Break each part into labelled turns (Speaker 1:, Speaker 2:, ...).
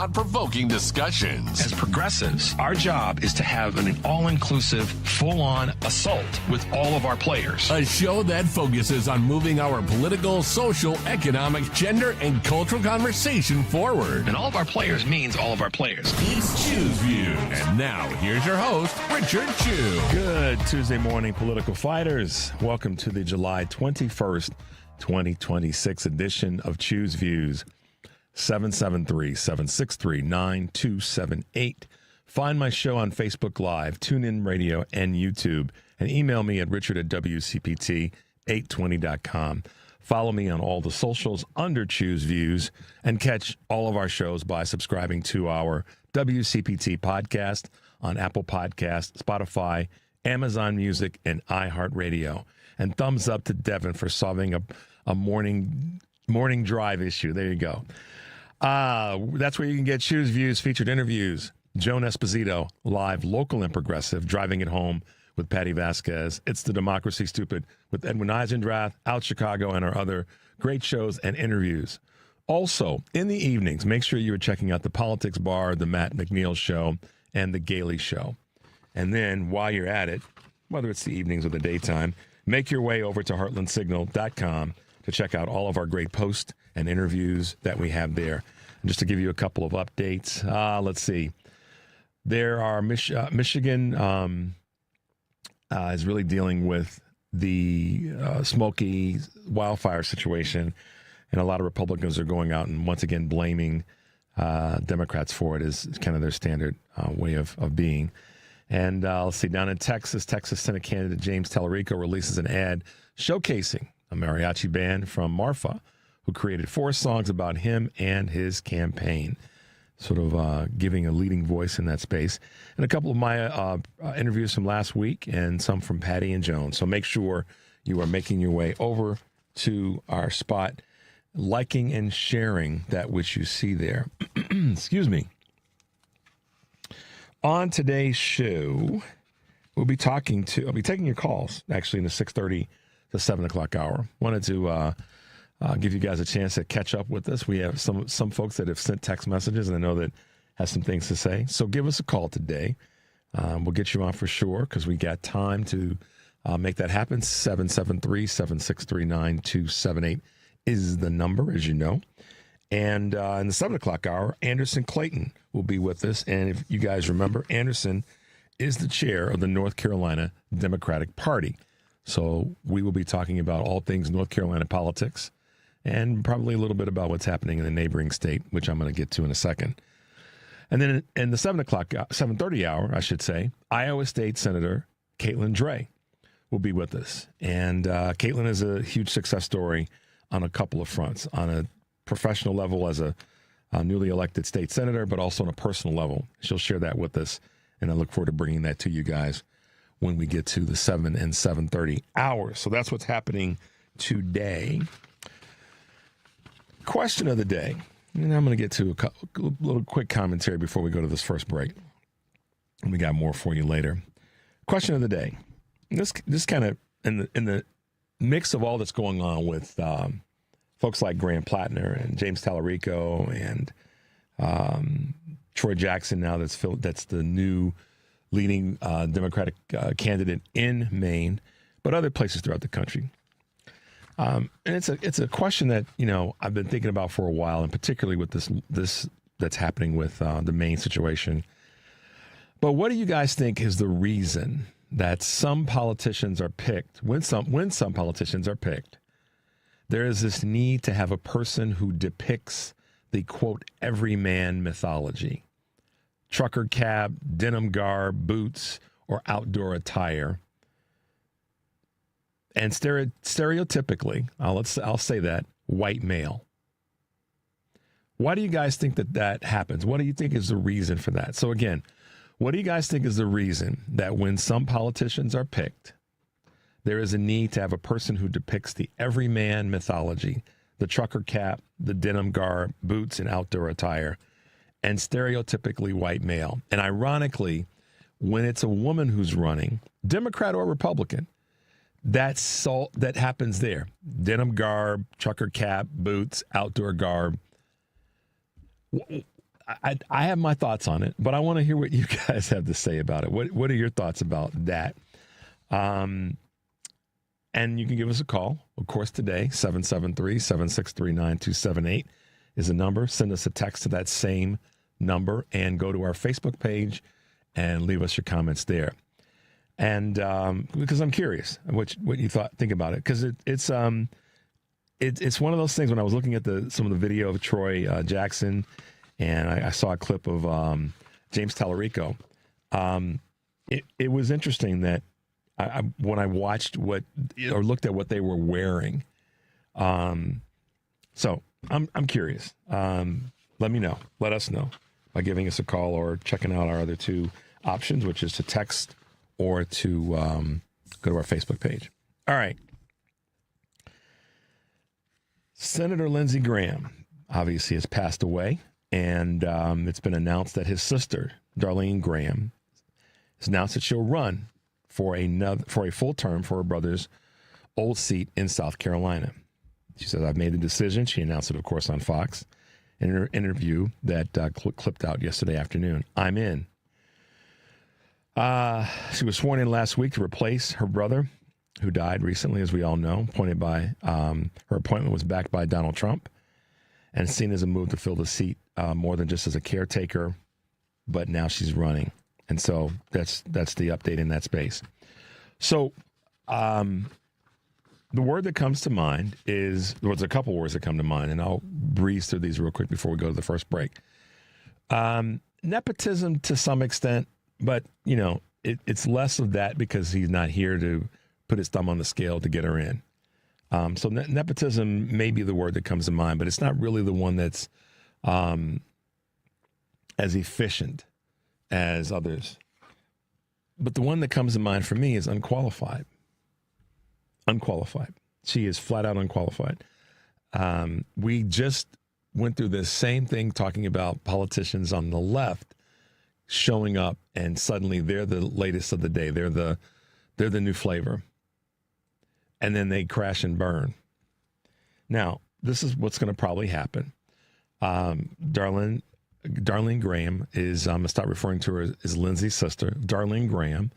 Speaker 1: Thought-provoking discussions.
Speaker 2: As progressives, our job is to have an all-inclusive, full-on assault with all of our players.
Speaker 1: A show that focuses on moving our political, social, economic, gender, and cultural conversation forward.
Speaker 2: And all of our players means all of our players.
Speaker 1: It's Chew's Views. And now, here's your host, Richard Chew.
Speaker 3: Good Tuesday morning, political fighters. Welcome to the July 21st, 2026 edition of Chew's Views. 773-763-9278. Find my show on Facebook Live, TuneIn Radio, and YouTube. And email me at richard@WCPT820.com. Follow me on all the socials under Choose Views. And catch all of our shows by subscribing to our WCPT podcast on Apple Podcasts, Spotify, Amazon Music, and iHeartRadio. And thumbs up to Devin for solving a morning drive issue. There you go. That's where you can get Choose Views, featured interviews. Joan Esposito, live, local and progressive, driving it home with Patty Vasquez. It's the Democracy Stupid with Edwin Eisendrath, Out Chicago, and our other great shows and interviews. Also, in the evenings, make sure you are checking out the Politics Bar, the Matt McNeil Show, and the Gailey Show. And then, while you're at it, whether it's the evenings or the daytime, make your way over to heartlandsignal.com to check out all of our great posts and interviews that we have there. And just to give you a couple of updates, let's see. There are Michigan is really dealing with the Smoky wildfire situation, and a lot of Republicans are going out and once again blaming Democrats for it. Is kind of their standard way of being. And let's see, down in Texas Senate candidate James Tallarico releases an ad showcasing a mariachi band from Marfa, who created 4 songs about him and his campaign, sort of giving a leading voice in that space. And a couple of my interviews from last week and some from Patty and Joan. So make sure you are making your way over to our spot, liking and sharing that which you see there. Excuse me. On today's show, I'll be taking your calls, actually, in the 6:30 to 7 o'clock hour. Wanted to give you guys a chance to catch up with us. We have some folks that have sent text messages, and I know that has some things to say. So give us a call today. We'll get you on for sure because we got time to make that happen. 773-763-9278 is the number, as you know. And in the 7 o'clock hour, Anderson Clayton will be with us. And if you guys remember, Anderson is the chair of the North Carolina Democratic Party. So we will be talking about all things North Carolina politics and probably a little bit about what's happening in the neighboring state, which I'm going to get to in a second. And then in the 7:30 hour, I should say, Iowa State Senator Catelin Drey will be with us. And Catelin is a huge success story on a couple of fronts, on a professional level as a newly elected state senator, but also on a personal level. She'll share that with us, and I look forward to bringing that to you guys when we get to the 7 and 7:30 hours. So that's what's happening today. Question of the day. And I'm going to get to a little quick commentary before we go to this first break. And we got more for you later. Question of the day. This kind of in the mix of all that's going on with folks like Graham Plattner and James Tallarico and Troy Jackson now that's the new leading Democratic candidate in Maine, but other places throughout the country. And it's a question that, I've been thinking about for a while, and particularly with this that's happening with the Maine situation. But what do you guys think is the reason that some politicians are picked, when some politicians are picked, there is this need to have a person who depicts the, quote, everyman mythology? Trucker cap, denim garb, boots, or outdoor attire. And stereotypically, I'll say that, white male. Why do you guys think that happens? What do you think is the reason for that? So again, what do you guys think is the reason that when some politicians are picked, there is a need to have a person who depicts the everyman mythology, the trucker cap, the denim garb, boots, and outdoor attire, and stereotypically white male? And ironically, when it's a woman who's running, Democrat or Republican, that happens there. Denim garb, trucker cap, boots, outdoor garb. I have my thoughts on it, but I want to hear what you guys have to say about it. What are your thoughts about that? And you can give us a call, of course, today. 773-763-9278 is the number. Send us a text to that same number and go to our Facebook page and leave us your comments there. And because I'm curious what you think about it, because it's one of those things. When I was looking at some of the video of Troy Jackson, and I saw a clip of James Tallarico, it was interesting that when I watched or looked at what they were wearing. So I'm curious. Let me know. Let us know by giving us a call or checking out our other two options, which is to text or to go to our Facebook page. All right. Senator Lindsey Graham obviously has passed away, and it's been announced that his sister, Darlene Graham, has announced that she'll run for a full term for her brother's old seat in South Carolina. She says, I've made the decision. She announced it, of course, on Fox in her interview that clipped out yesterday afternoon. I'm in. She was sworn in last week to replace her brother, who died recently, as we all know. Her appointment was backed by Donald Trump and seen as a move to fill the seat more than just as a caretaker, but now she's running. And so that's the update in that space. So the word that comes to mind there's a couple words that come to mind, and I'll breeze through these real quick before we go to the first break. Nepotism to some extent, but, it's less of that because he's not here to put his thumb on the scale to get her in. So nepotism may be the word that comes to mind, but it's not really the one that's as efficient as others. But the one that comes to mind for me is unqualified. Unqualified. She is flat out unqualified. We just went through this same thing talking about politicians on the left showing up, and suddenly they're the latest of the day. They're the new flavor. And then they crash and burn. Now, this is what's going to probably happen. Darlene Graham is, I'm going to start referring to her as Lindsay's sister. Darlene Graham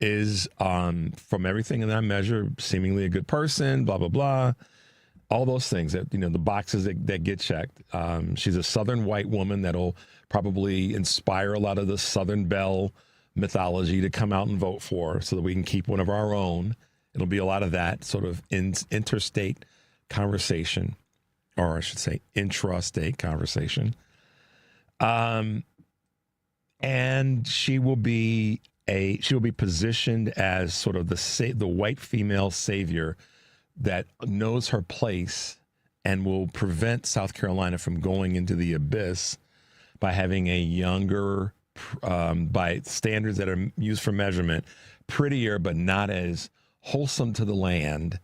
Speaker 3: is, from everything in that measure, seemingly a good person, blah, blah, blah. All those things that, the boxes that get checked. She's a Southern white woman that'll probably inspire a lot of the Southern Belle mythology to come out and vote for her so that we can keep one of our own. It'll be a lot of that sort of interstate conversation, or I should say intrastate conversation. And she will be positioned as sort of the white female savior that knows her place and will prevent South Carolina from going into the abyss by having a younger, by standards that are used for measurement, prettier but not as wholesome to the land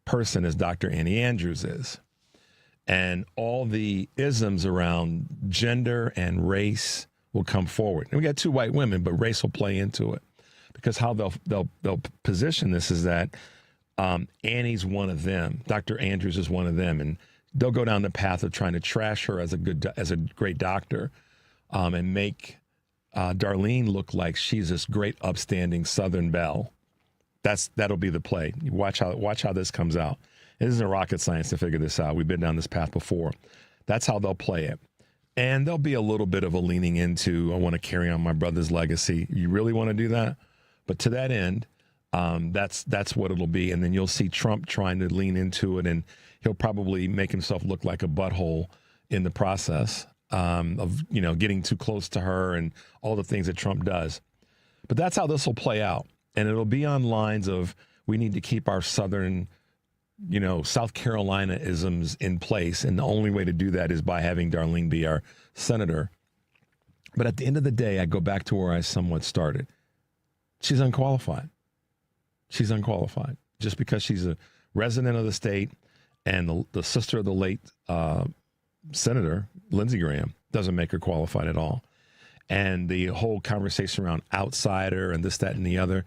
Speaker 3: person as Dr. Annie Andrews is. And all the isms around gender and race will come forward. And we got two white women, but race will play into it, because how they'll position this is that Annie's one of them. Dr. Andrews is one of them, and they'll go down the path of trying to trash her as a great doctor, and make Darlene look like she's this great upstanding Southern belle. That'll be the play. You watch how this comes out. It isn't rocket science to figure this out. We've been down this path before. That's how they'll play it. And there'll be a little bit of a leaning into, I want to carry on my brother's legacy. You really want to do that? But to that end, that's what it'll be. And then you'll see Trump trying to lean into it, and he'll probably make himself look like a butthole in the process of getting too close to her and all the things that Trump does. But that's how this will play out. And it'll be on lines of, we need to keep our Southern, South Carolina isms in place. And the only way to do that is by having Darlene be our senator. But at the end of the day, I go back to where I somewhat started. She's unqualified. She's unqualified. Just because she's a resident of the state and the sister of the late Senator Lindsey Graham doesn't make her qualified at all. And the whole conversation around outsider and this, that, and the other,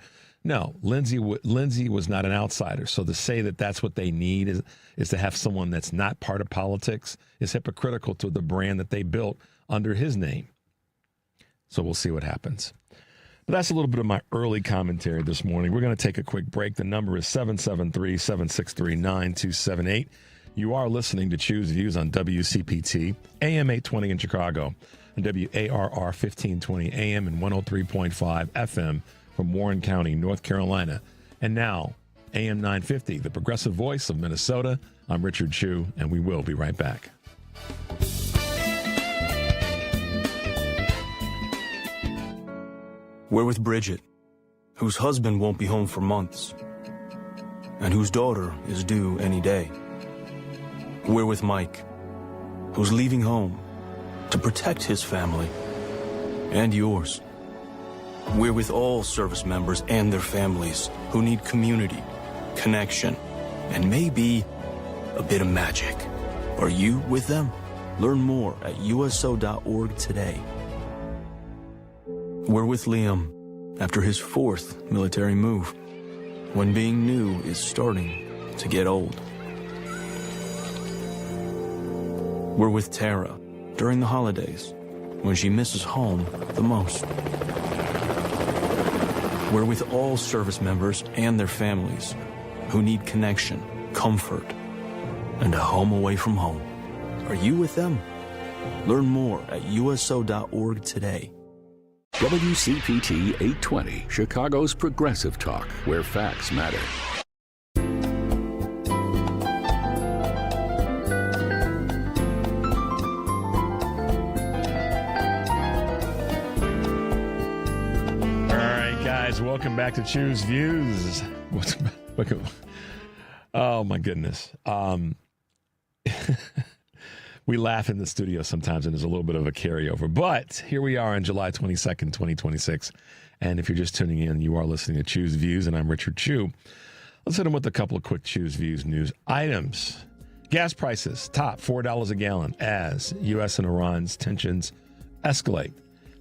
Speaker 3: No, Lindsay was not an outsider. So to say that that's what they need is to have someone that's not part of politics is hypocritical to the brand that they built under his name. So we'll see what happens. But that's a little bit of my early commentary this morning. We're going to take a quick break. The number is 773-763-9278. You are listening to Choose Views on WCPT, AM 820 in Chicago, and WARR 1520 AM and 103.5 FM from Warren County, North Carolina. And now, AM 950, the progressive voice of Minnesota. I'm Richard Chu, and we will be right back.
Speaker 4: We're with Bridget, whose husband won't be home for months, and whose daughter is due any day. We're with Mike, who's leaving home to protect his family and yours. We're with all service members and their families who need community, connection, and maybe a bit of magic. Are you with them? Learn more at uso.org today. We're with Liam after his 4th military move, when being new is starting to get old. We're with Tara during the holidays, when she misses home the most. We're with all service members and their families who need connection, comfort, and a home away from home. Are you with them? Learn more at uso.org today.
Speaker 5: WCPT 820, Chicago's progressive talk, where facts matter.
Speaker 3: Welcome back to Choose Views. Oh, my goodness. We laugh in the studio sometimes, and there's a little bit of a carryover. But here we are on July 22nd, 2026. And if you're just tuning in, you are listening to Choose Views, and I'm Richard Chu. Let's hit them with a couple of quick Choose Views news items. Gas prices top $4 a gallon as U.S. and Iran's tensions escalate.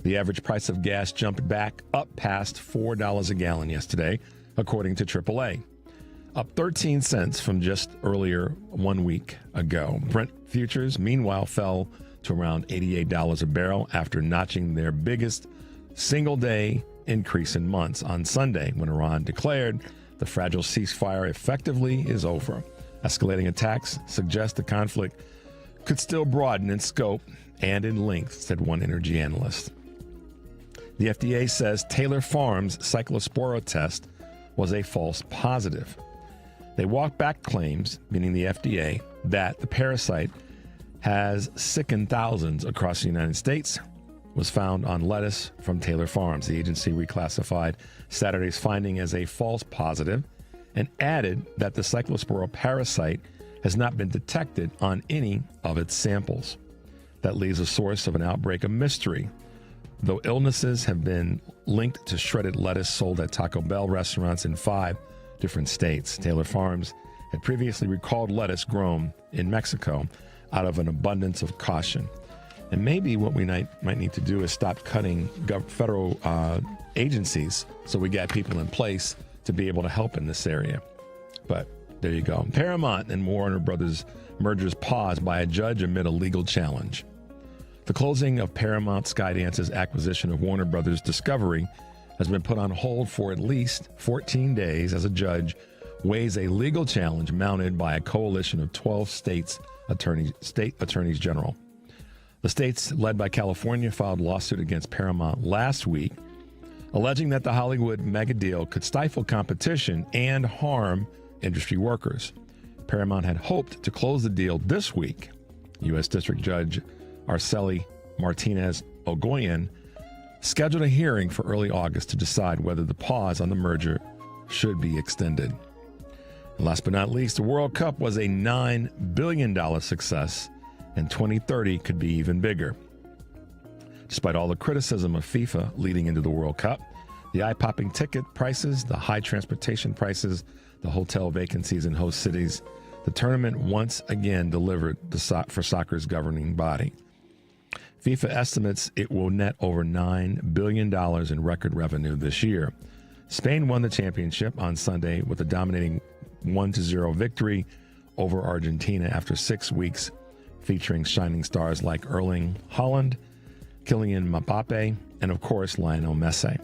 Speaker 3: The average price of gas jumped back up past $4 a gallon yesterday, according to AAA. Up 13 cents from just earlier 1 week ago. Brent futures, meanwhile, fell to around $88 a barrel after notching their biggest single-day increase in months on Sunday when Iran declared the fragile ceasefire effectively is over. Escalating attacks suggest the conflict could still broaden in scope and in length, said one energy analyst. The FDA says Taylor Farms' cyclospora test was a false positive. They walked back claims, meaning the FDA, that the parasite has sickened thousands across the United States, was found on lettuce from Taylor Farms. The agency reclassified Saturday's finding as a false positive and added that the cyclospora parasite has not been detected on any of its samples. That leaves a source of an outbreak a mystery. Though illnesses have been linked to shredded lettuce sold at Taco Bell restaurants in 5 different states. Taylor Farms had previously recalled lettuce grown in Mexico out of an abundance of caution. And maybe what we might need to do is stop cutting federal agencies so we got people in place to be able to help in this area. But there you go. Paramount and Warner Brothers mergers paused by a judge amid a legal challenge. The closing of Paramount Skydance's acquisition of Warner Brothers Discovery has been put on hold for at least 14 days as a judge weighs a legal challenge mounted by a coalition of 12 state attorneys general. The states, led by California, filed a lawsuit against Paramount last week, alleging that the Hollywood mega deal could stifle competition and harm industry workers. Paramount had hoped to close the deal this week. U.S. District Judge Arceli Martinez-Ogoyan scheduled a hearing for early August to decide whether the pause on the merger should be extended. And last but not least, the World Cup was a $9 billion success, and 2030 could be even bigger. Despite all the criticism of FIFA leading into the World Cup, the eye-popping ticket prices, the high transportation prices, the hotel vacancies in host cities, the tournament once again delivered for soccer's governing body. FIFA estimates it will net over $9 billion in record revenue this year. Spain won the championship on Sunday with a dominating 1-0 victory over Argentina after 6 weeks, featuring shining stars like Erling Haaland, Kylian Mbappe, and of course Lionel Messi.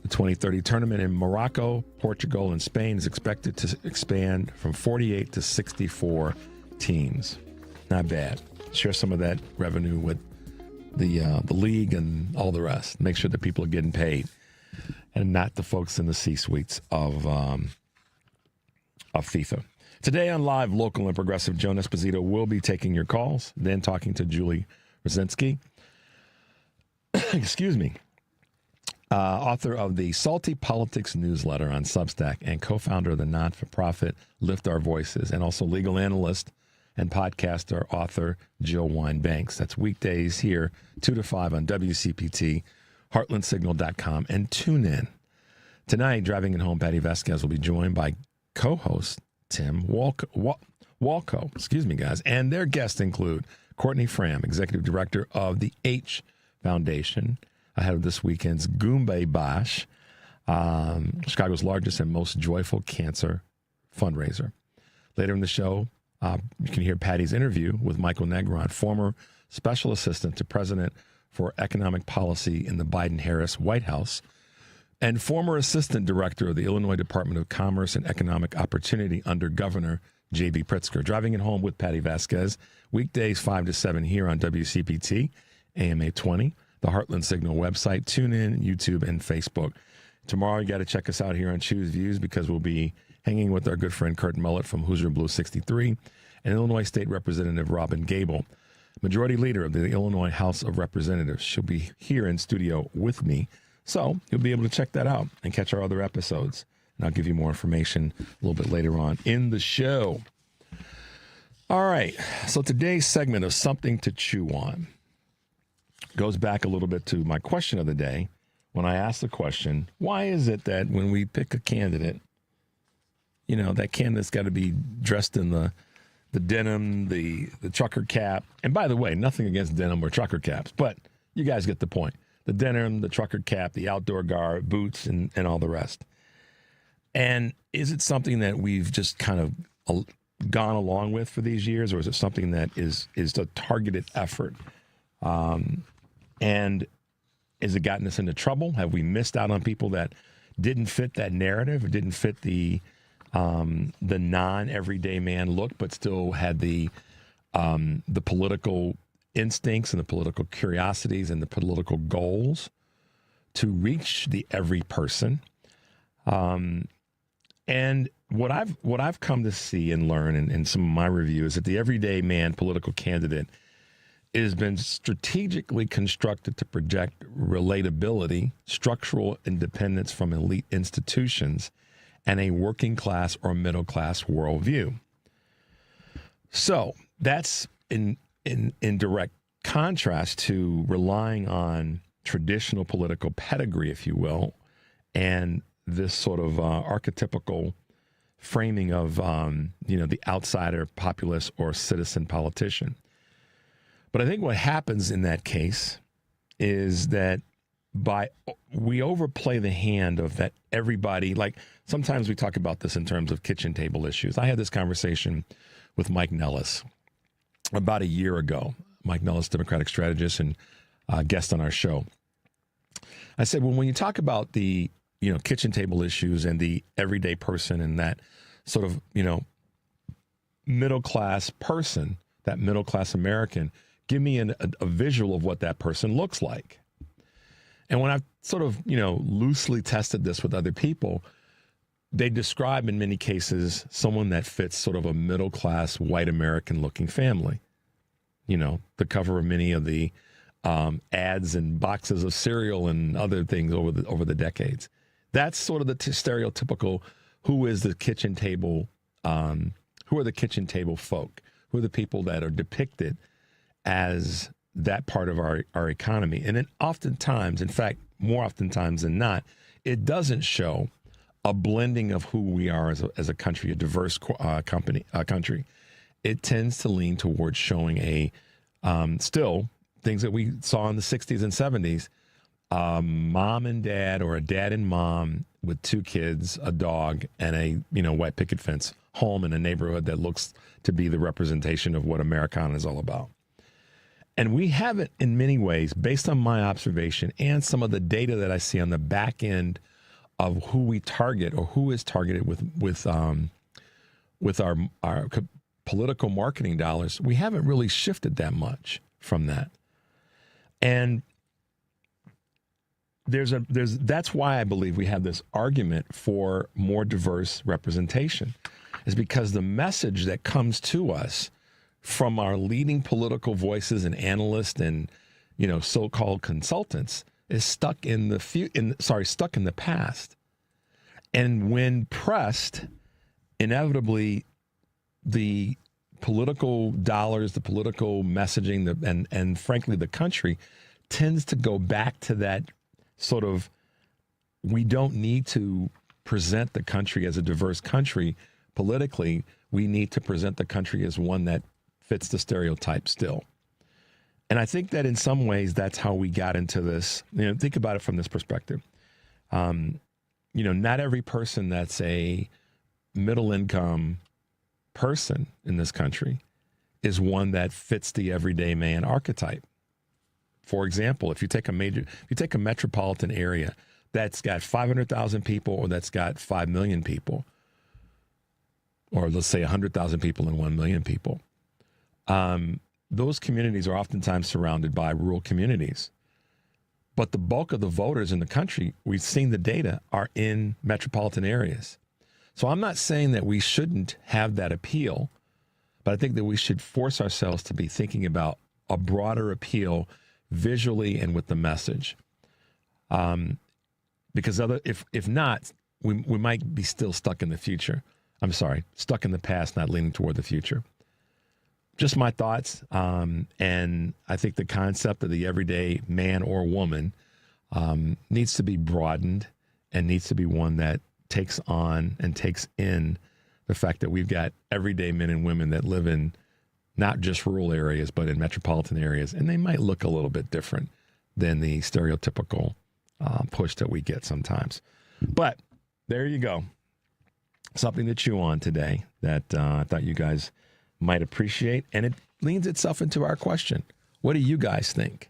Speaker 3: The 2030 tournament in Morocco, Portugal, and Spain is expected to expand from 48 to 64 teams. Not bad. Share some of that revenue with the league and all the rest. Make sure that people are getting paid, and not the folks in the C-suites of FIFA. Today on Live, Local, and Progressive, Joan Esposito will be taking your calls, then talking to Julie Rosinski. Excuse me. Author of the Salty Politics newsletter on Substack and co-founder of the not-for-profit Lift Our Voices, and also legal analyst and podcaster author Jill Wine-Banks. That's weekdays here, 2 to 5 on WCPT, heartlandsignal.com, and tune in. Tonight, driving it home, Patty Vasquez will be joined by co-host Tim Walco. Excuse me, guys. And their guests include Courtney Fram, executive director of the H Foundation, ahead of this weekend's Goombay Bash, Chicago's largest and most joyful cancer fundraiser. Later in the show, you can hear Patty's interview with Michael Negron, former special assistant to President for Economic Policy in the Biden-Harris White House, and former assistant director of the Illinois Department of Commerce and Economic Opportunity under Governor J.B. Pritzker. Driving it home with Patty Vasquez, weekdays 5 to 7 here on WCPT, AM 820, the Heartland Signal website, TuneIn, YouTube, and Facebook. Tomorrow, you got to check us out here on Choose Views, because we'll be hanging with our good friend Kurt Mullett from Hoosier Blue 63 and Illinois State Representative Robin Gable, Majority Leader of the Illinois House of Representatives. She'll be here in studio with me, so you'll be able to check that out and catch our other episodes. And I'll give you more information a little bit later on in the show. All right, so today's segment of Something to Chew On goes back a little bit to my question of the day, when I asked the question, why is it that when we pick a candidate, you know, that candidate's got to be dressed in the denim, the trucker cap. And by the way, nothing against denim or trucker caps, but you guys get the point. The denim, the trucker cap, the outdoor garb, boots, and all the rest. And is it something that we've just kind of gone along with for these years, or is it something that is a targeted effort? And has it gotten us into trouble? Have we missed out on people that didn't fit that narrative, or didn't fit the non-everyday man look, but still had the political instincts and the political curiosities and the political goals to reach the every person? And what I've come to see and learn in some of my review is that the everyday man political candidate has been strategically constructed to project relatability, structural independence from elite institutions, and a working class or middle class worldview. So that's in direct contrast to relying on traditional political pedigree, if you will, and this sort of archetypical framing of the outsider, populist, or citizen politician. But I think what happens in that case is that we overplay the hand of that everybody, like sometimes we talk about this in terms of kitchen table issues. I had this conversation with Mike Nellis about a year ago. Mike Nellis, Democratic strategist and guest on our show. I said, well, when you talk about the kitchen table issues and the everyday person and that sort of middle class person, that middle class American, give me a visual of what that person looks like. And when I've sort of, loosely tested this with other people, they describe in many cases someone that fits sort of a middle class white American looking family. The cover of many of the ads and boxes of cereal and other things over the decades. That's sort of the stereotypical who is the kitchen table, who are the kitchen table folk, who are the people that are depicted as that part of our economy. And then oftentimes, in fact, more oftentimes than not, it doesn't show a blending of who we are as a country, a diverse country. It tends to lean towards showing still things that we saw in the 60s and 70s, a mom and dad or a dad and mom with 2 kids, a dog, and a white picket fence home in a neighborhood that looks to be the representation of what Americana is all about. And we haven't, in many ways, based on my observation and some of the data that I see on the back end of who we target or who is targeted with our political marketing dollars, we haven't really shifted that much from that. And that's why I believe we have this argument for more diverse representation, is because the message that comes to us from our leading political voices and analysts and so-called consultants is stuck in the past. And when pressed, inevitably the political dollars, the political messaging, and frankly the country tends to go back to that sort of, we don't need to present the country as a diverse country politically. We need to present the country as one that fits the stereotype still. And I think that in some ways that's how we got into this. Think about it from this perspective. Not every person that's a middle income person in this country is one that fits the everyday man archetype. For example, if you take a metropolitan area that's got 500,000 people or that's got 5 million people, or let's say 100,000 people and 1 million people, those communities are oftentimes surrounded by rural communities. But the bulk of the voters in the country, we've seen the data, are in metropolitan areas. So I'm not saying that we shouldn't have that appeal, but I think that we should force ourselves to be thinking about a broader appeal visually and with the message. Because if not, we might be still stuck in the future. I'm sorry, stuck in the past, not leaning toward the future. Just my thoughts. And I think the concept of the everyday man or woman needs to be broadened and needs to be one that takes on and takes in the fact that we've got everyday men and women that live in not just rural areas, but in metropolitan areas. And they might look a little bit different than the stereotypical push that we get sometimes. But there you go. Something to chew on today that I thought you guys might appreciate. And it leans itself into our question. What do you guys think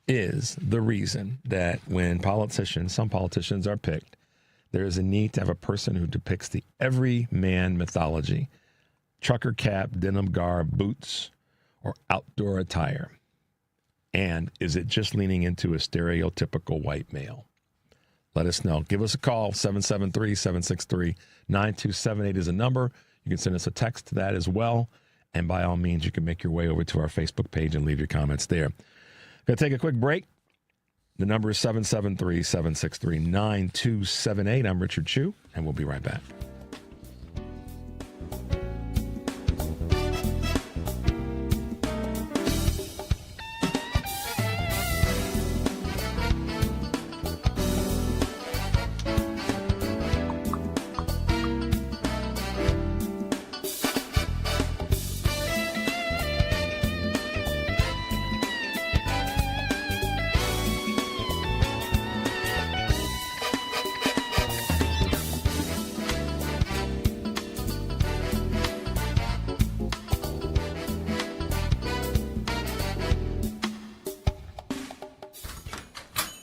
Speaker 3: is the reason that when some politicians are picked, there is a need to have a person who depicts the everyman mythology, trucker cap, denim garb, boots, or outdoor attire? And is it just leaning into a stereotypical white male? Let us know. Give us a call. 773-763-9278 is a number. You can send us a text to that as well. And by all means, you can make your way over to our Facebook page and leave your comments there. Going to take a quick break. The number is 773-763-9278. I'm Richard Chu, and we'll be right back.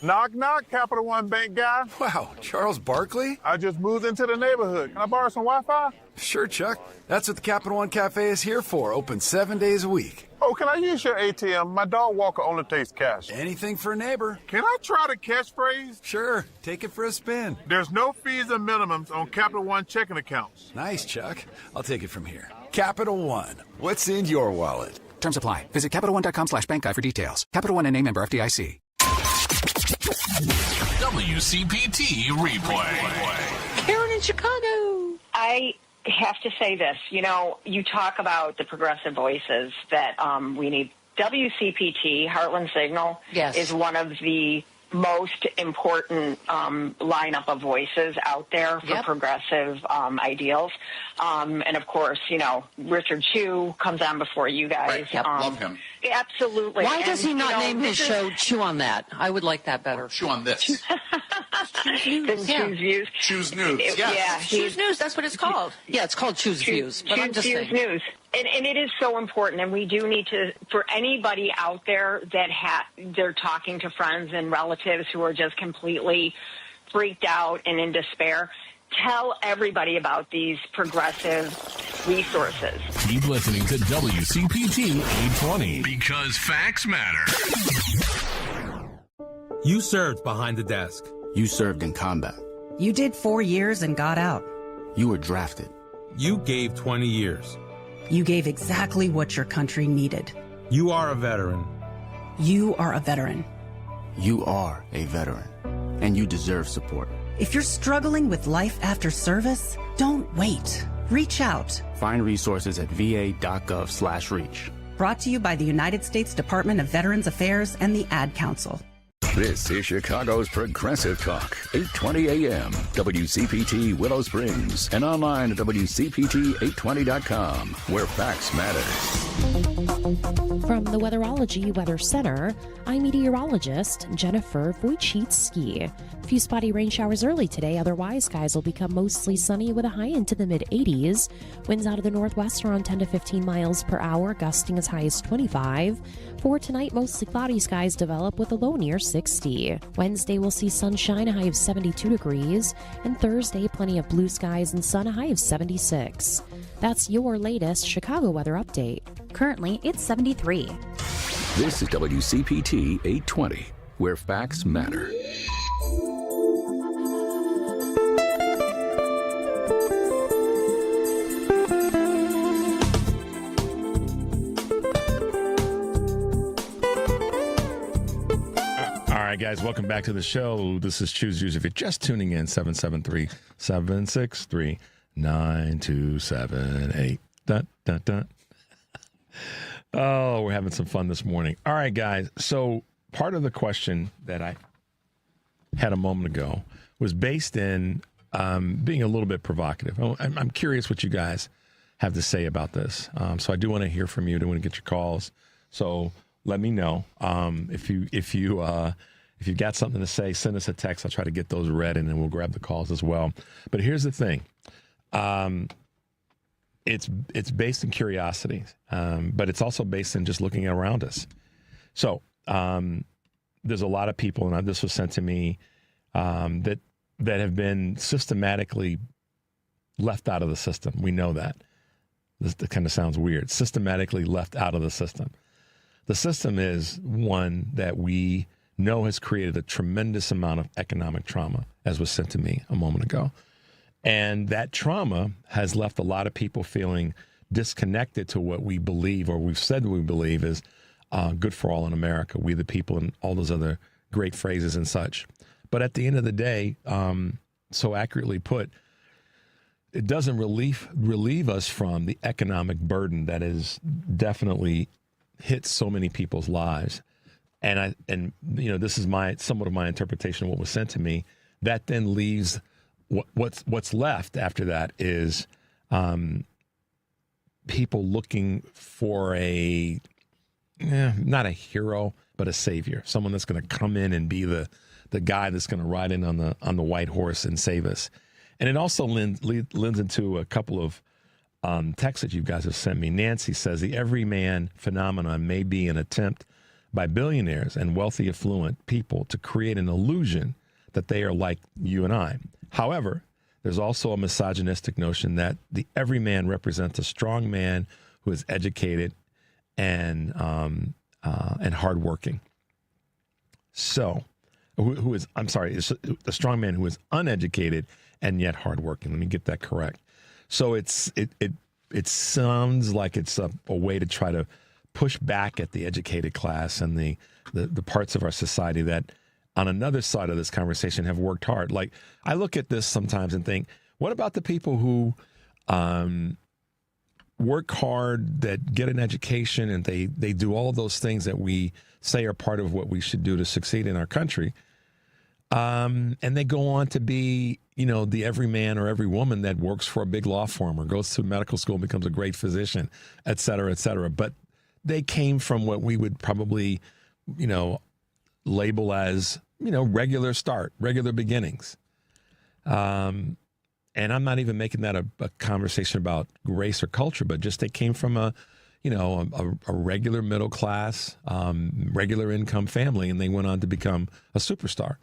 Speaker 6: Knock, knock, Capital One Bank guy.
Speaker 7: Wow, Charles Barkley?
Speaker 6: I just moved into the neighborhood. Can I borrow some Wi-Fi?
Speaker 7: Sure, Chuck. That's what the Capital One Cafe is here for, open 7 days a week.
Speaker 6: Oh, can I use your ATM? My dog walker only takes cash.
Speaker 7: Anything for a neighbor.
Speaker 6: Can I try the catchphrase?
Speaker 7: Sure, take it for a spin.
Speaker 6: There's no fees and minimums on Capital One checking accounts.
Speaker 7: Nice, Chuck. I'll take it from here. Capital One, what's in your wallet?
Speaker 8: Terms apply. Visit CapitalOne.com/bankguide for details. Capital One and a member FDIC.
Speaker 1: WCPT replay.
Speaker 9: Karen in Chicago.
Speaker 10: I have to say this. You talk about the progressive voices that we need. WCPT, Heartland Signal,
Speaker 9: yes,
Speaker 10: is one of the most important lineup of voices out there for progressive ideals. And of course, Richard Chew comes on before you guys.
Speaker 9: Right. Yep. Love him.
Speaker 10: Absolutely.
Speaker 11: Why does he not name his show Chew on That? I would like that better.
Speaker 9: Chew on this.
Speaker 10: Choose Views.
Speaker 9: Choose News. Yes.
Speaker 10: Yeah,
Speaker 11: Choose News. That's what it's called. Yeah, it's called Choose Views. But I'm just
Speaker 10: Choose
Speaker 11: saying.
Speaker 10: News. And it is so important, and we do need to, for anybody out there that they're talking to friends and relatives who are just completely freaked out and in despair, tell everybody about these progressive resources.
Speaker 1: Keep listening to WCPT 820 because facts matter.
Speaker 12: You served behind the desk.
Speaker 13: You served in combat.
Speaker 14: You did 4 years and got out.
Speaker 13: You were drafted.
Speaker 12: You gave 20 years.
Speaker 14: You gave exactly what your country needed.
Speaker 12: You are a veteran.
Speaker 14: You are a veteran.
Speaker 13: You are a veteran, and you deserve support.
Speaker 14: If you're struggling with life after service, don't wait. Reach out.
Speaker 13: Find resources at va.gov/reach.
Speaker 14: Brought to you by the United States Department of Veterans Affairs and the Ad Council.
Speaker 5: This is Chicago's Progressive Talk, 820 AM, WCPT Willow Springs, and online at WCPT820.com, where facts matter.
Speaker 15: From the Weatherology Weather Center, I'm meteorologist Jennifer Wojcicki. A few spotty rain showers early today. Otherwise, skies will become mostly sunny with a high into the mid-80s. Winds out of the northwest around 10 to 15 miles per hour, gusting as high as 25. For tonight, mostly cloudy skies develop with a low near 60. Wednesday, we'll see sunshine, a high of 72 degrees. And Thursday, plenty of blue skies and sun, a high of 76. That's your latest Chicago weather update.
Speaker 16: Currently, it's 73.
Speaker 5: This is WCPT 820, where facts matter.
Speaker 3: All right, guys, welcome back to the show. This is Choose Views. If you're just tuning in, 773-763-9278. Dun, dun, dun. Oh, we're having some fun this morning. All right, guys. So part of the question that I had a moment ago was based in being a little bit provocative. I'm curious what you guys have to say about this. So I do want to hear from you. I do want to get your calls. So let me know if you've got something to say. Send us a text. I'll try to get those read, and then we'll grab the calls as well. But here's the thing. It's based in curiosity, but it's also based in just looking around us. So there's a lot of people, and this was sent to me, that have been systematically left out of the system. We know that. This kind of sounds weird. Systematically left out of the system. The system is one that we know has created a tremendous amount of economic trauma, as was sent to me a moment ago. And that trauma has left a lot of people feeling disconnected to what we believe, or we've said we believe is good for all in America, we the people, and all those other great phrases and such. But at the end of the day, so accurately put, it doesn't relieve us from the economic burden that is definitely hit so many people's lives. And this is somewhat of my interpretation of what was sent to me. That then leaves what's left after that is people looking for not a hero, but a savior, someone that's going to come in and be the guy that's going to ride in on the white horse and save us. And it also lends into a couple of texts that you guys have sent me. Nancy says the everyman phenomenon may be an attempt by billionaires and wealthy, affluent people to create an illusion that they are like you and I. However, there's also a misogynistic notion that the everyman represents a strong man who is educated and hardworking. So, is a strong man who is uneducated and yet hardworking. Let me get that correct. So it sounds like it's a way to try to push back at the educated class and the parts of our society that on another side of this conversation have worked hard. Like, I look at this sometimes and think, what about the people who work hard, that get an education, and they do all of those things that we say are part of what we should do to succeed in our country, And they go on to be, the every man or every woman that works for a big law firm or goes to medical school and becomes a great physician, et cetera, et cetera. But they came from what we would probably, label as, regular start, regular beginnings. And I'm not even making that a conversation about race or culture, but just they came from a regular middle class, regular income family, and they went on to become a superstar.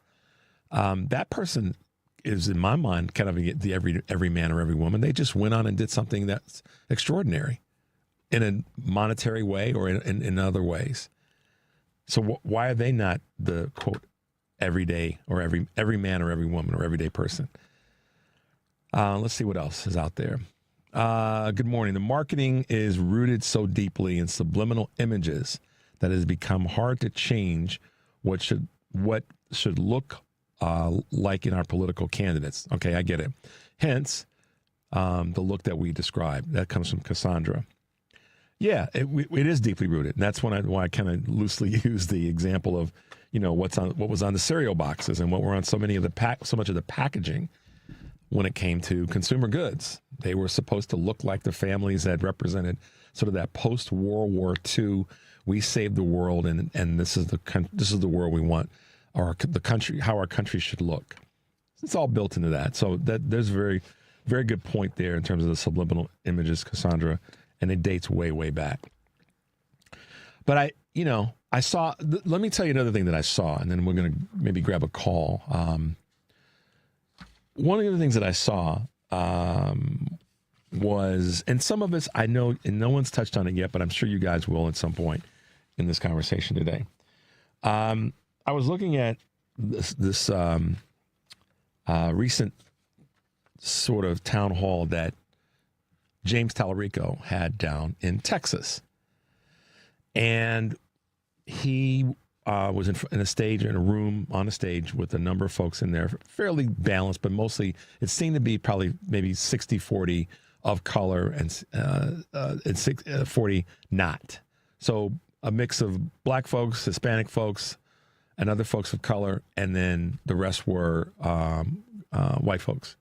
Speaker 3: That person is, in my mind, kind of the every man or every woman. They just went on and did something that's extraordinary in a monetary way or in other ways. So why are they not the, quote, everyday or every man or every woman or everyday person? Let's see what else is out there. Good morning. The marketing is rooted so deeply in subliminal images that it has become hard to change what should look like in our political candidates. Okay, I get it. Hence, the look that we describe. That comes from Cassandra. Yeah, it is deeply rooted. And that's why I kind of loosely use the example of, what was on the cereal boxes and what were on so much of the packaging when it came to consumer goods. They were supposed to look like the families that represented sort of that post-World War II, we saved the world and this is the world we want, or the country, how our country should look. It's all built into that. So there's a very, very good point there in terms of the subliminal images, Cassandra, and it dates way, way back. But I saw, let me tell you another thing that I saw, and then we're going to maybe grab a call. One of the things that I saw was, and some of us I know, and no one's touched on it yet, but I'm sure you guys will at some point in this conversation today. I was looking at this recent sort of town hall that James Tallarico had down in Texas. And he was in a room on a stage with a number of folks in there, fairly balanced, but mostly it seemed to be probably maybe 60-40 of color and 40 not. So a mix of black folks, Hispanic folks, and other folks of color, and then the rest were white folks.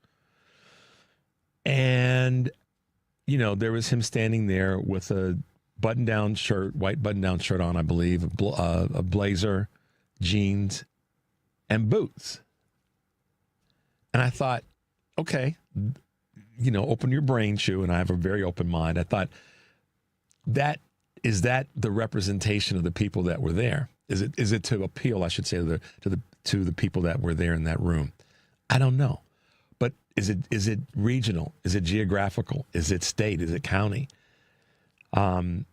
Speaker 3: And, there was him standing there with a button-down shirt, white button-down shirt on, I believe, a blazer, jeans, and boots. And I thought, okay, open your brain, Chew, and I have a very open mind. I thought, is that the representation of the people that were there? Is it to appeal, I should say, to the people that were there in that room? I don't know. But is it regional? Is it geographical? Is it state? Is it county? And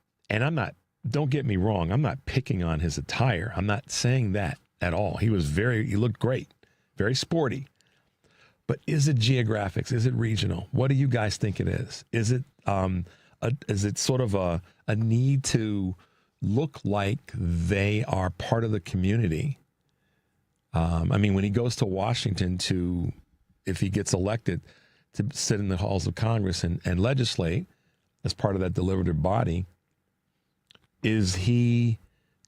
Speaker 3: don't get me wrong, I'm not picking on his attire. I'm not saying that at all. He looked great, very sporty. But is it geographics? Is it regional? What do you guys think it is? Is it sort of a need to look like they are part of the community? When he goes to Washington if he gets elected to sit in the halls of Congress and legislate as part of that deliberative body, is he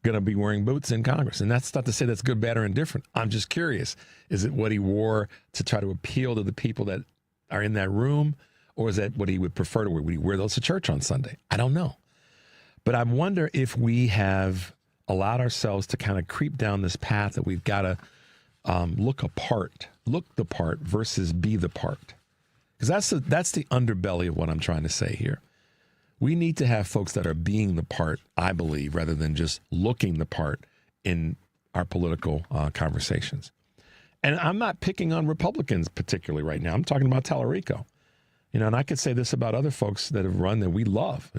Speaker 3: going to be wearing boots in Congress? And that's not to say that's good, bad, or indifferent. I'm just curious. Is it what he wore to try to appeal to the people that are in that room? Or is that what he would prefer to wear? Would he wear those to church on Sunday? I don't know. But I wonder if we have allowed ourselves to kind of creep down this path that we've got to look the part versus be the part. Because that's the underbelly of what I'm trying to say here. We need to have folks that are being the part, I believe, rather than just looking the part in our political conversations. And I'm not picking on Republicans particularly right now. I'm talking about Tallarico. And I could say this about other folks that have run that we love.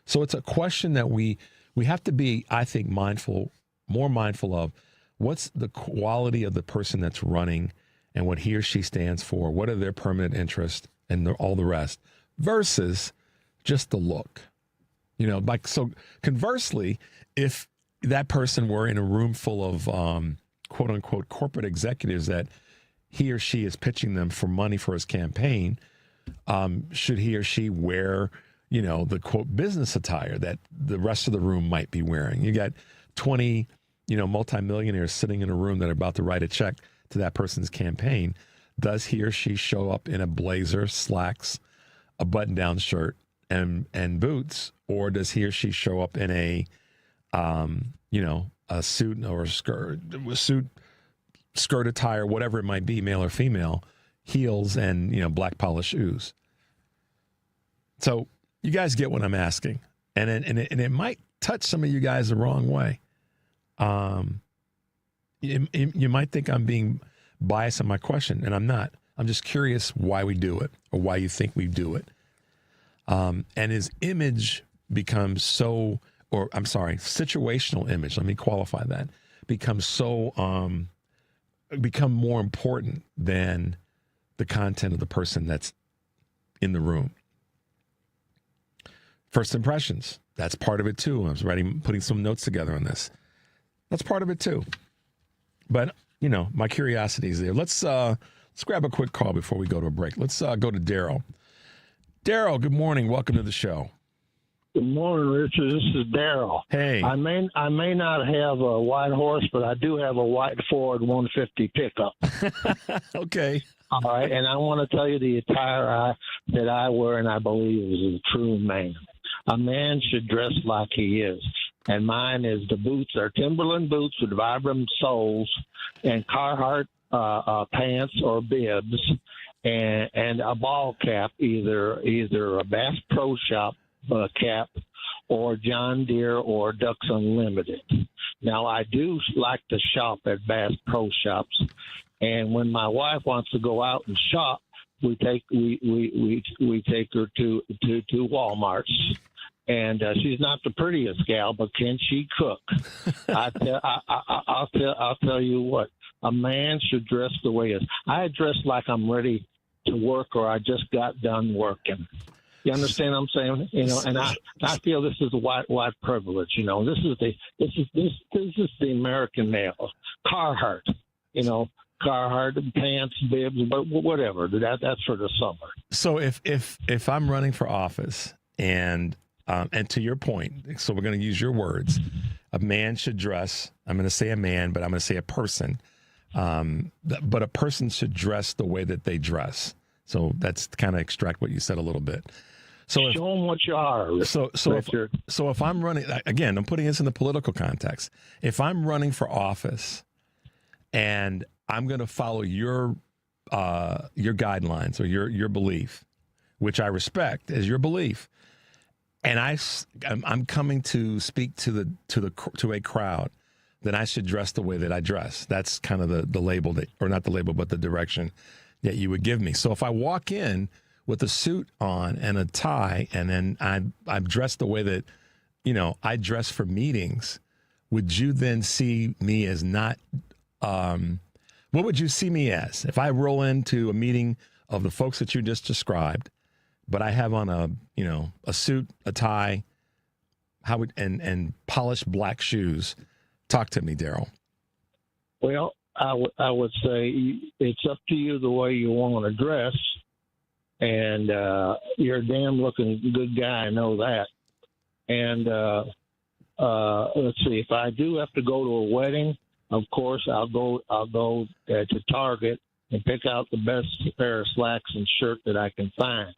Speaker 3: So it's a question that we have to be, I think, more mindful of what's the quality of the person that's running and what he or she stands for. What are their permanent interests and all the rest versus just the look. So conversely, if that person were in a room full of quote unquote corporate executives that he or she is pitching them for money for his campaign, should he or she wear, the quote business attire that the rest of the room might be wearing? You got 20 multimillionaires sitting in a room that are about to write a check to that person's campaign, does he or she show up in a blazer, slacks, a button-down shirt, and boots, or does he or she show up in a suit or skirt attire, whatever it might be, male or female, heels and black polished shoes? So you guys get what I'm asking, and it might touch some of you guys the wrong way. You might think I'm being biased in my question, and I'm not. I'm just curious why we do it, or why you think we do it. And his image becomes situational image, let me qualify that, becomes become more important than the content of the person that's in the room. First impressions, that's part of it too. I was putting some notes together on this. That's part of it too. But, my curiosity is there. Let's grab a quick call before we go to a break. Let's go to Daryl. Daryl, good morning. Welcome to the show.
Speaker 17: Good morning, Richard. This is Daryl.
Speaker 3: Hey.
Speaker 17: I may not have a white horse, but I do have a white Ford 150 pickup.
Speaker 3: Okay.
Speaker 17: All right, and I want to tell you the attire that I wear, and I believe is a true man. A man should dress like he is. And mine is the boots are Timberland boots with Vibram soles and Carhartt pants or bibs and a ball cap, either a Bass Pro Shop cap or John Deere or Ducks Unlimited. Now, I do like to shop at Bass Pro Shops, and when my wife wants to go out and shop, we take her to Walmart's. And she's not the prettiest gal, but can she cook? I'll tell you what. A man should dress the way he is. I dress like I'm ready to work, or I just got done working. You understand what I'm saying? And I feel this is a white privilege. This is the American male. Carhartt, Carhartt pants, bibs, but whatever. That's for the summer.
Speaker 3: So if I'm running for office and to your point, so we're going to use your words, a man should dress, I'm going to say a man, but I'm going to say a person, but a person should dress the way that they dress. So that's kind of extract what you said a little bit. So
Speaker 17: show them what you are.
Speaker 3: So if I'm running, again, I'm putting this in the political context. If I'm running for office and I'm going to follow your guidelines or your belief, which I respect as your belief, and I'm coming to speak to a crowd, then I should dress the way that I dress. That's kind of the label or not the label, but the direction that you would give me. So if I walk in with a suit on and a tie, and then I'm dressed the way that I dress for meetings, would you then see me as not? What would you see me as if I roll into a meeting of the folks that you just described? But I have on a suit, a tie, and polished black shoes. Talk to me, Daryl.
Speaker 17: Well, I would say it's up to you the way you want to dress, and you're a damn looking good guy. I know that. And let's see, if I do have to go to a wedding, of course I'll go to Target and pick out the best pair of slacks and shirt that I can find.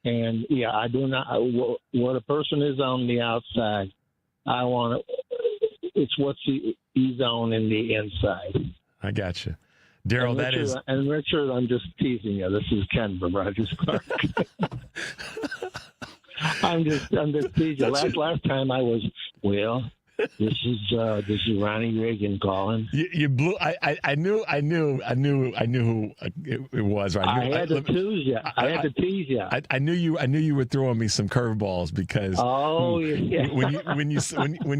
Speaker 17: And yeah, I do not. What a person is on the outside, I want it. It's what he's on in the inside.
Speaker 3: I got you, Daryl. That is.
Speaker 17: And Richard, I'm just teasing you. This is Ken from Rogers Clark. I'm just teasing you. Last time I was This is Ronnie Reagan calling.
Speaker 3: You blew. I knew who it was. Right?
Speaker 17: I had to tease you.
Speaker 3: I knew you were throwing me some curveballs because. Oh yeah. When you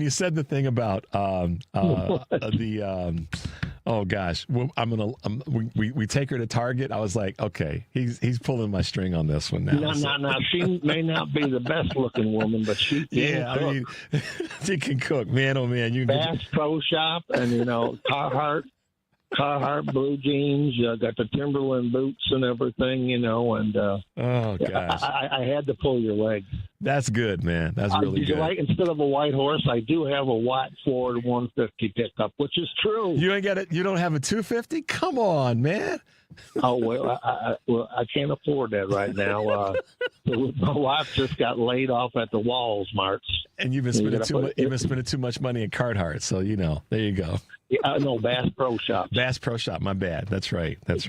Speaker 3: said the thing about oh gosh, well, we take her to Target. I was like, okay, he's pulling my string on this one now.
Speaker 17: No. She may not be the best looking woman, but she can cook.
Speaker 3: I mean, she can cook. Man, oh man,
Speaker 17: Bass Pro Shop and Carhartt Carhartt blue jeans. Got the Timberland boots and everything, and
Speaker 3: oh gosh,
Speaker 17: I had to pull your leg.
Speaker 3: That's good, man. That's really good.
Speaker 17: Like, instead of a white horse, I do have a white Ford 150 pickup, which is true.
Speaker 3: You ain't got it. You don't have a 250? Come on, man.
Speaker 17: Oh well, I can't afford that right now. My wife just got laid off at the Walmart,
Speaker 3: and you've been spending too much money at Carhartt. So there you go.
Speaker 17: Yeah, no, Bass Pro Shop.
Speaker 3: Bass Pro Shop. My bad. That's right.
Speaker 17: Bass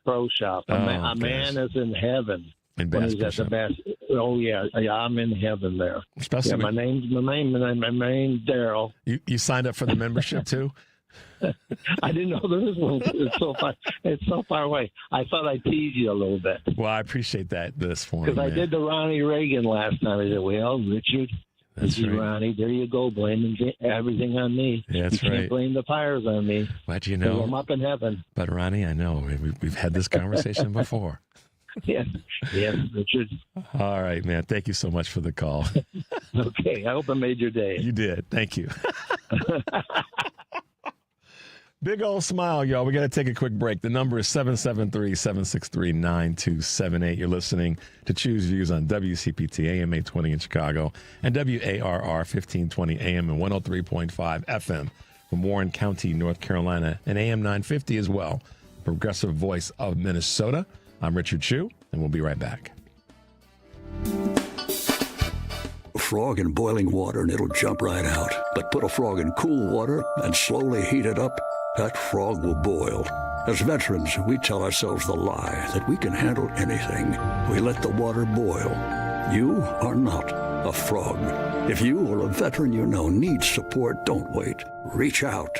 Speaker 17: Pro Shop. A man is in heaven.
Speaker 3: In Bass Pro Shop.
Speaker 17: Oh yeah, I'm in heaven there.
Speaker 3: Especially
Speaker 17: my name's Daryl.
Speaker 3: You signed up for the membership too?
Speaker 17: I didn't know there was one. It's so far away. I thought I'd tease you a little bit.
Speaker 3: Well, I appreciate this morning.
Speaker 17: Because I did the Ronnie Reagan last time. I said, well, Richard,
Speaker 3: that's right.
Speaker 17: Ronnie, there you go, blaming everything on me.
Speaker 3: Yeah, that's
Speaker 17: you
Speaker 3: right.
Speaker 17: Can't blame the fires on me.
Speaker 3: But I'm
Speaker 17: up in heaven.
Speaker 3: But Ronnie, I know we've had this conversation before.
Speaker 17: Yes, Richard.
Speaker 3: All right, man. Thank you so much for the call.
Speaker 17: Okay, I hope I made your day.
Speaker 3: You did. Thank you. Big old smile, y'all. We got to take a quick break. The number is 773-763-9278. You're listening to Choose Views on WCPT, AM 820 in Chicago, and WARR 1520 AM and 103.5 FM from Warren County, North Carolina, and AM 950 as well. Progressive Voice of Minnesota. I'm Richard Chu, and we'll be right back.
Speaker 18: A frog in boiling water and it'll jump right out. But put a frog in cool water and slowly heat it up. That frog will boil. As veterans, we tell ourselves the lie that we can handle anything. We let the water boil. You are not a frog. If you or a veteran you know needs support, don't wait. Reach out.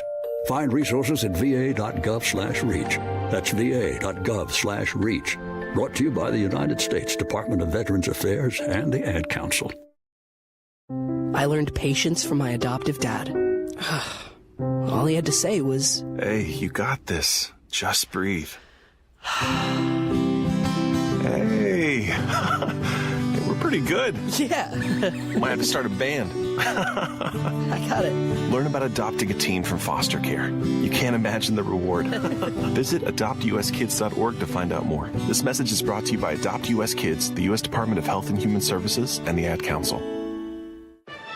Speaker 18: Find resources at va.gov/reach. That's va.gov/reach. Brought to you by the United States Department of Veterans Affairs and the Ad Council.
Speaker 19: I learned patience from my adoptive dad. All he had to say was,
Speaker 20: "Hey, you got this. Just breathe." Hey, we're pretty good.
Speaker 19: Yeah.
Speaker 20: Might have to start a band.
Speaker 19: I got it.
Speaker 20: Learn about adopting a teen from foster care. You can't imagine the reward. Visit adoptuskids.org to find out more. This message is brought to you by Adopt US Kids, the U.S. Department of Health and Human Services, and the Ad Council.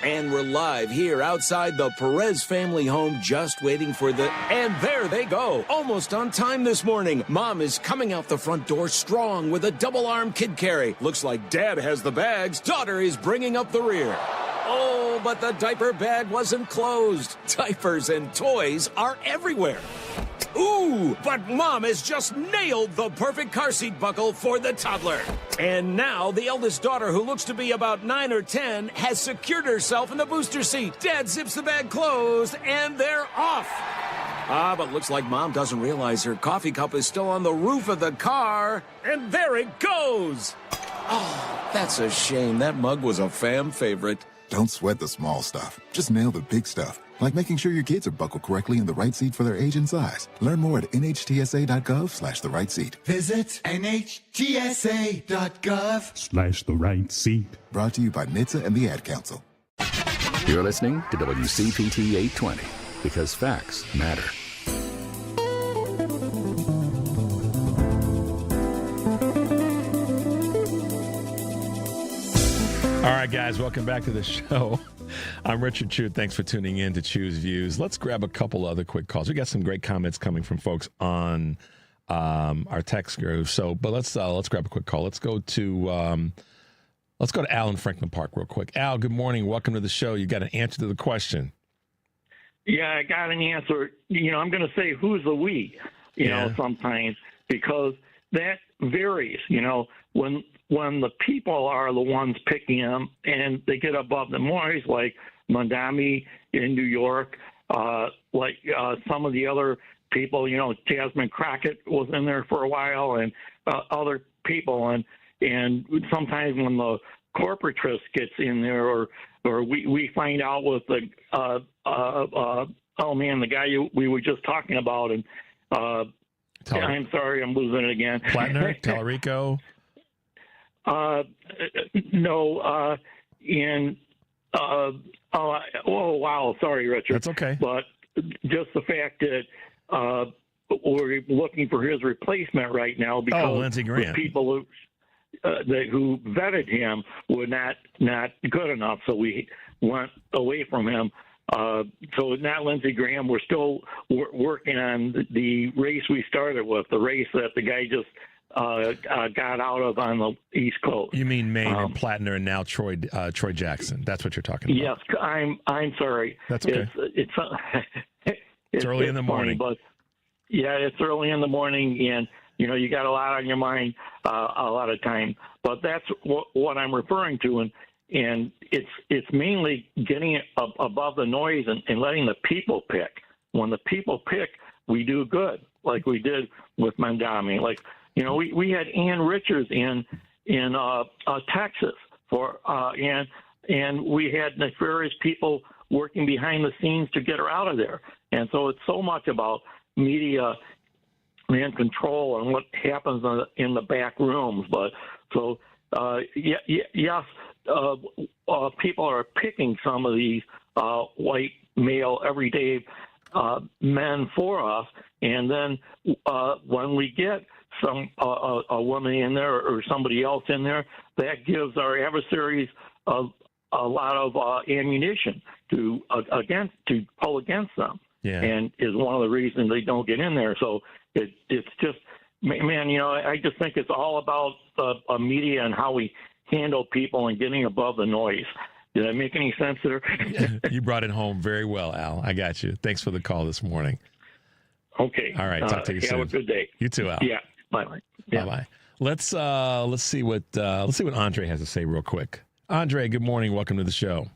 Speaker 21: And we're live here outside the Perez family home, just waiting for and there they go. Almost on time this morning. Mom is coming out the front door strong with a double-arm kid carry. Looks like Dad has the bags. Daughter is bringing up the rear. Oh, but the diaper bag wasn't closed. Diapers and toys are everywhere. Ooh, but Mom has just nailed the perfect car seat buckle for the toddler. And now the eldest daughter, who looks to be about 9 or 10, has secured herself in the booster seat. Dad zips the bag closed, and they're off. But looks like Mom doesn't realize her coffee cup is still on the roof of the car. And there it goes. Oh, that's a shame. That mug was a fam favorite.
Speaker 22: Don't sweat the small stuff. Just nail the big stuff, like making sure your kids are buckled correctly in the right seat for their age and size. Learn more at nhtsa.gov/the right seat.
Speaker 23: Visit nhtsa.gov/the right seat.
Speaker 22: Brought to you by NHTSA and the Ad Council.
Speaker 5: You're listening to WCPT 820, because facts matter.
Speaker 3: All right, guys, welcome back to the show. I'm Richard Chu. Thanks for tuning in to Choose Views. Let's grab a couple other quick calls. We got some great comments coming from folks on our text group. But let's grab a quick call. Let's go to Al in Franklin Park real quick. Al, good morning. Welcome to the show. You got an answer to the question.
Speaker 24: Yeah, I got an answer. I'm going to say who's the we, sometimes, because that varies, when the people are the ones picking them and they get above the noise, like Mondami in New York, some of the other people, Jasmine Crockett was in there for a while, and other people. And sometimes when the corporatress gets in there, or we find out with the, the guy we were just talking about, and I'm sorry, I'm losing it again.
Speaker 3: Plattner, Tallarico.
Speaker 24: No, oh, wow, sorry, Richard.
Speaker 3: That's okay.
Speaker 24: But just the fact that we're looking for his replacement right now because
Speaker 3: Lindsey Graham.
Speaker 24: the people who vetted him were not good enough, so we went away from him. So not Lindsey Graham. We're still working on the race we started with, the race that the guy just got out of on the East Coast.
Speaker 3: You mean Maine and Plattner and now Troy Jackson? That's what you're talking about.
Speaker 24: Yes, I'm sorry.
Speaker 3: That's okay.
Speaker 24: It's
Speaker 3: early in the morning.
Speaker 24: Funny, but yeah, it's early in the morning, and you got a lot on your mind a lot of time. But that's what I'm referring to, and it's mainly getting above the noise and letting the people pick. When the people pick, we do good, like we did with Mandami. Like we had Ann Richards in Texas and we had nefarious people working behind the scenes to get her out of there. And so it's so much about media and control and what happens in the back rooms. But so yes, people are picking some of these white male everyday men for us, and then when we get a woman in there or somebody else in there, that gives our adversaries a lot of ammunition to pull against them.
Speaker 3: Yeah.
Speaker 24: And is one of the reasons they don't get in there. So it's just, man, I just think it's all about media and how we handle people and getting above the noise. Did that make any sense there?
Speaker 3: You brought it home very well, Al. I got you. Thanks for the call this morning.
Speaker 24: Okay.
Speaker 3: All right. Talk to you soon.
Speaker 24: Have a good day.
Speaker 3: You too, Al.
Speaker 24: Yeah. Bye. Yeah.
Speaker 3: Bye. Let's see what Andre has to say real quick. Andre, good morning. Welcome to the show.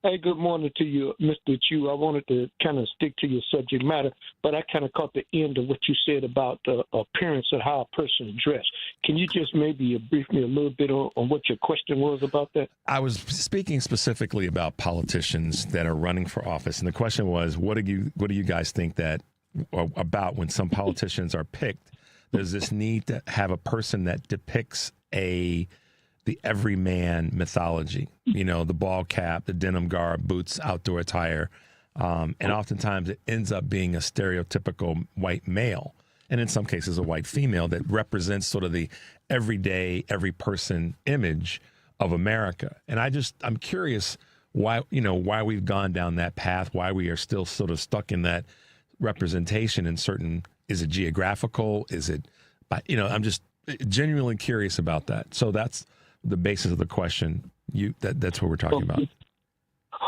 Speaker 2: Hey, good morning to you, Mr. Chu. I wanted to kind of stick to your subject matter, but I kind of caught the end of what you said about the appearance of how a person is dressed. Can you just maybe brief me a little bit on what your question was about that?
Speaker 3: I was speaking specifically about politicians that are running for office, and the question was, what do you guys think about when some politicians are picked? There's this need to have a person that depicts the everyman mythology, the ball cap, the denim garb, boots, outdoor attire. And oftentimes it ends up being a stereotypical white male, and in some cases a white female that represents sort of the everyday, every person image of America. And I'm curious why we've gone down that path, why we are still sort of stuck in that representation in certain, is it geographical? Is it, I'm just genuinely curious about that. So that's the basis of the question. That's what we're talking about.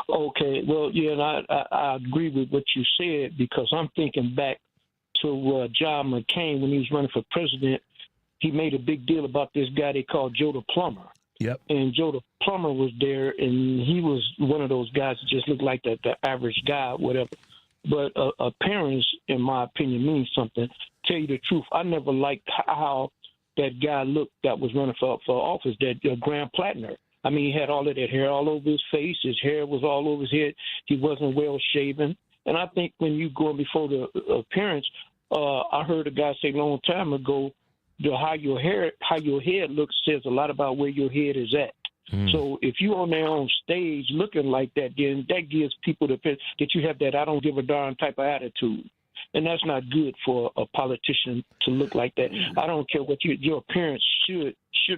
Speaker 2: Okay. Well, yeah, and I agree with what you said, because I'm thinking back to John McCain when he was running for president. He made a big deal about this guy they called Joe the Plumber.
Speaker 3: Yep.
Speaker 2: And Joe the Plumber was there, and he was one of those guys that just looked like the average guy, whatever. But appearance, in my opinion, means something. Tell you the truth, I never liked how that guy looked that was running for office, that Graham Plattner. I mean, he had all of that hair all over his face. His hair was all over his head. He wasn't well shaven. And I think when you go before the appearance, I heard a guy say a long time ago, how your head looks says a lot about where your head is at. So if you're on there on stage looking like that, then that gives people the sense that you have that I don't give a darn type of attitude. And that's not good for a politician to look like that. I don't care what your appearance should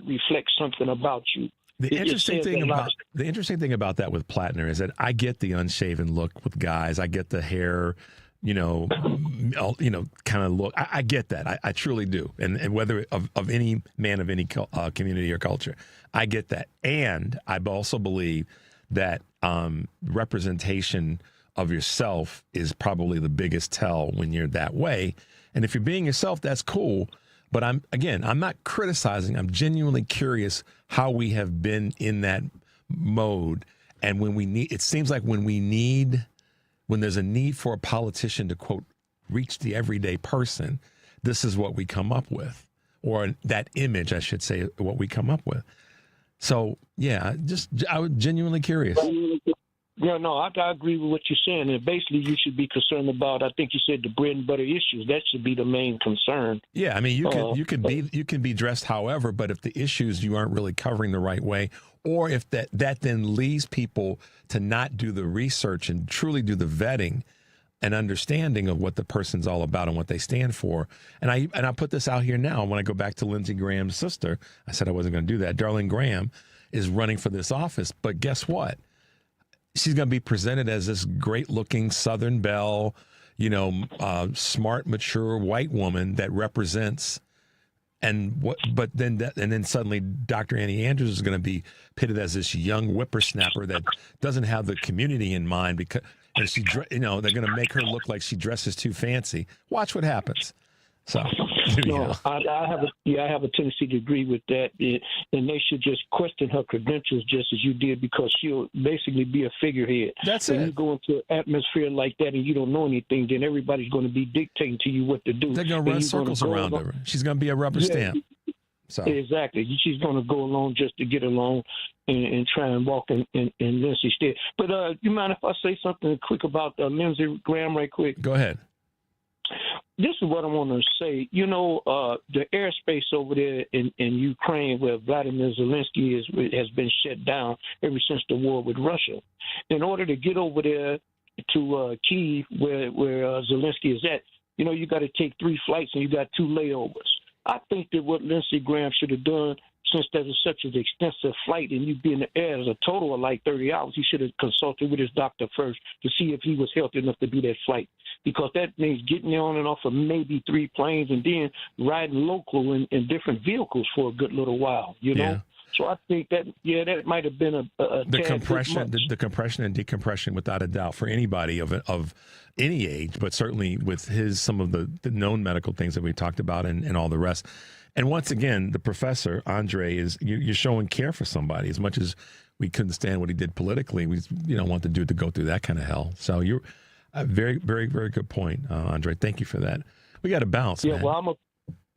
Speaker 2: reflect something about you.
Speaker 3: The interesting thing about that with Plattner is that I get the unshaven look with guys. I get the hair, kind of look. I get that. I truly do. And whether of any man of any community or culture, I get that. And I also believe that representation of yourself is probably the biggest tell when you're that way. And if you're being yourself, that's cool. But I'm not criticizing. I'm genuinely curious how we have been in that mode. And it seems like when there's a need for a politician to, quote, reach the everyday person, this is what we come up with, or that image, I should say, what we come up with. So, yeah, I was genuinely curious.
Speaker 2: Yeah, no, I agree with what you're saying. And basically, you should be concerned about, I think you said, the bread and butter issues. That should be the main concern.
Speaker 3: Yeah, I mean, you can be dressed however, but if the issues you aren't really covering the right way, or if that then leads people to not do the research and truly do the vetting an understanding of what the person's all about and what they stand for. And I put this out here now. When I go back to Lindsey Graham's sister, I said I wasn't going to do that. Darlene Graham is running for this office, but guess what? She's going to be presented as this great-looking Southern belle, smart, mature white woman that represents. But then suddenly Dr. Annie Andrews is going to be pitted as this young whippersnapper that doesn't have the community in mind because they're going to make her look like she dresses too fancy. Watch what happens. So,
Speaker 2: I have a tendency to agree with that, and they should just question her credentials just as you did, because she'll basically be a figurehead.
Speaker 3: That's
Speaker 2: when
Speaker 3: it.
Speaker 2: you go into an atmosphere like that and you don't know anything, then everybody's going to be dictating to you what to do.
Speaker 3: They're going to run circles around her. She's going to be a rubber stamp. So
Speaker 2: exactly, she's going to go along just to get along and try and walk in Lindsey's stead. But you mind if I say something quick about Lindsey Graham right quick?
Speaker 3: Go ahead.
Speaker 2: This is what I want to say. The airspace over there in Ukraine, where Vladimir Zelensky has been shut down ever since the war with Russia. In order to get over there to Kyiv, where Zelensky is at, you got to take 3 flights and you got 2 layovers. I think that what Lindsey Graham should have done, since there's such an extensive flight and you'd be in the air as a total of like 30 hours, he should have consulted with his doctor first to see if he was healthy enough to do that flight. Because that means getting on and off of maybe 3 planes and then riding local in different vehicles for a good little while,
Speaker 3: Yeah.
Speaker 2: So I think that might have been
Speaker 3: the compression and decompression, without a doubt, for anybody of any age, but certainly with some of the known medical things that we talked about and all the rest. And once again, the professor, Andre, you're showing care for somebody. As much as we couldn't stand what he did politically, we don't want the dude to go through that kind of hell. So you're a very, very, very good point, Andre. Thank you for that. We got to bounce, man.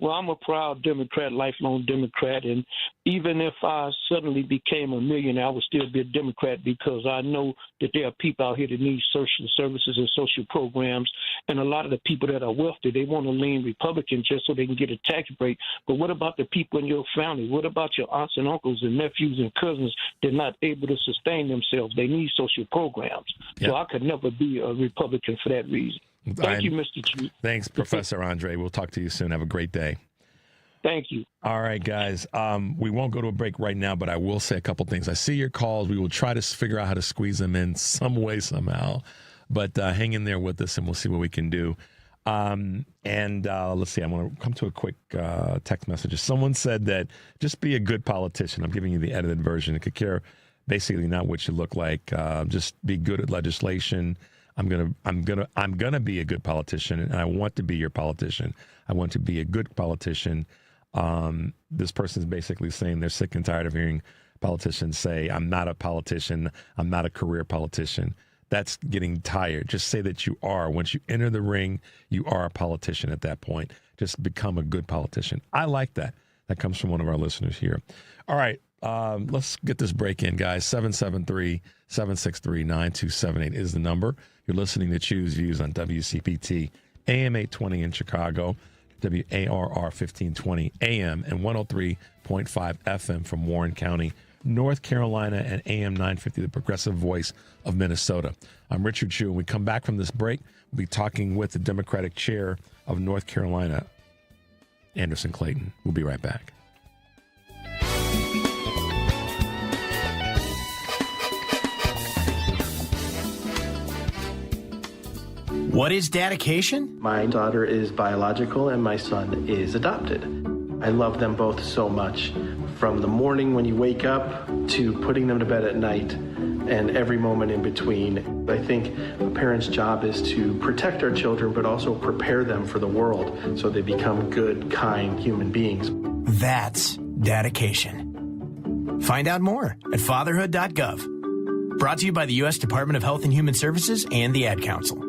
Speaker 2: I'm a proud Democrat, lifelong Democrat, and even if I suddenly became a millionaire, I would still be a Democrat, because I know that there are people out here that need social services and social programs, and a lot of the people that are wealthy, they want to lean Republican just so they can get a tax break. But what about the people in your family? What about your aunts and uncles and nephews and cousins that are not able to sustain themselves? They need social programs.
Speaker 3: Yep.
Speaker 2: So I could never be a Republican for that reason. Thank you, Mr. Chief.
Speaker 3: Thanks, Professor Andre. We'll talk to you soon. Have a great day.
Speaker 2: Thank you.
Speaker 3: All right, guys. We won't go to a break right now, but I will say a couple things. I see your calls. We will try to figure out how to squeeze them in some way, somehow. But hang in there with us, and we'll see what we can do. Let's see. I want to come to a quick text message. Someone said that just be a good politician. I'm giving you the edited version. It could care basically not what you look like. Just be good at legislation. I'm gonna be a good politician, and I want to be your politician. I want to be a good politician. This person's basically saying they're sick and tired of hearing politicians say, I'm not a politician. I'm not a career politician. That's getting tired. Just say that you are. Once you enter the ring, you are a politician at that point. Just become a good politician. I like that. That comes from one of our listeners here. All right. Let's get this break in, guys. 773-763-9278 is the number. You're listening to Choose Views on WCPT, AM 820 in Chicago, WARR 1520 AM, and 103.5 FM from Warren County, North Carolina, and AM 950, the progressive voice of Minnesota. I'm Richard Chu. When we come back from this break, we'll be talking with the Democratic chair of North Carolina, Anderson Clayton. We'll be right back.
Speaker 4: What is dedication?
Speaker 6: My daughter is biological and my son is adopted. I love them both so much. From the morning when you wake up to putting them to bed at night and every moment in between. I think a parent's job is to protect our children, but also prepare them for the world so they become good, kind human beings.
Speaker 4: That's dedication. Find out more at fatherhood.gov. Brought to you by the U.S. Department of Health and Human Services and the Ad Council.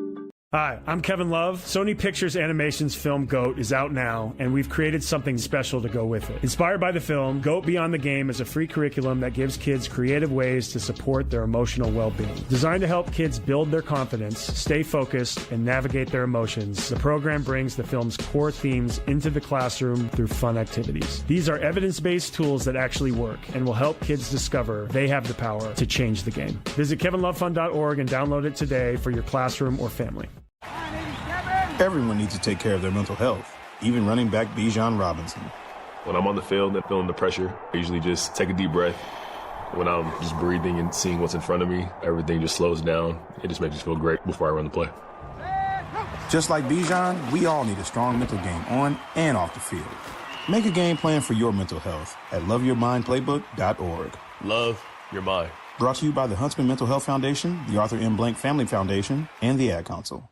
Speaker 7: Hi, I'm Kevin Love. Sony Pictures Animation's film GOAT is out now, and we've created something special to go with it. Inspired by the film, GOAT Beyond the Game is a free curriculum that gives kids creative ways to support their emotional well-being. Designed to help kids build their confidence, stay focused, and navigate their emotions, the program brings the film's core themes into the classroom through fun activities. These are evidence-based tools that actually work and will help kids discover they have the power to change the game. Visit kevinlovefund.org and download it today for your classroom or family.
Speaker 8: Everyone needs to take care of their mental health, even running back Bijan Robinson.
Speaker 9: When I'm on the field and feeling the pressure, I usually just take a deep breath. When I'm just breathing and seeing what's in front of me, everything just slows down. It just makes me feel great before I run the play.
Speaker 8: Just like Bijan, we all need a strong mental game on and off the field. Make a game plan for your mental health at loveyourmindplaybook.org.
Speaker 9: Love your mind.
Speaker 8: Brought to you by the Huntsman Mental Health Foundation, the Arthur M. Blank Family Foundation, and the Ad Council.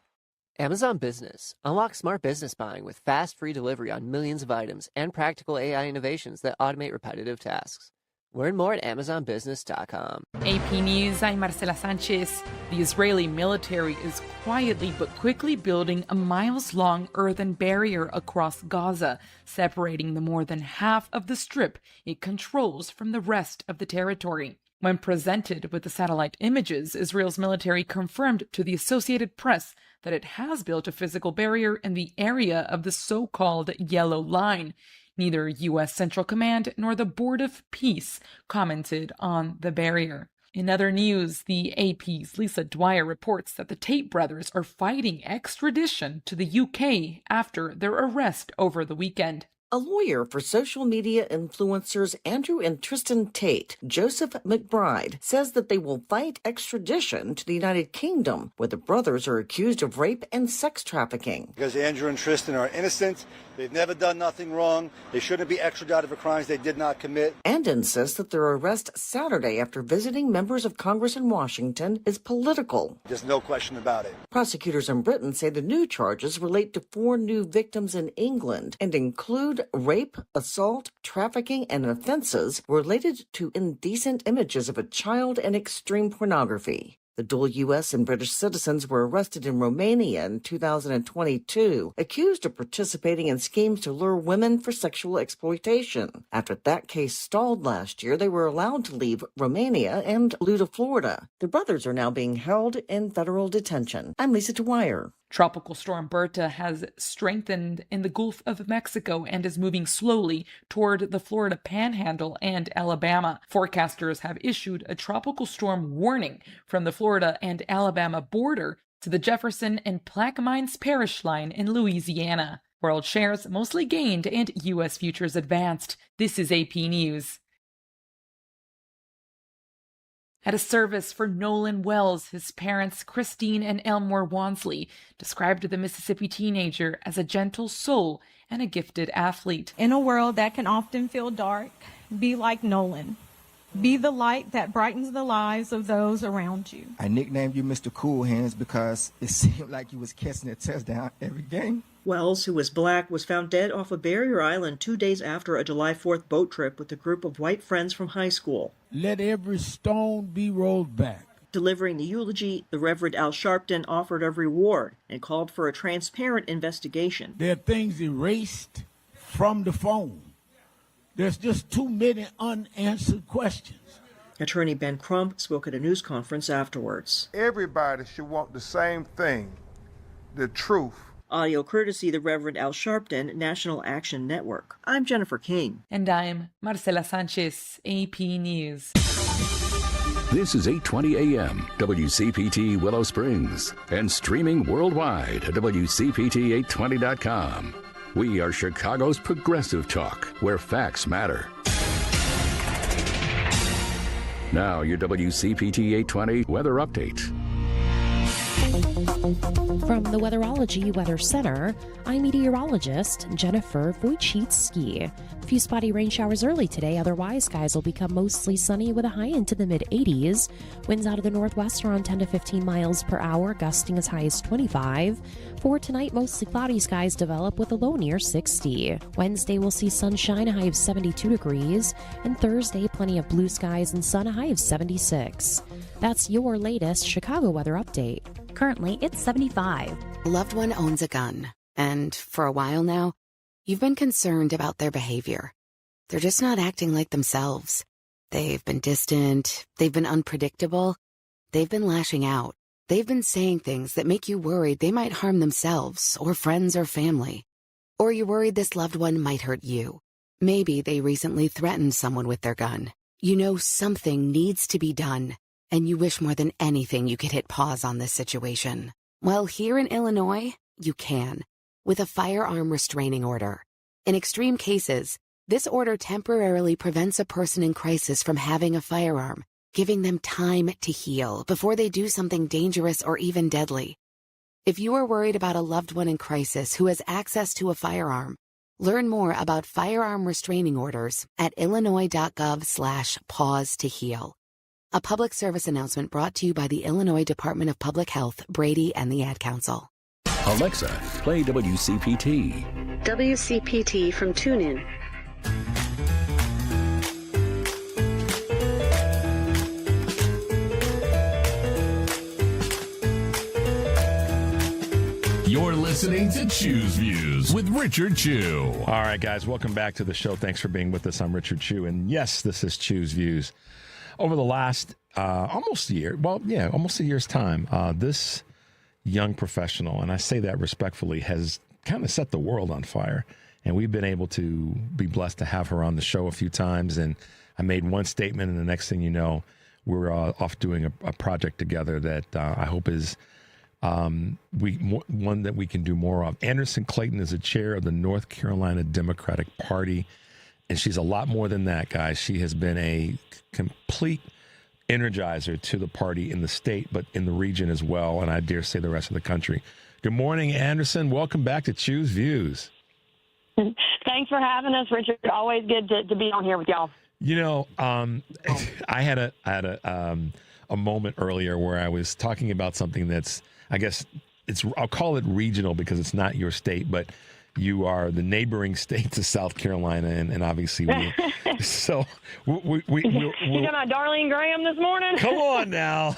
Speaker 10: Amazon Business. Unlock smart business buying with fast, free delivery on millions of items and practical AI innovations that automate repetitive tasks. Learn more at AmazonBusiness.com.
Speaker 11: AP News, I'm Marcela Sanchez. The Israeli military is quietly but quickly building a miles-long earthen barrier across Gaza, separating the more than half of the strip it controls from the rest of the territory. When presented with the satellite images, Israel's military confirmed to the Associated Press that it has built a physical barrier in the area of the so-called Yellow Line. Neither U.S. Central Command nor the Board of Peace commented on the barrier. In other news, the AP's Lisa Dwyer reports that the Tate brothers are fighting extradition to the UK after their arrest over the weekend.
Speaker 25: A lawyer for social media influencers Andrew and Tristan Tate, Joseph McBride, says that they will fight extradition to the United Kingdom, where the brothers are accused of rape and sex trafficking.
Speaker 26: Because Andrew and Tristan are innocent, they've never done nothing wrong, they shouldn't be extradited for crimes they did not commit.
Speaker 25: And insists that their arrest Saturday after visiting members of Congress in Washington is political.
Speaker 26: There's no question about it.
Speaker 25: Prosecutors in Britain say the new charges relate to 4 new victims in England and include rape, assault, trafficking, and offenses related to indecent images of a child and extreme pornography. The dual U.S. and British citizens were arrested in Romania in 2022, accused of participating in schemes to lure women for sexual exploitation. After that case stalled last year, they were allowed to leave Romania and flew to Florida. The brothers are now being held in federal detention. I'm Lisa Dwyer.
Speaker 11: Tropical storm Berta has strengthened in the Gulf of Mexico and is moving slowly toward the Florida Panhandle and Alabama. Forecasters have issued a tropical storm warning from the Florida and Alabama border to the Jefferson and Plaquemines Parish line in Louisiana. World shares mostly gained and U.S. futures advanced. This is AP News. At a service for Nolan Wells, his parents, Christine and Elmore Wansley, described the Mississippi teenager as a gentle soul and a gifted athlete.
Speaker 27: In a world that can often feel dark, be like Nolan. Be the light that brightens the lives of those around you.
Speaker 28: I nicknamed you Mr. Cool Hands because it seemed like you was catching a touchdown every game.
Speaker 29: Wells, who was black, was found dead off of Barrier Island 2 days after a July 4th boat trip with a group of white friends from high school.
Speaker 30: Let every stone be rolled back.
Speaker 29: Delivering the eulogy, the Reverend Al Sharpton offered a reward and called for a transparent investigation.
Speaker 30: There are things erased from the phone. There's just too many unanswered questions.
Speaker 29: Attorney Ben Crump spoke at a news conference afterwards.
Speaker 31: Everybody should want the same thing, the truth.
Speaker 29: Audio courtesy the Reverend Al Sharpton, National Action Network. I'm Jennifer King.
Speaker 11: And I'm Marcela Sanchez, AP News.
Speaker 5: This is 8:20 a.m. WCPT Willow Springs and streaming worldwide at WCPT820.com. We are Chicago's progressive talk, where facts matter. Now, your WCPT 820 weather update.
Speaker 15: From the Weatherology Weather Center, I'm meteorologist Jennifer Wojcicki. A few spotty rain showers early today, otherwise skies will become mostly sunny with a high into the mid-80s. Winds out of the northwest around 10 to 15 miles per hour, gusting as high as 25. For tonight, mostly cloudy skies develop with a low near 60. Wednesday, we'll see sunshine, a high of 72 degrees. And Thursday, plenty of blue skies and sun, a high of 76. That's your latest Chicago weather update.
Speaker 16: Currently, it's 75.
Speaker 32: A loved one owns a gun, and for a while now, you've been concerned about their behavior. They're just not acting like themselves. They've been distant, they've been unpredictable, they've been lashing out. They've been saying things that make you worried they might harm themselves or friends or family. Or you're worried this loved one might hurt you. Maybe they recently threatened someone with their gun. You know something needs to be done, and you wish more than anything you could hit pause on this situation. Well, here in Illinois, You can, with a firearm restraining order. In extreme cases, this order temporarily prevents a person in crisis from having a firearm, giving them time to heal before they do something dangerous or even deadly. If you are worried about a loved one in crisis who has access to a firearm, learn more about firearm restraining orders at illinois.gov/pause to heal. A public service announcement brought to you by the Illinois Department of Public Health, Brady, and the Ad Council.
Speaker 5: Alexa, play WCPT.
Speaker 1: WCPT from TuneIn.
Speaker 3: You're listening to Chew's Views with Richard Chew. All right, guys, welcome back to the show. Thanks for being with us. I'm Richard Chew, and yes, this is Chew's Views. Over the last almost a year's time, this young professional, and I say that respectfully, has kind of set the world on fire. And we've been able to be blessed to have her on the show a few times. And I made one statement, and the next thing you know, we're off doing a project together that I hope is one that we can do more of. Anderson Clayton is the chair of the North Carolina Democratic Party. And she's a lot more than that, guys. She has been a complete energizer to the party in the state, but in the region as well, and I dare say the rest of the country. Good morning, Anderson. Welcome back to Chew's Views.
Speaker 12: Thanks for having us, Richard. Always good to be on here with y'all.
Speaker 3: You know, I had a moment earlier where I was talking about something that's, I guess I'll call it regional because it's not your state, but you are the neighboring state to South Carolina, and obviously we're you talking
Speaker 12: about Darlene Graham this morning?
Speaker 3: Come on now.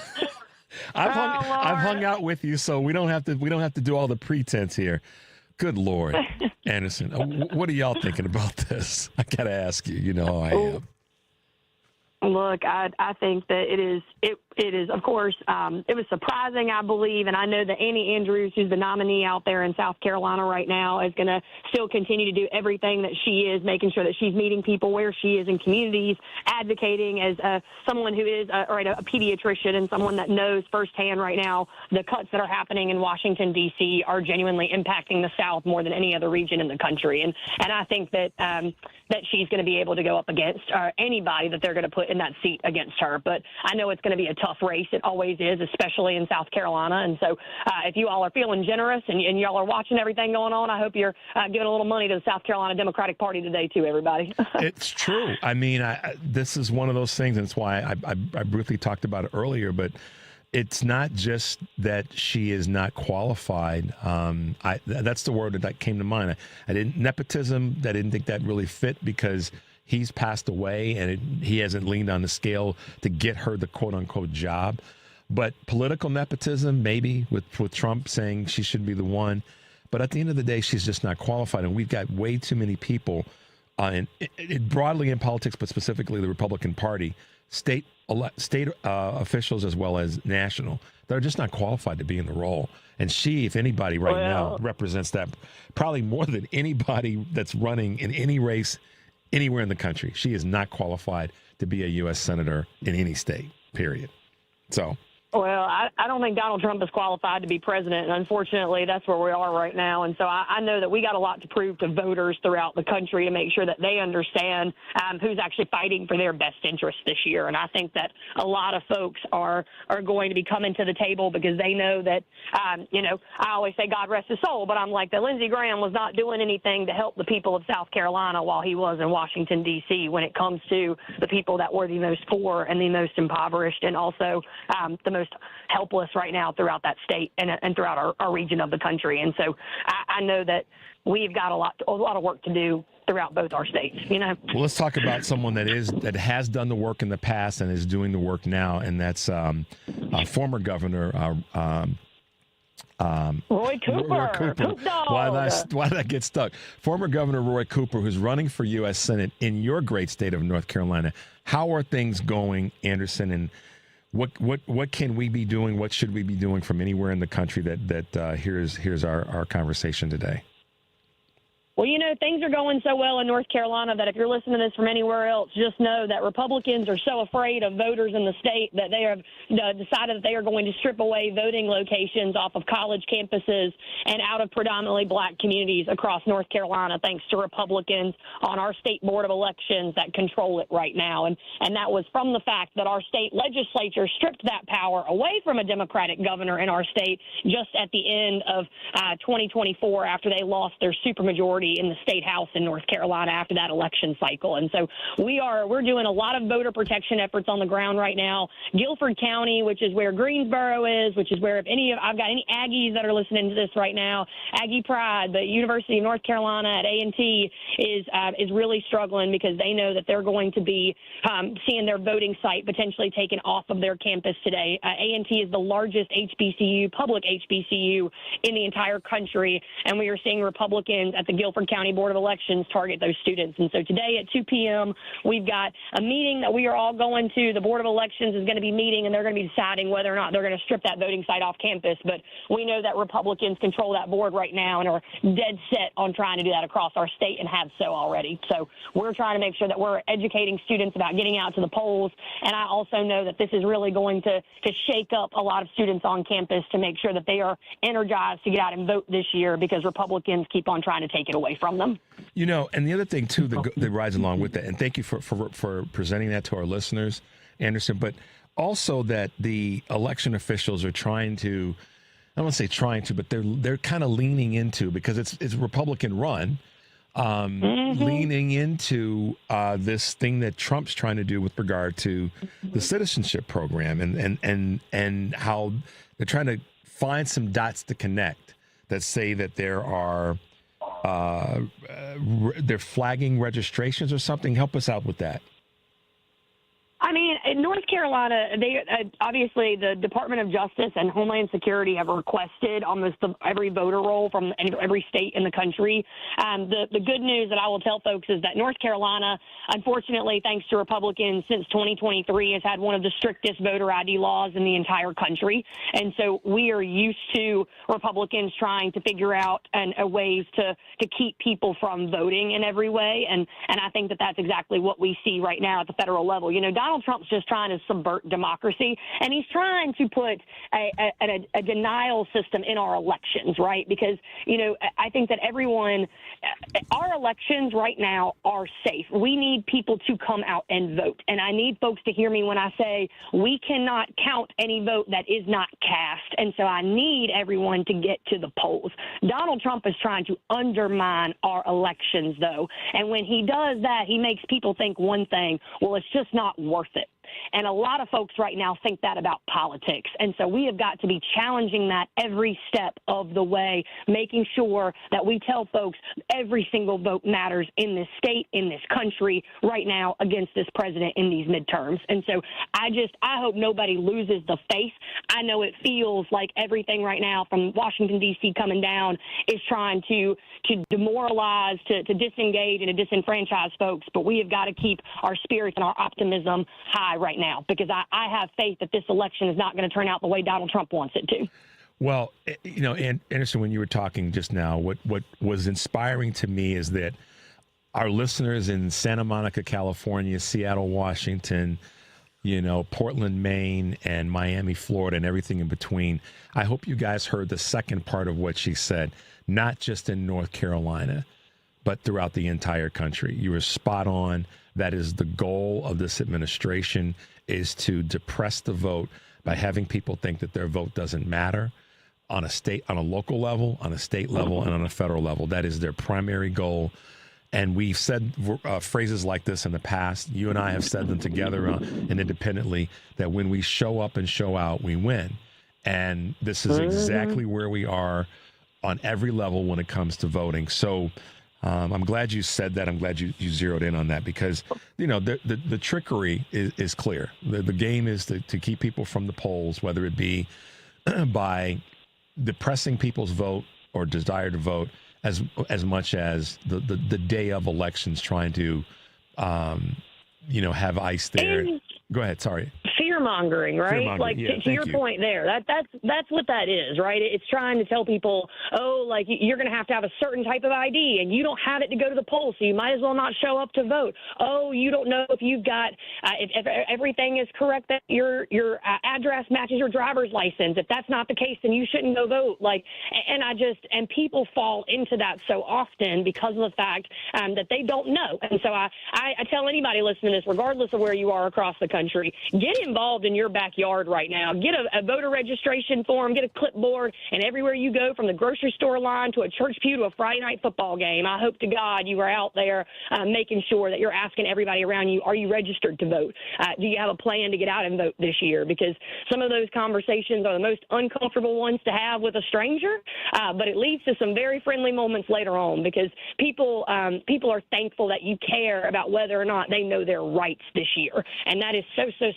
Speaker 3: I've hung out with you, so we don't have to do all the pretense here. Good Lord, Anderson, what are y'all thinking about this? I gotta ask you. You know how I am.
Speaker 12: Look, I think that it is, of course, it was surprising, I believe, and I know that Annie Andrews, who's the nominee out there in South Carolina right now, is going to still continue to do everything that she is, making sure that she's meeting people where she is in communities, advocating as someone who is a pediatrician and someone that knows firsthand right now the cuts that are happening in Washington, D.C. are genuinely impacting the South more than any other region in the country. And I think that she's going to be able to go up against anybody that they're going to put in that seat against her. But I know it's going to be a tough race. It always is, especially in South Carolina. And so if you all are feeling generous and y'all are watching everything going on, I hope you're giving a little money to the South Carolina Democratic Party today, too, everybody.
Speaker 3: It's true. I mean, this is one of those things, and it's why I briefly talked about it earlier, but it's not just that she is not qualified. That's the word that came to mind. Nepotism, I didn't think that really fit because he's passed away and he hasn't leaned on the scale to get her the quote-unquote job. But political nepotism, maybe, with Trump saying she should be the one. But at the end of the day, she's just not qualified. And we've got way too many people, broadly in politics, but specifically the Republican Party, state officials as well as national, they're just not qualified to be in the role. And she, if anybody now, represents that probably more than anybody that's running in any race anywhere in the country. She is not qualified to be a U.S. senator in any state, period. So.
Speaker 12: Well, I don't think Donald Trump is qualified to be president, and unfortunately, that's where we are right now. And so I know that we got a lot to prove to voters throughout the country to make sure that they understand who's actually fighting for their best interests this year. And I think that a lot of folks are going to be coming to the table because they know that, I always say God rest his soul, but I'm like that Lindsey Graham was not doing anything to help the people of South Carolina while he was in Washington, D.C. when it comes to the people that were the most poor and the most impoverished and also the most helpless right now throughout that state and throughout our region of the country. And so I know that we've got a lot of work to do throughout both our states, Well,
Speaker 3: let's talk about someone that has done the work in the past and is doing the work now, and that's former governor
Speaker 12: Roy Cooper.
Speaker 3: Why did I get stuck? Former Governor Roy Cooper, who's running for U.S. Senate in your great state of North Carolina. How are things going, Anderson, and what can we be doing? What should we be doing from anywhere in the country that here's our conversation today?
Speaker 12: Well, things are going so well in North Carolina that if you're listening to this from anywhere else, just know that Republicans are so afraid of voters in the state that they have decided that they are going to strip away voting locations off of college campuses and out of predominantly black communities across North Carolina, thanks to Republicans on our state board of elections that control it right now. And that was from the fact that our state legislature stripped that power away from a Democratic governor in our state just at the end of 2024 after they lost their supermajority in the state house in North Carolina after that election cycle. And so we're doing a lot of voter protection efforts on the ground right now. Guilford County, which is where Greensboro is, which is where I've got any Aggies that are listening to this right now, Aggie Pride, the University of North Carolina at A&T is really struggling because they know that they're going to be seeing their voting site potentially taken off of their campus today. A&T is the largest public HBCU in the entire country, and we are seeing Republicans at the Guilford County Board of Elections target those students. And so today at 2 p.m., we've got a meeting that we are all going to. The Board of Elections is going to be meeting, and they're going to be deciding whether or not they're going to strip that voting site off campus. But we know that Republicans control that board right now and are dead set on trying to do that across our state and have so already. So we're trying to make sure that we're educating students about getting out to the polls. And I also know that this is really going to shake up a lot of students on campus to make sure that they are energized to get out and vote this year because Republicans keep on trying to take it away from them.
Speaker 3: And the other thing, too, that rides along with that, and thank you for presenting that to our listeners, Anderson, but also that the election officials are trying to, I don't want to say trying to, but they're kind of leaning into, because it's Republican run, leaning into this thing that Trump's trying to do with regard to the citizenship program and how they're trying to find some dots to connect that say that there are they're flagging registrations or something. Help us out with that.
Speaker 12: I mean, in North Carolina, they obviously the Department of Justice and Homeland Security have requested almost every voter roll from every state in the country. The good news that I will tell folks is that North Carolina, unfortunately, thanks to Republicans since 2023, has had one of the strictest voter ID laws in the entire country. And so we are used to Republicans trying to figure out ways to keep people from voting in every way. And I think that that's exactly what we see right now at the federal level. Donald Trump's just trying to subvert democracy, and he's trying to put a denial system in our elections, right? Because, I think that our elections right now are safe. We need people to come out and vote, and I need folks to hear me when I say we cannot count any vote that is not cast, and so I need everyone to get to the polls. Donald Trump is trying to undermine our elections, though, and when he does that, he makes people think one thing, well, it's just not worth it. And a lot of folks right now think that about politics. And so we have got to be challenging that every step of the way, making sure that we tell folks every single vote matters in this state, in this country right now against this president in these midterms. And so I hope nobody loses the faith. I know it feels like everything right now from Washington, D.C. coming down is trying to demoralize, to disengage and to disenfranchise folks. But we have got to keep our spirits and our optimism high right now, because I have faith that this election is not going to turn out the way Donald Trump wants it to.
Speaker 3: Well, Anderson, when you were talking just now, what was inspiring to me is that our listeners in Santa Monica, California, Seattle, Washington, Portland, Maine, and Miami, Florida, and everything in between, I hope you guys heard the second part of what she said, not just in North Carolina, but throughout the entire country. You were spot on. That is the goal of this administration, is to depress the vote by having people think that their vote doesn't matter on a local level, on a state level, and on a federal level. That is their primary goal. And we've said phrases like this in the past. You and I have said them together and independently, that when we show up and show out, we win. And this is exactly where we are on every level when it comes to voting. So I'm glad you said that. I'm glad you zeroed in on that, because, the trickery is clear. The game is to keep people from the polls, whether it be by depressing people's vote or desire to vote, as much as the day of elections, trying to, have ICE there. Go ahead. Sorry.
Speaker 12: fear mongering, right?
Speaker 3: Fear-mongering,
Speaker 12: Like
Speaker 3: yeah,
Speaker 12: to your point there. That's what that is, right? It's trying to tell people, oh, like you're going to have a certain type of ID, and you don't have it to go to the polls, so you might as well not show up to vote. Oh, you don't know if you've got if everything is correct, that your address matches your driver's license. If that's not the case, then you shouldn't go vote. Like, and people fall into that so often because of the fact that they don't know. And so I tell anybody listening to this, regardless of where you are across the country, get involved in your backyard right now. Get a voter registration form, get a clipboard, and everywhere you go, from the grocery store line to a church pew to a Friday night football game, I hope to God you are out there making sure that you're asking everybody around you, are you registered to vote? Do you have a plan to get out and vote this year? Because some of those conversations are the most uncomfortable ones to have with a stranger, but it leads to some very friendly moments later on, because people are thankful that you care about whether or not they know their rights this year. And that is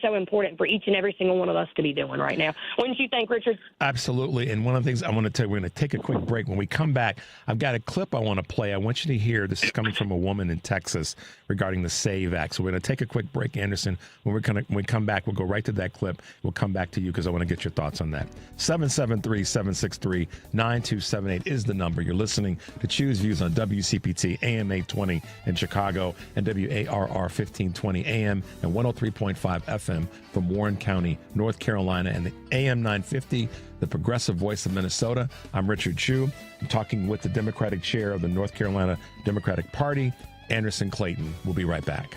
Speaker 12: so important for each and every single one of us to be doing right now. Wouldn't you think, Richard? Absolutely.
Speaker 3: And one of the things I want to tell you, we're going to take a quick break. When we come back, I've got a clip I want to play. I want you to hear. This is coming from a woman in Texas regarding the SAVE Act. So we're going to take a quick break, Anderson. When we come back, we'll go right to that clip. We'll come back to you because I want to get your thoughts on that. 773-763-9278 is the number. You're listening to Choose Views on WCPT AM 820 in Chicago and WARR 1520 AM and 103.5 FM from Warren County, North Carolina, and the AM 950, the progressive voice of Minnesota. I'm Richard Chu. I'm talking with the Democratic chair of the North Carolina Democratic Party, Anderson Clayton. We'll be right back.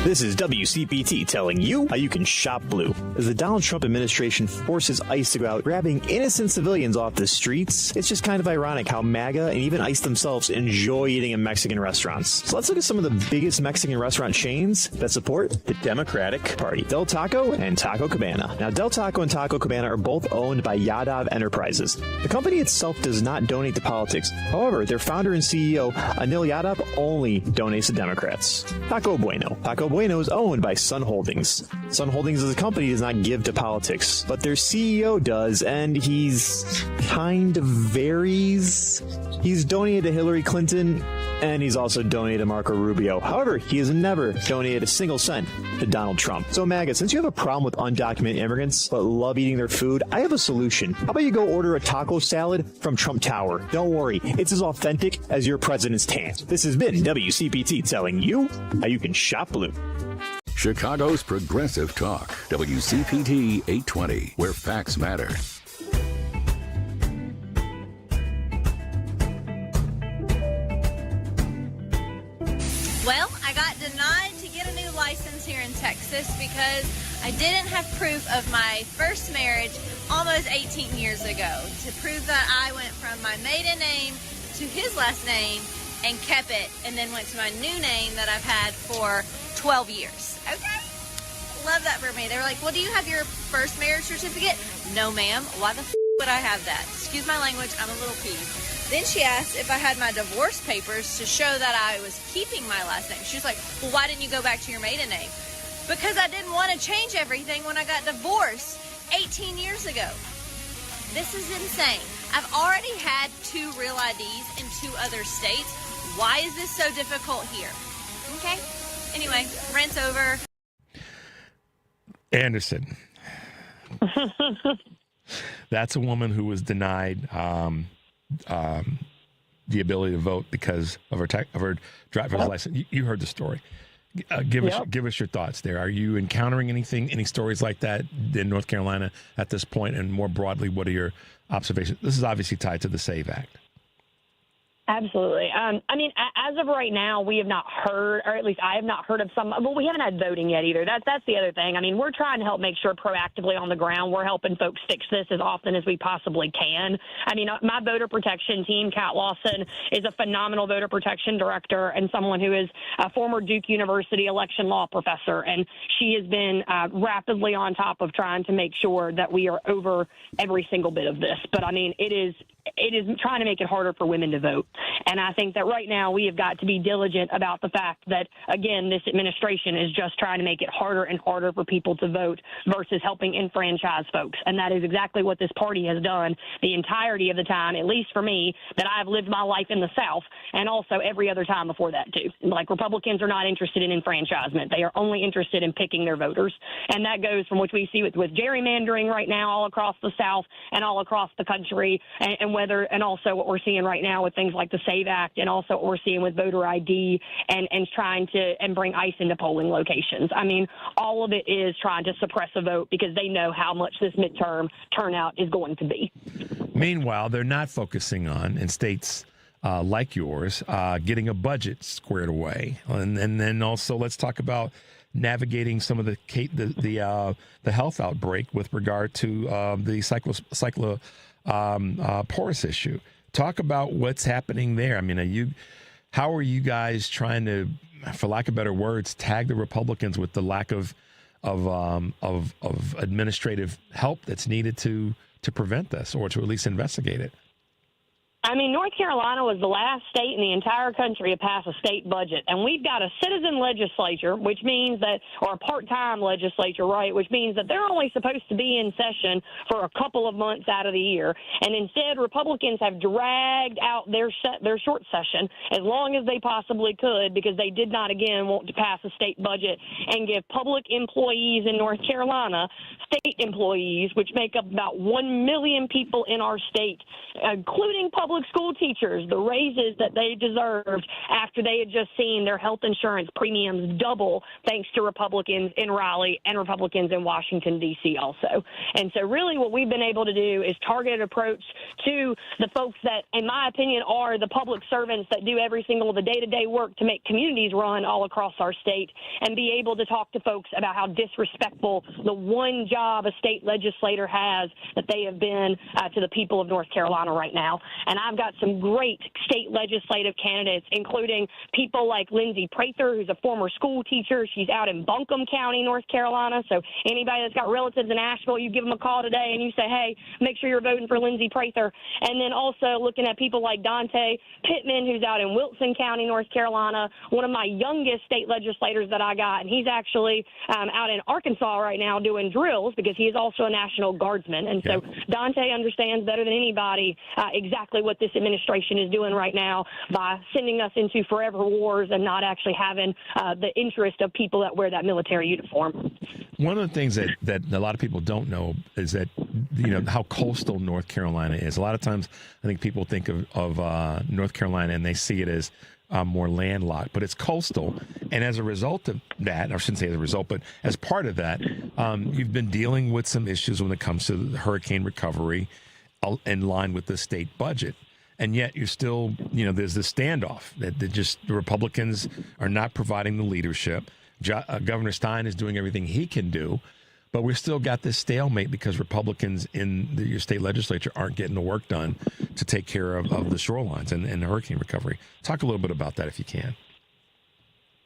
Speaker 2: This is WCPT telling you how you can shop blue. As the Donald Trump administration forces ICE to go out grabbing innocent civilians off the streets, it's just kind of ironic how MAGA and even ICE themselves enjoy eating in Mexican restaurants. So let's look at some of the biggest Mexican restaurant chains that support the Democratic Party. Del Taco and Taco Cabana. Now, Del Taco and Taco Cabana are both owned by Yadav Enterprises. The company itself does not donate to politics. However, their founder and CEO, Anil Yadav, only donates to Democrats. Taco Bueno. Taco Bueno is owned by Sun Holdings. Sun Holdings as a company does not give to politics, but their CEO does, and he's kind of varies. He's donated to Hillary Clinton, and he's also donated to Marco Rubio. However, he has never donated a single cent to Donald Trump. So, MAGA, since you have a problem with undocumented immigrants but love eating their food, I have a solution. How about you go order a taco salad from Trump Tower? Don't worry, it's as authentic as your president's tan. This has been WCPT telling you how you can shop blue.
Speaker 5: Chicago's Progressive Talk, WCPT 820, where facts matter.
Speaker 6: Well, I got denied to get a new license here in Texas because I didn't have proof of my first marriage almost 18 years ago. To prove that I went from my maiden name to his last name and kept it, and then went to my new name that I've had for 12 years. Okay? Love that for me. They were like, well, do you have your first marriage certificate? No, ma'am. Why the would I have that? Excuse my language. I'm a little peeved. Then she asked if I had my divorce papers to show that I was keeping my last name. She was like, well, why didn't you go back to your maiden name? Because I didn't want to change everything when I got divorced 18 years ago. This is insane. I've already had 2 real IDs in 2 other states. Why is this so difficult here? Okay. Anyway, rant's over.
Speaker 3: Anderson. That's a woman who was denied the ability to vote because of her driver's license. You heard the story. Give us your thoughts there. Are you encountering any stories like that in North Carolina at this point? And more broadly, what are your observations? This is obviously tied to the SAVE Act.
Speaker 12: Absolutely. I mean, as of right now, we have not heard, or at least I have not heard of some, but we haven't had voting yet either. That's the other thing. I mean, we're trying to help make sure proactively on the ground we're helping folks fix this as often as we possibly can. I mean, my voter protection team, Kat Lawson, is a phenomenal voter protection director and someone who is a former Duke University election law professor. And she has been rapidly on top of trying to make sure that we are over every single bit of this. But I mean, it it is trying to make it harder for women to vote. And I think that right now we have got to be diligent about the fact that, again, this administration is just trying to make it harder and harder for people to vote versus helping enfranchise folks. And that is exactly what this party has done the entirety of the time, at least for me, that I've lived my life in the South, and also every other time before that, too. Like, Republicans are not interested in enfranchisement. They are only interested in picking their voters. And that goes from what we see with gerrymandering right now all across the South and all across the country, and also what we're seeing right now with things like the SAVE Act, and also what we're seeing with voter ID and trying to bring ICE into polling locations. I mean, all of it is trying to suppress a vote because they know how much this midterm turnout is going to be.
Speaker 3: Meanwhile, they're not focusing on, in states like yours, getting a budget squared away. And then also let's talk about navigating some of the health outbreak with regard to the cycloporous issue. Talk about what's happening there. I mean, how are you guys trying to, for lack of better words, tag the Republicans with the lack of administrative help that's needed to prevent this, or to at least investigate it?
Speaker 12: I mean, North Carolina was the last state in the entire country to pass a state budget, and we've got a citizen legislature, which means that, or a part-time legislature, right, which means that they're only supposed to be in session for a couple of months out of the year. And instead, Republicans have dragged out their short session as long as they possibly could, because they did not, again, want to pass a state budget and give public employees in North Carolina, state employees, which make up about 1 million people in our state, including public school teachers, the raises that they deserved after they had just seen their health insurance premiums double thanks to Republicans in Raleigh and Republicans in Washington, D.C. also. And so really what we've been able to do is targeted approach to the folks that, in my opinion, are the public servants that do every single the day-to-day work to make communities run all across our state, and be able to talk to folks about how disrespectful the one job a state legislator has that they have been to the people of North Carolina right now. And I've got some great state legislative candidates, including people like Lindsay Prather, who's a former school teacher. She's out in Buncombe County, North Carolina. So anybody that's got relatives in Asheville, you give them a call today and you say, hey, make sure you're voting for Lindsay Prather. And then also looking at people like Dante Pittman, who's out in Wilson County, North Carolina, one of my youngest state legislators that I got. And he's actually out in Arkansas right now doing drills because he is also a National Guardsman. And so Dante understands better than anybody exactly what this administration is doing right now by sending us into forever wars and not actually having the interest of people that wear that military uniform.
Speaker 3: One of the things that a lot of people don't know is that, how coastal North Carolina is. A lot of times I think people think of North Carolina and they see it as more landlocked, but it's coastal. And as a result of that, I shouldn't say as a result, but as part of that, you've been dealing with some issues when it comes to hurricane recovery in line with the state budget. And yet you're still, there's this standoff that the Republicans are not providing the leadership. Governor Stein is doing everything he can do, but we've still got this stalemate because Republicans in your state legislature aren't getting the work done to take care of the shorelines and hurricane recovery. Talk a little bit about that if you can.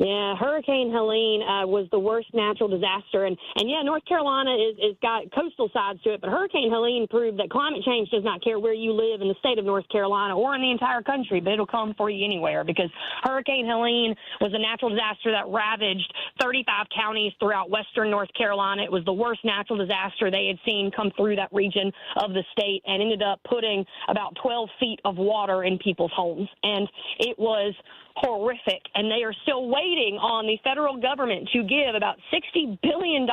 Speaker 12: Yeah, Hurricane Helene was the worst natural disaster. And yeah, North Carolina is got coastal sides to it, but Hurricane Helene proved that climate change does not care where you live in the state of North Carolina or in the entire country, but it'll come for you anywhere, because Hurricane Helene was a natural disaster that ravaged 35 counties throughout western North Carolina. It was the worst natural disaster they had seen come through that region of the state, and ended up putting about 12 feet of water in people's homes. And it was horrific, and they are still waiting on the federal government to give about $60 billion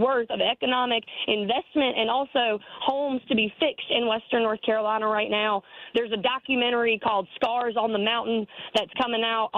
Speaker 12: worth of economic investment and also homes to be fixed in western North Carolina right now. There's a documentary called Scars on the Mountain that's coming out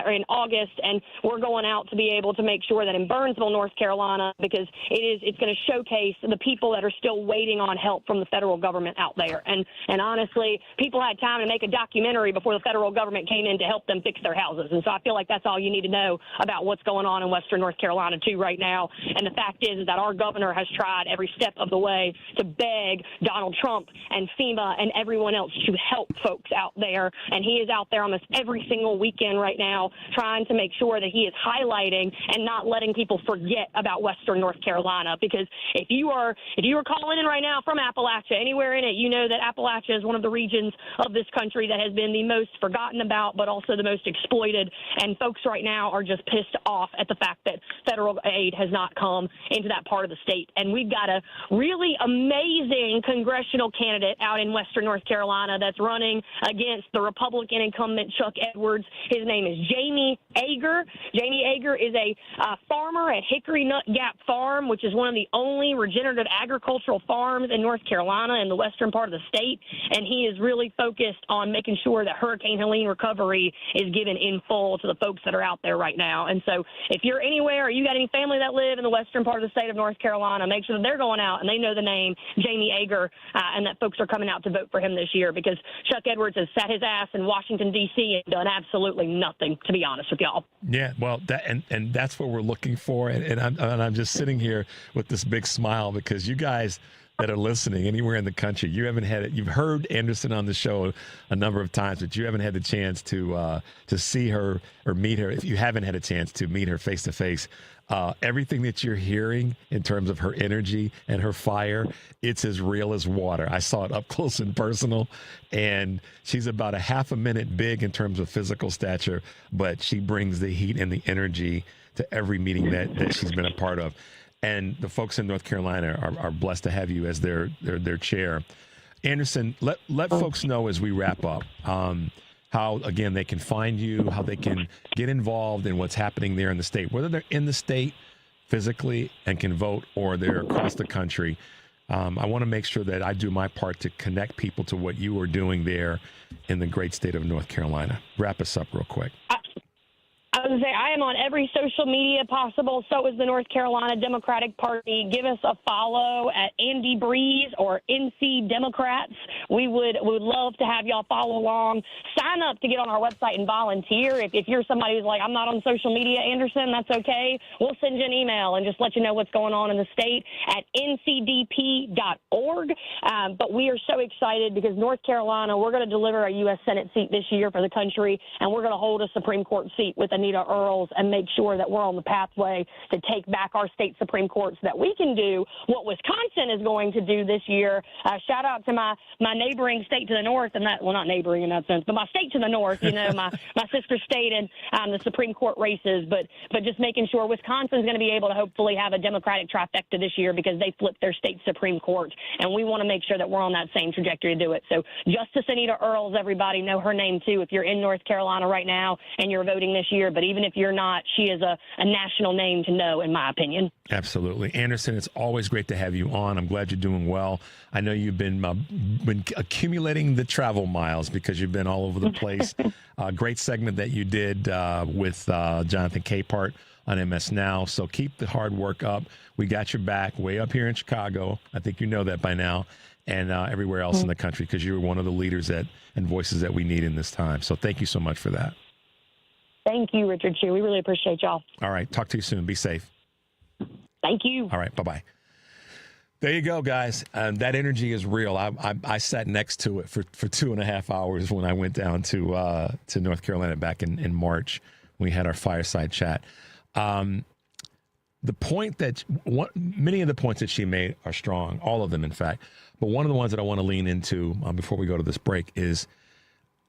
Speaker 12: in August, and we're going out to be able to make sure that in Burnsville, North Carolina, because it's going to showcase the people that are still waiting on help from the federal government out there. And honestly, people had time to make a documentary before the federal government came in to help them fix their houses. And so I feel like that's all you need to know about what's going on in Western North Carolina, too, right now. And the fact is that our governor has tried every step of the way to beg Donald Trump and FEMA and everyone else to help folks out there. And he is out there almost every single weekend right now trying to make sure that he is highlighting and not letting people forget about Western North Carolina. Because if you are calling in right now from Appalachia, anywhere in it, you know that Appalachia is one of the regions of this country that has been the most forgotten about, but also the most exploited. And folks right now are just pissed off at the fact that federal aid has not come into that part of the state. And we've got a really amazing congressional candidate out in Western North Carolina that's running against the Republican incumbent Chuck Edwards. His name is Jamie Ager. Jamie Ager is a farmer at Hickory Nut Gap Farm, which is one of the only regenerative agricultural farms in North Carolina in the western part of the state. And he is really focused on making sure that Hurricane Helene recovery is given in full to the folks that are out there right now. And so if you're anywhere or you got any family that live in the western part of the state of North Carolina, make sure that they're going out and they know the name Jamie Ager and that folks are coming out to vote for him this year, because Chuck Edwards has sat his ass in Washington, D.C. and done absolutely nothing, to be honest with y'all.
Speaker 3: Yeah, well, and that's what we're looking for. And I'm just sitting here with this big smile because you guys that are listening anywhere in the country, you've heard Anderson on the show a number of times, but you haven't had the chance to see her or meet her. If you haven't had a chance to meet her face to face, everything that you're hearing in terms of her energy and her fire, it's as real as water. I saw it up close and personal, and she's about a half a minute big in terms of physical stature, but she brings the heat and the energy to every meeting that she's been a part of. And the folks in North Carolina are blessed to have you as their chair. Anderson, let folks know as we wrap up how, again, they can find you, how they can get involved in what's happening there in the state, whether they're in the state physically and can vote or they're across the country. I want to make sure that I do my part to connect people to what you are doing there in the great state of North Carolina. Wrap us up real quick.
Speaker 12: I was going to say, I am on every social media possible. So is the North Carolina Democratic Party. Give us a follow at Andy Breeze or NC Democrats. We would love to have y'all follow along. Sign up to get on our website and volunteer. If you're somebody who's like, I'm not on social media, Anderson, that's okay. We'll send you an email and just let you know what's going on in the state at ncdp.org. But we are so excited because North Carolina, we're going to deliver a U.S. Senate seat this year for the country, and we're going to hold a Supreme Court seat with Anita Earls and make sure that we're on the pathway to take back our state Supreme Court so that we can do what Wisconsin is going to do this year. Shout out to my neighboring state to the north, and that, well, not neighboring in that sense, but my state to the north, my sister state in the Supreme Court races, but just making sure Wisconsin's going to be able to hopefully have a Democratic trifecta this year because they flipped their state Supreme Court, and we want to make sure that we're on that same trajectory to do it. So Justice Anita Earls, everybody know her name too if you're in North Carolina right now and you're voting this year, but even if you're not, she is a national name to know, in my opinion. Absolutely. Anderson, it's always great to have you on. I'm glad you're doing well. I know you've been accumulating the travel miles because you've been all over the place. Great segment that you did with Jonathan Capehart on MS Now. So keep the hard work up. We got your back way up here in Chicago. I think you know that by now. And everywhere else in the country, because you're one of the leaders and voices that we need in this time. So thank you so much for that. Thank you, Richard Chu. We really appreciate y'all. All right. Talk to you soon. Be safe. Thank you. All right. Bye-bye. There you go, guys. That energy is real. I sat next to it for 2.5 hours when I went down to North Carolina back in March. We had our fireside chat. The point that many of the points that she made are strong, all of them, in fact. But one of the ones that I want to lean into before we go to this break is,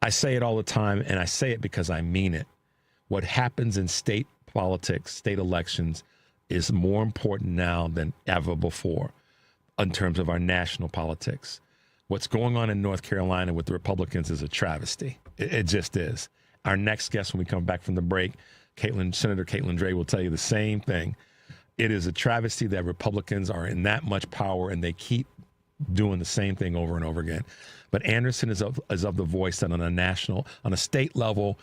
Speaker 12: I say it all the time, and I say it because I mean it. What happens in state politics, state elections, is more important now than ever before in terms of our national politics. What's going on in North Carolina with the Republicans is a travesty. It just is. Our next guest, when we come back from the break, Senator Catelin Drey will tell you the same thing. It is a travesty that Republicans are in that much power and they keep doing the same thing over and over again. But Anderson is of the voice that on a state level,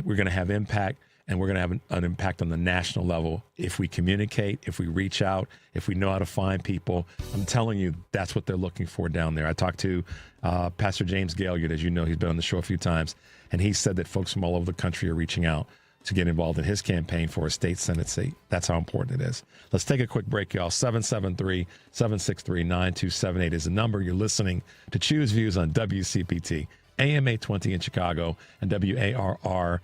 Speaker 12: we're going to have impact.
Speaker 3: and we're going to have an impact on the national level if we communicate, if we reach out, if we know how to find people. I'm telling you, that's what they're looking for down there. I talked to Pastor James Gaillard, as you know, he's been on the show a few times, and he said that folks from all over the country are reaching out to get involved in his campaign for a state Senate seat. That's how important it is. Let's take a quick break, y'all. 773-763-9278 is the number. You're listening to Choose Views on WCPT, AM 820 in Chicago, and WARR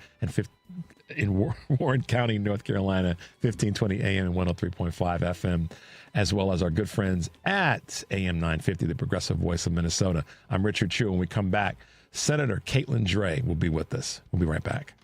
Speaker 3: in Warren County, North Carolina, 1520 AM and 103.5 FM, as well as our good friends at AM 950, the progressive voice of Minnesota. I'm Richard Chu. When we come back, Senator Catelin Drey will be with us. We'll be right back.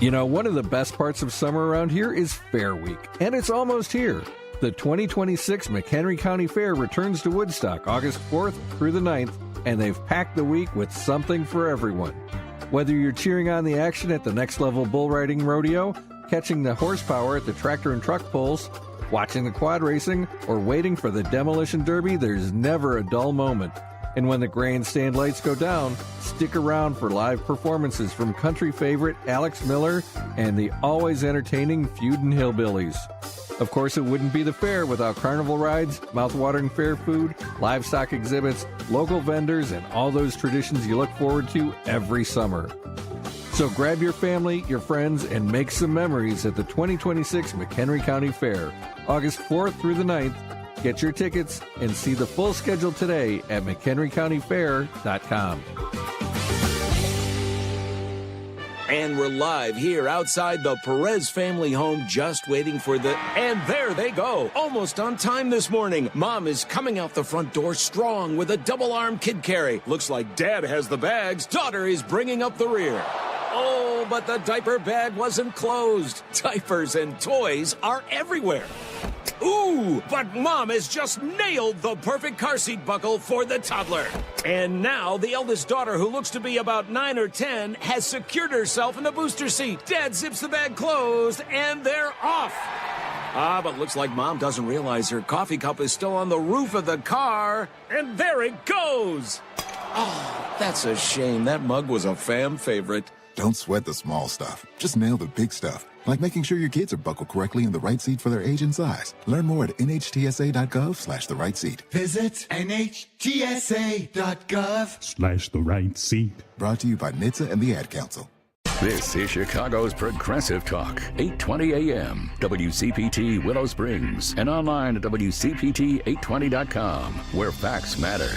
Speaker 4: You know, one of the best parts of summer around here is Fair Week, and it's almost here. The 2026 McHenry County Fair returns to Woodstock August 4th through the 9th, and they've packed the week with something for everyone. Whether you're cheering on the action at the Next Level Bull Riding Rodeo, catching the horsepower at the tractor and truck pulls, watching the quad racing, or waiting for the Demolition Derby, there's never a dull moment. And when the grandstand lights go down, stick around for live performances from country favorite Alex Miller and the always entertaining Feudin' Hillbillies. Of course, it wouldn't be the fair without carnival rides, mouth-watering fair food, livestock exhibits, local vendors, and all those traditions you look forward to every summer. So grab your family, your friends, and make some memories at the 2026 McHenry County Fair, August 4th through the 9th. Get your tickets and see the full schedule today at McHenryCountyFair.com.
Speaker 7: And we're live here outside the Perez family home, just waiting for the... And there they go, almost on time this morning. Mom is coming out the front door strong with a double-arm kid carry. Looks like Dad has the bags. Daughter is bringing up the rear. Oh, but the diaper bag wasn't closed. Diapers and toys are everywhere. Ooh, but Mom has just nailed the perfect car seat buckle for the toddler. And now the eldest daughter, who looks to be about 9 or 10, has secured herself in the booster seat. Dad zips the bag closed, and they're off. But looks like Mom doesn't realize her coffee cup is still on the roof of the car. And there it goes. Oh, that's a shame. That mug was a fam favorite.
Speaker 13: Don't sweat the small stuff. Just nail the big stuff. Like making sure your kids are buckled correctly in the right seat for their age and size. Learn more at nhtsa.gov/the right seat.
Speaker 14: Visit nhtsa.gov/the right seat.
Speaker 13: Brought to you by NHTSA and the Ad Council.
Speaker 5: This is Chicago's Progressive Talk, 820 AM, WCPT Willow Springs, and online at WCPT820.com, where facts matter.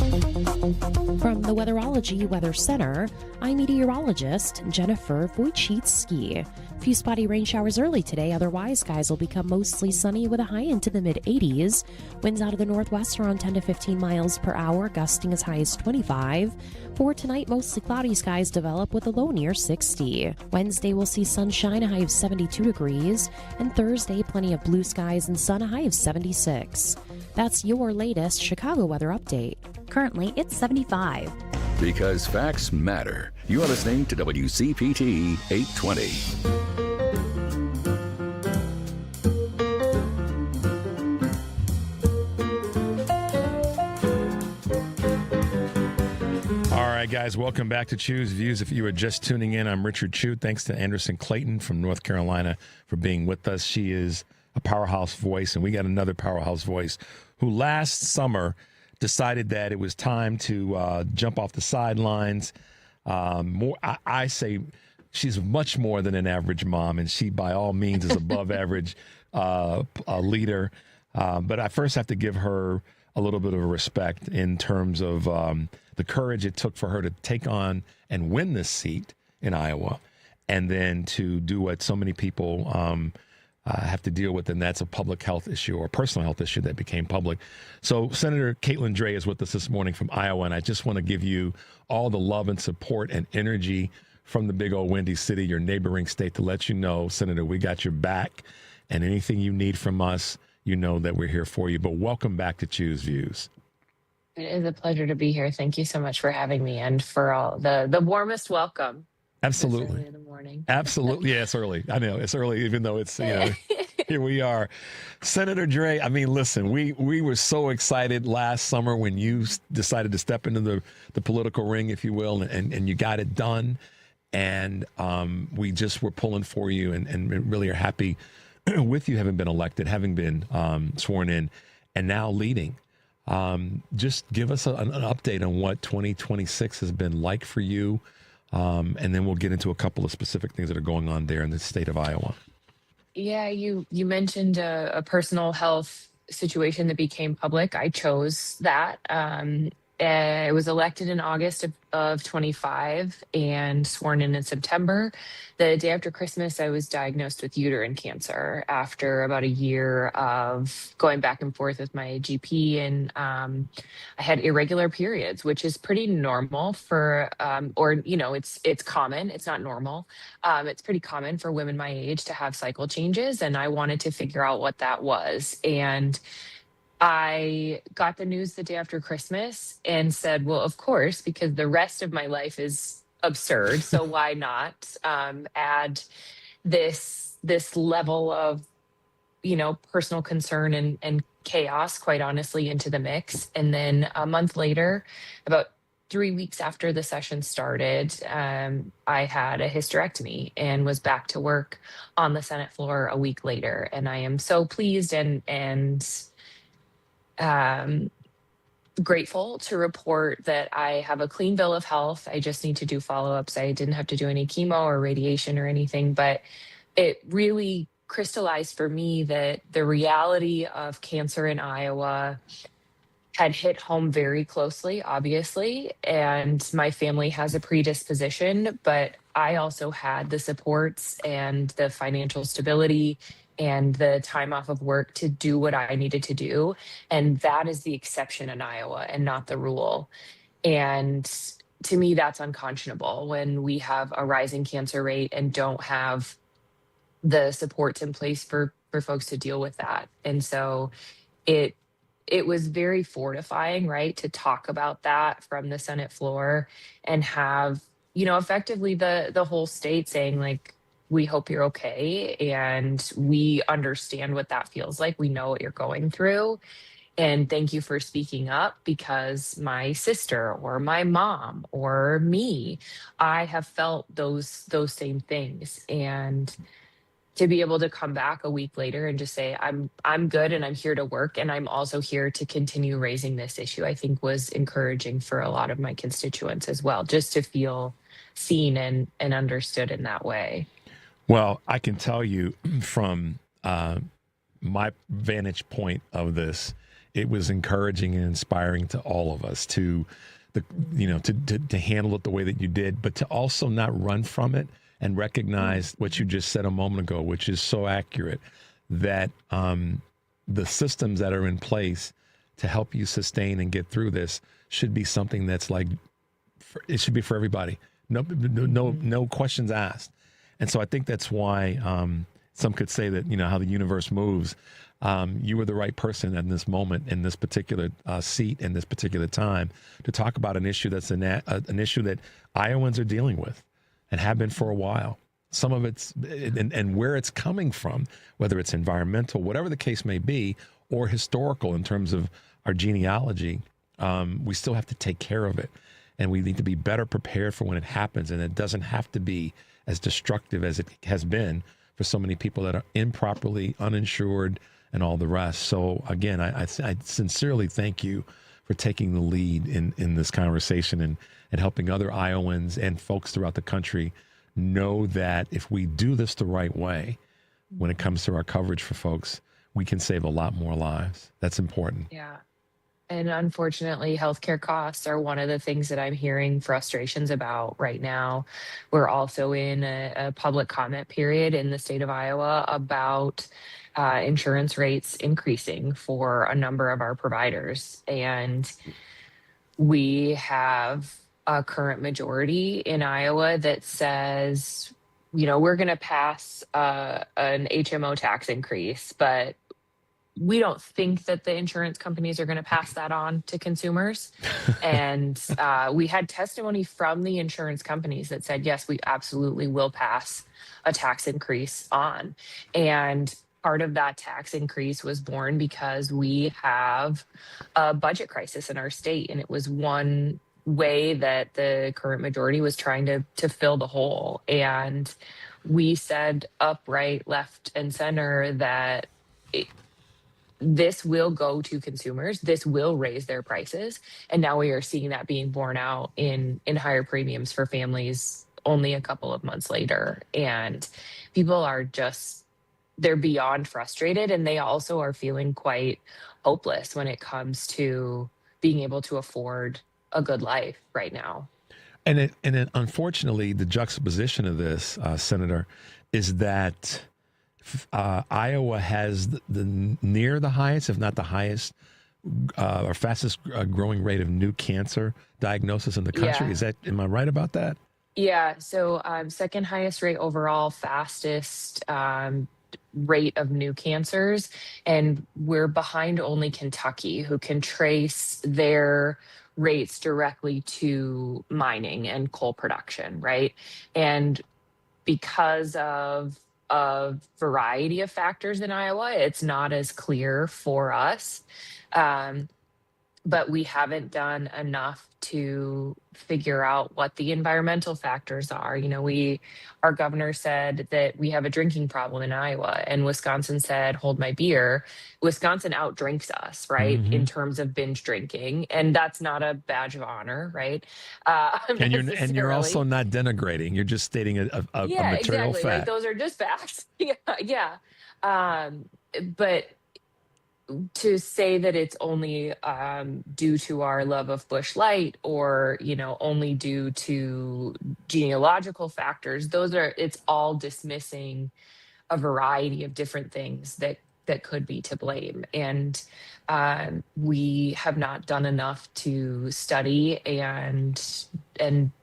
Speaker 15: From the Weatherology Weather Center, I'm meteorologist Jennifer Wojcicki. Few spotty rain showers early today, otherwise skies will become mostly sunny with a high into the mid-80s. Winds out of the northwest around 10 to 15 miles per hour, gusting as high as 25. For tonight, mostly cloudy skies develop with a low near 60. Wednesday, we'll see sunshine, a high of 72 degrees. And Thursday, plenty of blue skies and sun, a high of 76. That's your latest Chicago weather update.
Speaker 16: Currently, it's 75.
Speaker 5: Because facts matter. You are listening to WCPT 820.
Speaker 3: All right, guys, welcome back to Choose Views. If you are just tuning in, I'm Richard Chu. Thanks to Anderson Clayton from North Carolina for being with us. She is a powerhouse voice, and we got another powerhouse voice who last summer decided that it was time to jump off the sidelines. I say she's much more than an average mom, and she, by all means, is above average a leader. But I first have to give her a little bit of a respect in terms of the courage it took for her to take on and win this seat in Iowa, and then to do what so many people have to deal with, and that's a public health issue or personal health issue that became public. So Senator Catelin Drey is with us this morning from Iowa, and I just want to give you all the love and support and energy from the big old Windy City, your neighboring state, to let you know, Senator, we got your back, and anything you need from us, you know that we're here for you. But welcome back to Choose Views.
Speaker 17: It is a pleasure to be here. Thank you so much for having me and for all the warmest welcome.
Speaker 3: Absolutely.
Speaker 17: In the morning.
Speaker 3: Absolutely. Yeah, it's early. I know it's early, even though it's, Here we are. Senator Drey, I mean, listen, we were so excited last summer when you decided to step into the political ring, if you will, and you got it done. And we just were pulling for you and really are happy with you having been elected, having been sworn in, and now leading. Just give us an update on what 2026 has been like for you, and then we'll get into a couple of specific things that are going on there in the state of Iowa.
Speaker 17: Yeah, you mentioned a personal health situation that became public. I chose that. I was elected in August of 25 and sworn in September. The day after Christmas, I was diagnosed with uterine cancer after about a year of going back and forth with my GP. And I had irregular periods, which is pretty normal for, it's common. It's not normal. It's pretty common for women my age to have cycle changes. And I wanted to figure out what that was. And I got the news the day after Christmas and said, well, of course, because the rest of my life is absurd. So why not add this level of, personal concern and chaos, quite honestly, into the mix. And then a month later, about 3 weeks after the session started, I had a hysterectomy and was back to work on the Senate floor a week later. And I am so pleased and grateful to report that I have a clean bill of health. I just need to do follow-ups. I didn't have to do any chemo or radiation or anything, but it really crystallized for me that the reality of cancer in Iowa had hit home very closely, obviously, and my family has a predisposition, but I also had the supports and the financial stability and the time off of work to do what I needed to do. And that is the exception in Iowa and not the rule. And to me, that's unconscionable when we have a rising cancer rate and don't have the supports in place for folks to deal with that. And so it was very fortifying, right, to talk about that from the Senate floor and have, effectively the whole state saying, like, we hope you're okay. And we understand what that feels like. We know what you're going through. And thank you for speaking up, because my sister or my mom or me, I have felt those same things. And to be able to come back a week later and just say, I'm good and I'm here to work and I'm also here to continue raising this issue, I think was encouraging for a lot of my constituents as well, just to feel seen and understood in that way.
Speaker 3: Well, I can tell you from my vantage point of this, it was encouraging and inspiring to all of us to handle it the way that you did, but to also not run from it and recognize what you just said a moment ago, which is so accurate, that the systems that are in place to help you sustain and get through this should be something that's it should be for everybody. No questions asked. And so I think that's why some could say that, how the universe moves. You were the right person in this moment, in this particular seat, in this particular time, to talk about an issue that's an issue that Iowans are dealing with and have been for a while. Some of it's, and where it's coming from, whether it's environmental, whatever the case may be, or historical in terms of our genealogy, we still have to take care of it. And we need to be better prepared for when it happens. And it doesn't have to be as destructive as it has been for so many people that are improperly uninsured and all the rest. So again, I sincerely thank you for taking the lead in this conversation and helping other Iowans and folks throughout the country know that if we do this the right way, when it comes to our coverage for folks, we can save a lot more lives. That's important.
Speaker 17: Yeah. And unfortunately, healthcare costs are one of the things that I'm hearing frustrations about right now. We're also in a public comment period in the state of Iowa about insurance rates increasing for a number of our providers. And we have a current majority in Iowa that says, we're going to pass an HMO tax increase, but we don't think that the insurance companies are going to pass that on to consumers. And we had testimony from the insurance companies that said, yes, we absolutely will pass a tax increase on. And part of that tax increase was born because we have a budget crisis in our state, and it was one way that the current majority was trying to fill the hole. And we said upright, left, and center that this will go to consumers. This will raise their prices. And now we are seeing that being borne out in higher premiums for families only a couple of months later. And people are just, they're beyond frustrated. And they also are feeling quite hopeless when it comes to being able to afford a good life right now.
Speaker 3: And unfortunately, the juxtaposition of this, Senator, is that Iowa has the near the highest, if not the highest, or fastest growing rate of new cancer diagnosis in the country.
Speaker 17: Yeah.
Speaker 3: Am I right about that?
Speaker 17: Yeah. So second highest rate overall, fastest rate of new cancers. And we're behind only Kentucky, who can trace their rates directly to mining and coal production, right? And because of a variety of factors in Iowa, it's not as clear for us. But we haven't done enough to figure out what the environmental factors are. You know, our governor said that we have a drinking problem in Iowa, and Wisconsin said, hold my beer. Wisconsin outdrinks us, right, in terms of binge drinking. And that's not a badge of honor, right?
Speaker 3: And you're also not denigrating. You're just stating a material
Speaker 17: exactly.
Speaker 3: fact.
Speaker 17: Like, those are just facts. Yeah. But to say that it's only due to our love of Busch Light, or, you know, only due to genealogical factors, it's all dismissing a variety of different things that could be to blame. And we have not done enough to study and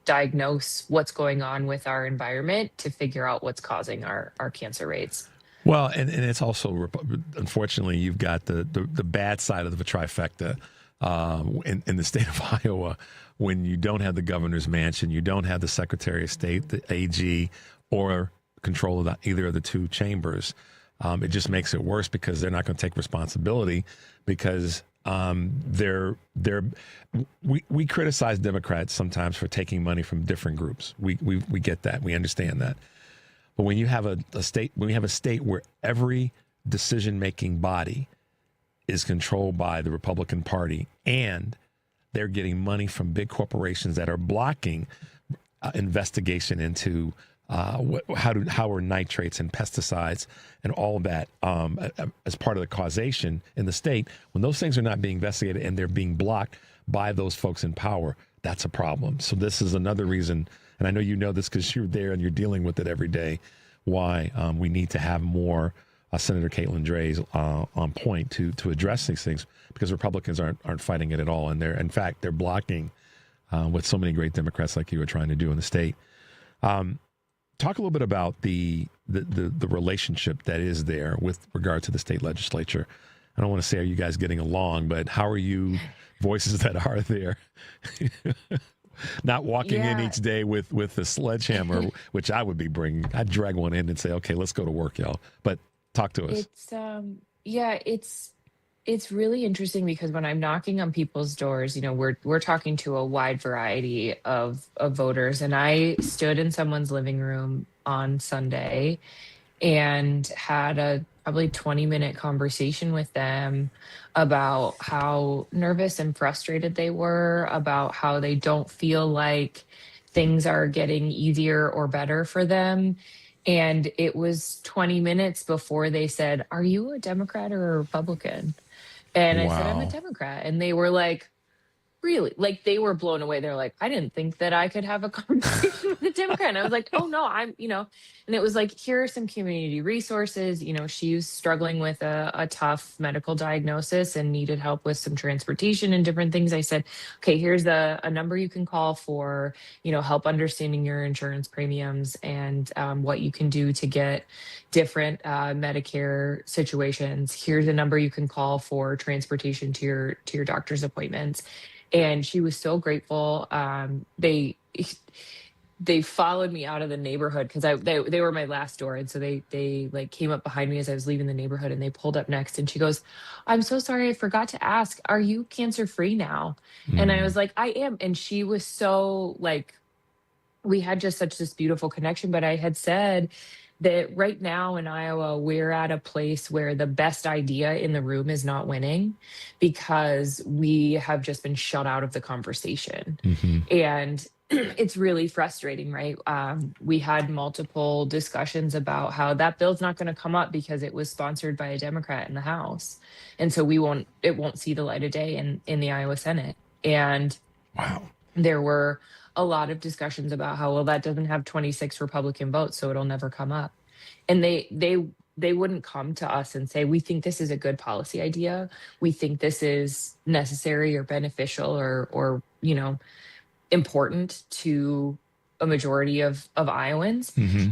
Speaker 17: diagnose what's going on with our environment to figure out what's causing our cancer rates.
Speaker 3: Well, and it's also, unfortunately, you've got the bad side of the trifecta in the state of Iowa, when you don't have the governor's mansion, you don't have the Secretary of State, the AG, or control of either of the two chambers. It just makes it worse because they're not going to take responsibility, because we criticize Democrats sometimes for taking money from different groups. We get that. We understand that. But when you have a state where every decision-making body is controlled by the Republican Party, and they're getting money from big corporations that are blocking investigation into how are nitrates and pesticides and all that as part of the causation in the state, when those things are not being investigated and they're being blocked by those folks in power, that's a problem. So this is another reason, and I know you know this because you're there and you're dealing with it every day, why we need to have more Senator Catelin Drey on point to address these things, because Republicans aren't fighting it at all, and they're blocking what so many great Democrats like you are trying to do in the state. Talk a little bit about the relationship that is there with regard to the state legislature. I don't want to say, are you guys getting along, but how are you voices that are there? Not walking in each day with a sledgehammer, which I would be bringing. I'd drag one in and say, okay, let's go to work, y'all. But talk to us.
Speaker 17: It's really interesting, because when I'm knocking on people's doors, you know, we're talking to a wide variety of voters. And I stood in someone's living room on Sunday and had a probably 20-minute conversation with them about how nervous and frustrated they were, about how they don't feel like things are getting easier or better for them. And it was 20 minutes before they said, "Are you a Democrat or a Republican?" And I said, "I'm a Democrat." And they were like, "Really?" Like, they were blown away. They're like, "I didn't think that I could have a conversation with a Democrat." And I was like, "Oh no, and it was like, here are some community resources. You know, she's struggling with a tough medical diagnosis and needed help with some transportation and different things. I said, okay, here's a number you can call for, you know, help understanding your insurance premiums and what you can do to get different Medicare situations. Here's a number you can call for transportation to your doctor's appointments." And she was so grateful. they followed me out of the neighborhood because they were my last door. And so they like came up behind me as I was leaving the neighborhood, and they pulled up next, and she goes, "I'm so sorry. I forgot to ask, are you cancer free now?" And I was like, "I am." And she was so like, we had just such this beautiful connection. But I had said that right now in Iowa, we're at a place where the best idea in the room is not winning because we have just been shut out of the conversation. And it's really frustrating, right? We had multiple discussions about how that bill's not going to come up because it was sponsored by a Democrat in the House. And so it won't see the light of day in the Iowa Senate. And there were a lot of discussions about how, well, that doesn't have 26 Republican votes, so it'll never come up. And they wouldn't come to us and say, we think this is a good policy idea. We think this is necessary or beneficial or important to a majority of Iowans.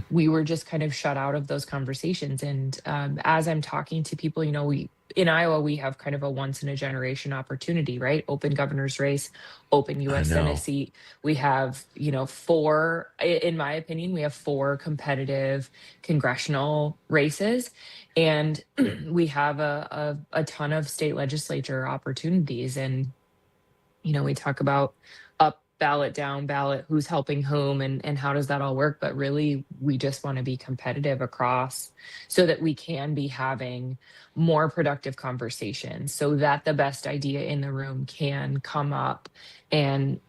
Speaker 17: We were just kind of shut out of those conversations. And as I'm talking to people, in Iowa, we have kind of a once in a generation opportunity, right? Open governor's race, open U.S. Senate seat. We have, 4, in my opinion, we have 4 competitive congressional races. And we have a ton of state legislature opportunities. And, we talk about up ballot, down ballot, who's helping whom, and how does that all work? But really, we just want to be competitive across so that we can be having more productive conversations so that the best idea in the room can come up and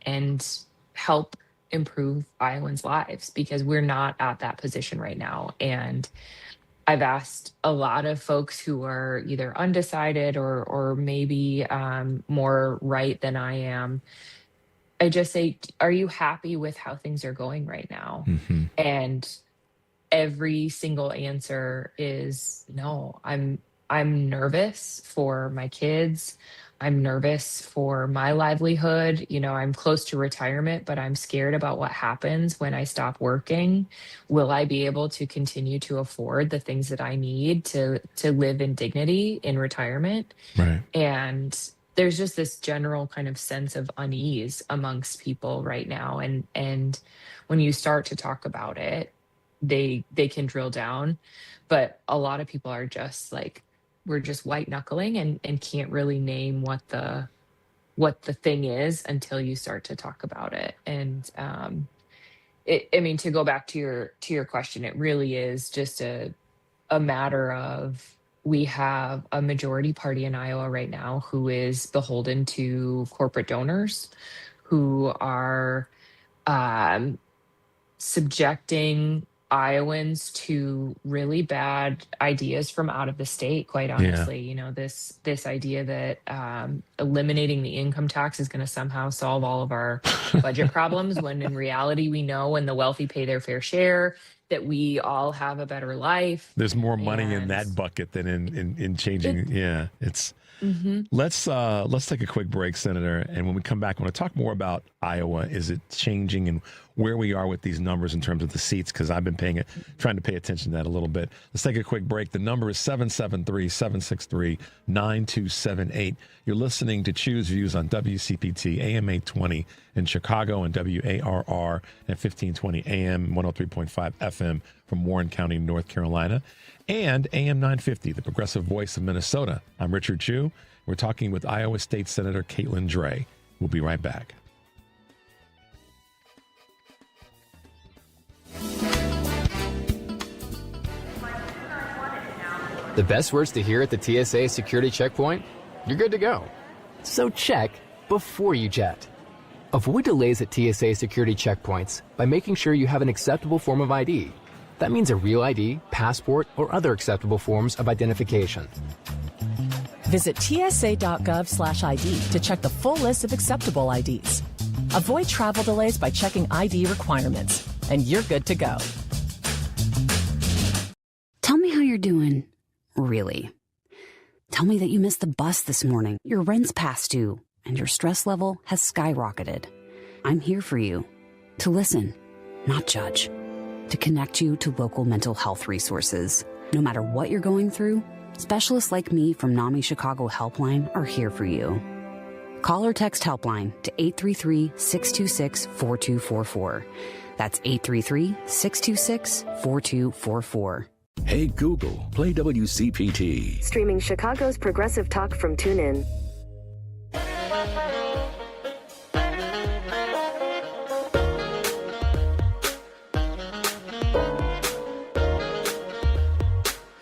Speaker 17: help improve Iowans' lives, because we're not at that position right now. And I've asked a lot of folks who are either undecided or maybe more right than I am. I just say, are you happy with how things are going right now? And every single answer is no. I'm nervous for my kids. I'm nervous for my livelihood. I'm close to retirement, but I'm scared about what happens when I stop working. Will I be able to continue to afford the things that I need to live in dignity in retirement?
Speaker 3: Right.
Speaker 17: And there's just this general kind of sense of unease amongst people right now. And when you start to talk about it, they can drill down, but a lot of people are just like, we're just white knuckling and can't really name what the thing is until you start to talk about it. And to go back to your question, it really is just a matter of, we have a majority party in Iowa right now who is beholden to corporate donors who are subjecting Iowans to really bad ideas from out of the state, quite honestly. This idea that eliminating the income tax is going to somehow solve all of our budget problems, when in reality, we know when the wealthy pay their fair share, that we all have a better life.
Speaker 3: There's more money in that bucket than in changing. It's. Let's take a quick break, Senator, and when we come back, I want to talk more about Iowa. Is it changing, and where we are with these numbers in terms of the seats? Because I've been trying to pay attention to that a little bit. Let's take a quick break. The number is 773-763-9278. You're listening to Choose Views on WCPT AM 820 in Chicago and WARR at 1520 AM 103.5 FM from Warren County, North Carolina, and AM 950, the progressive voice of Minnesota. I'm Richard Chu. We're talking with Iowa State Senator Catelin Drey. We'll be right back.
Speaker 8: The best words to hear at the TSA security checkpoint? You're good to go. So check before you jet. Avoid delays at TSA security checkpoints by making sure you have an acceptable form of ID. That means a real ID, passport, or other acceptable forms of identification.
Speaker 9: Visit tsa.gov/ID to check the full list of acceptable IDs. Avoid travel delays by checking ID requirements, and you're good to go.
Speaker 10: Tell me how you're doing, really. Tell me that you missed the bus this morning, your rent's past due, and your stress level has skyrocketed. I'm here for you, to listen, not judge. To connect you to local mental health resources. No matter what you're going through, specialists like me from NAMI Chicago Helpline are here for you. Call or text Helpline to 833-626-4244. That's 833-626-4244.
Speaker 5: Hey Google, play WCPT.
Speaker 1: Streaming Chicago's progressive talk from TuneIn.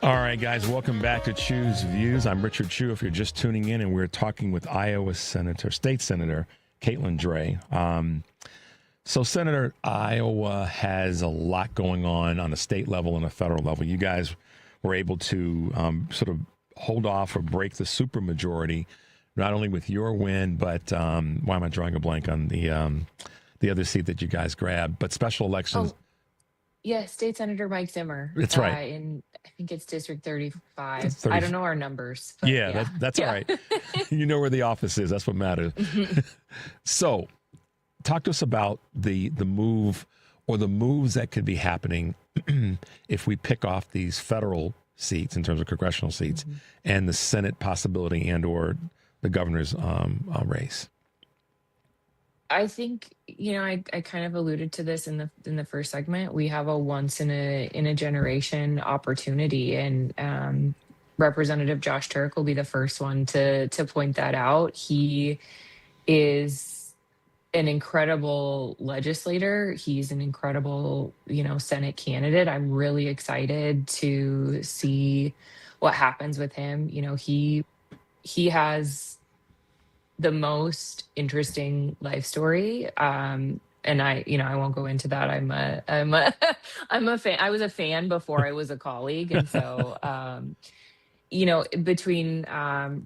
Speaker 3: All right, guys, welcome back to Choose Views. I'm Richard Chu. If you're just tuning in, and we're talking with Iowa State Senator Catelin Drey. So, Senator, Iowa has a lot going on a state level and a federal level. You guys were able to sort of hold off or break the supermajority, not only with your win, but why am I drawing a blank on the other seat that you guys grabbed? But special elections.
Speaker 17: Oh, yeah, State Senator Mike Zimmer.
Speaker 3: That's right.
Speaker 17: I think it's District 35. I don't know our numbers. But
Speaker 3: yeah. That's all right. You know where the office is. That's what matters. So, talk to us about the move or the moves that could be happening if we pick off these federal seats in terms of congressional seats and the Senate possibility and or the governor's race.
Speaker 17: I think, I kind of alluded to this in the first segment. We have a once in a generation opportunity, and Representative Josh Turk will be the first one to point that out. He is an incredible legislator. He's an incredible, Senate candidate. I'm really excited to see what happens with him. He has the most interesting life story. And I won't go into that. I'm a fan. I was a fan before I was a colleague. And so, between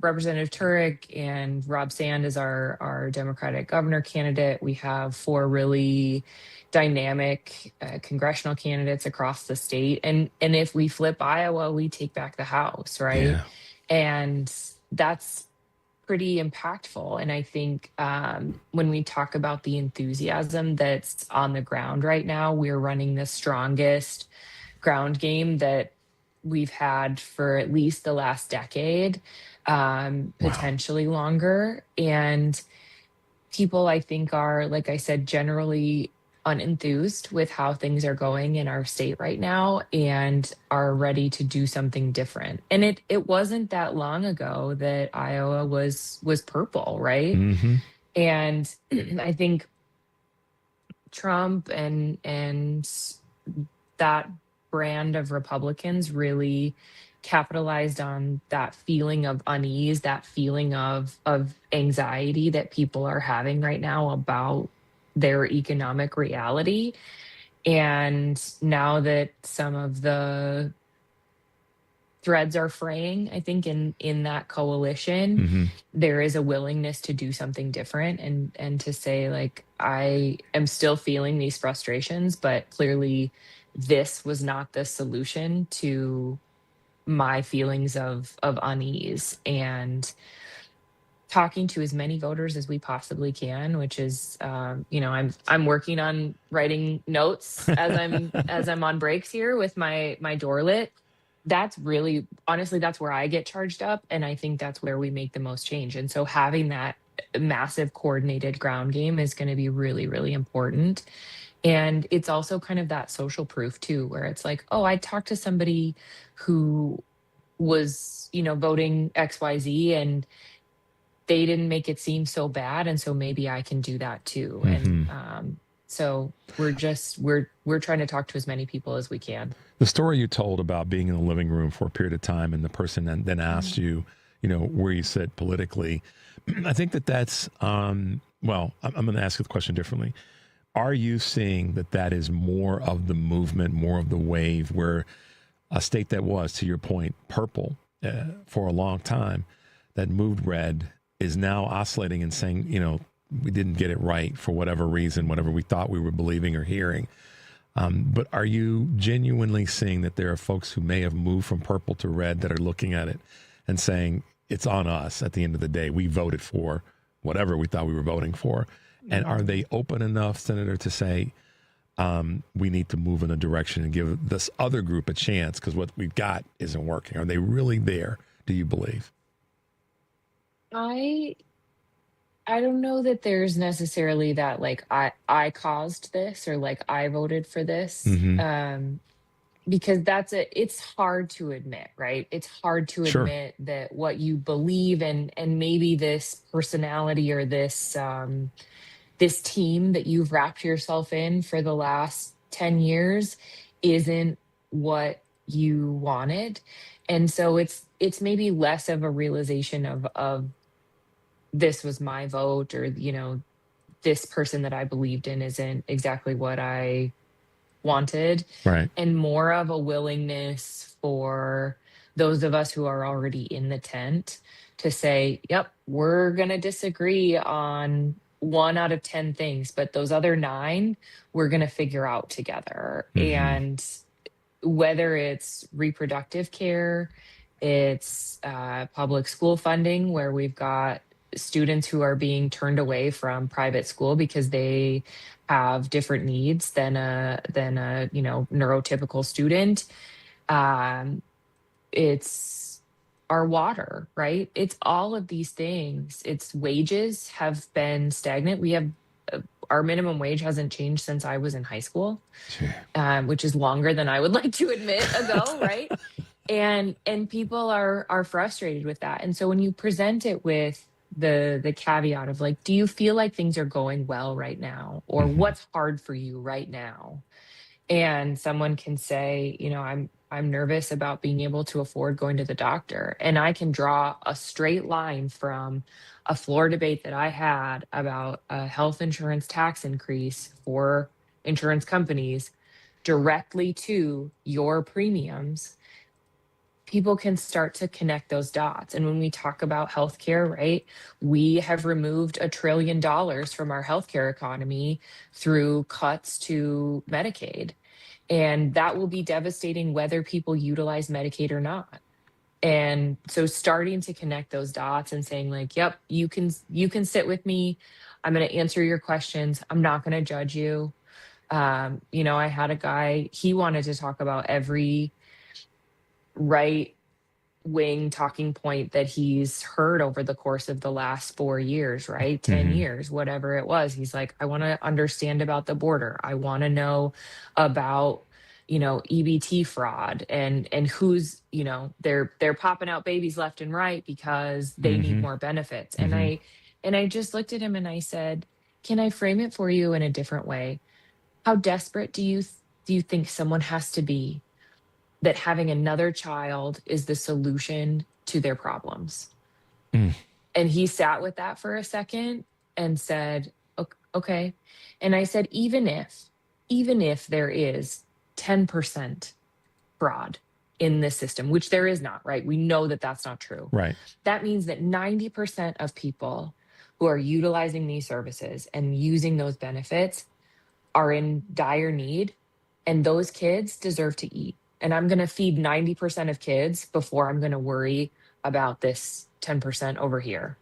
Speaker 17: Representative Turek and Rob Sand as our Democratic governor candidate, we have 4 really dynamic congressional candidates across the state. And if we flip Iowa, we take back the House, right?
Speaker 3: Yeah.
Speaker 17: And that's pretty impactful. And I think when we talk about the enthusiasm that's on the ground right now, we're running the strongest ground game that we've had for at least the last decade, potentially longer. And people, I think, are, like I said, generally unenthused with how things are going in our state right now and are ready to do something different. And it wasn't that long ago that Iowa was purple, right?
Speaker 3: Mm-hmm.
Speaker 17: And I think Trump and that brand of Republicans really capitalized on that feeling of unease, that feeling of anxiety that people are having right now about their economic reality. And now that some of the threads are fraying, I think in that coalition, there is a willingness to do something different and to say, like, I am still feeling these frustrations, but clearly this was not the solution to my feelings of unease. And talking to as many voters as we possibly can, which is, I'm working on writing notes as I'm on breaks here with my doorlet. That's really, honestly, that's where I get charged up. And I think that's where we make the most change. And so having that massive coordinated ground game is going to be really, really important. And it's also kind of that social proof too, where it's like, oh, I talked to somebody who was, voting XYZ and they didn't make it seem so bad. And so maybe I can do that too. And so we're trying to talk to as many people as we can.
Speaker 3: The story you told about being in the living room for a period of time and the person then asked you, where you sit politically, I think that's, I'm going to ask the question differently. Are you seeing that is more of the movement, more of the wave, where a state that was, to your point, purple for a long time, that moved red, is now oscillating and saying, we didn't get it right for whatever reason, whatever we thought we were believing or hearing. But are you genuinely seeing that there are folks who may have moved from purple to red that are looking at it and saying, it's on us at the end of the day? We voted for whatever we thought we were voting for. And are they open enough, Senator, to say, we need to move in a direction and give this other group a chance because what we've got isn't working? Are they really there, do you believe?
Speaker 17: I I don't know that there's necessarily that like I caused this or like I voted for this.
Speaker 3: Mm-hmm.
Speaker 17: Because it's hard to admit, right? It's hard to
Speaker 3: Sure.
Speaker 17: admit that what you believe and maybe this personality or this this team that you've wrapped yourself in for the last 10 years isn't what you wanted. And so it's maybe less of a realization of this was my vote, or this person that I believed in isn't exactly what I wanted,
Speaker 3: Right.
Speaker 17: and more of a willingness for those of us who are already in the tent to say, yep, we're going to disagree on 1 out of 10 things, but those other 9 we're going to figure out together. And whether it's reproductive care, it's public school funding, where we've got students who are being turned away from private school because they have different needs than a neurotypical student. It's our water, right? It's all of these things. Its wages have been stagnant. We have our minimum wage hasn't changed since I was in high school, which is longer than I would like to admit ago, right? And people are frustrated with that. And so when you present it with the caveat of like, do you feel like things are going well right now, or what's hard for you right now? And someone can say, I'm nervous about being able to afford going to the doctor. And I can draw a straight line from a floor debate that I had about a health insurance tax increase for insurance companies directly to your premiums. People can start to connect those dots. And when we talk about healthcare, right, we have removed $1 trillion from our healthcare economy through cuts to Medicaid. And that will be devastating whether people utilize Medicaid or not. And so starting to connect those dots and saying like, yep, you can sit with me. I'm going to answer your questions. I'm not going to judge you. I had a guy, he wanted to talk about every right wing talking point that he's heard over the course of the last 4 years, right? 10 years, whatever it was. He's like, I want to understand about the border. I want to know about, EBT fraud and who's, they're popping out babies left and right because they need more benefits. And I just looked at him and I said, can I frame it for you in a different way? How desperate do you think someone has to be that having another child is the solution to their problems? And he sat with that for a second and said, okay. And I said, even if there is 10% fraud in this system, which there is not, right? We know that that's not true.
Speaker 3: Right.
Speaker 17: That means that 90% of people who are utilizing these services and using those benefits are in dire need, and those kids deserve to eat. And I'm going to feed 90% of kids before I'm going to worry about this 10% over here.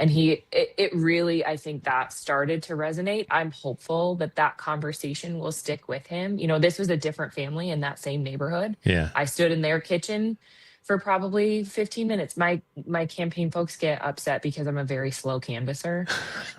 Speaker 17: And it really, I think that started to resonate. I'm hopeful that conversation will stick with him. This was a different family in that same neighborhood.
Speaker 3: Yeah.
Speaker 17: I stood in their kitchen for probably 15 minutes. My campaign folks get upset because I'm a very slow canvasser,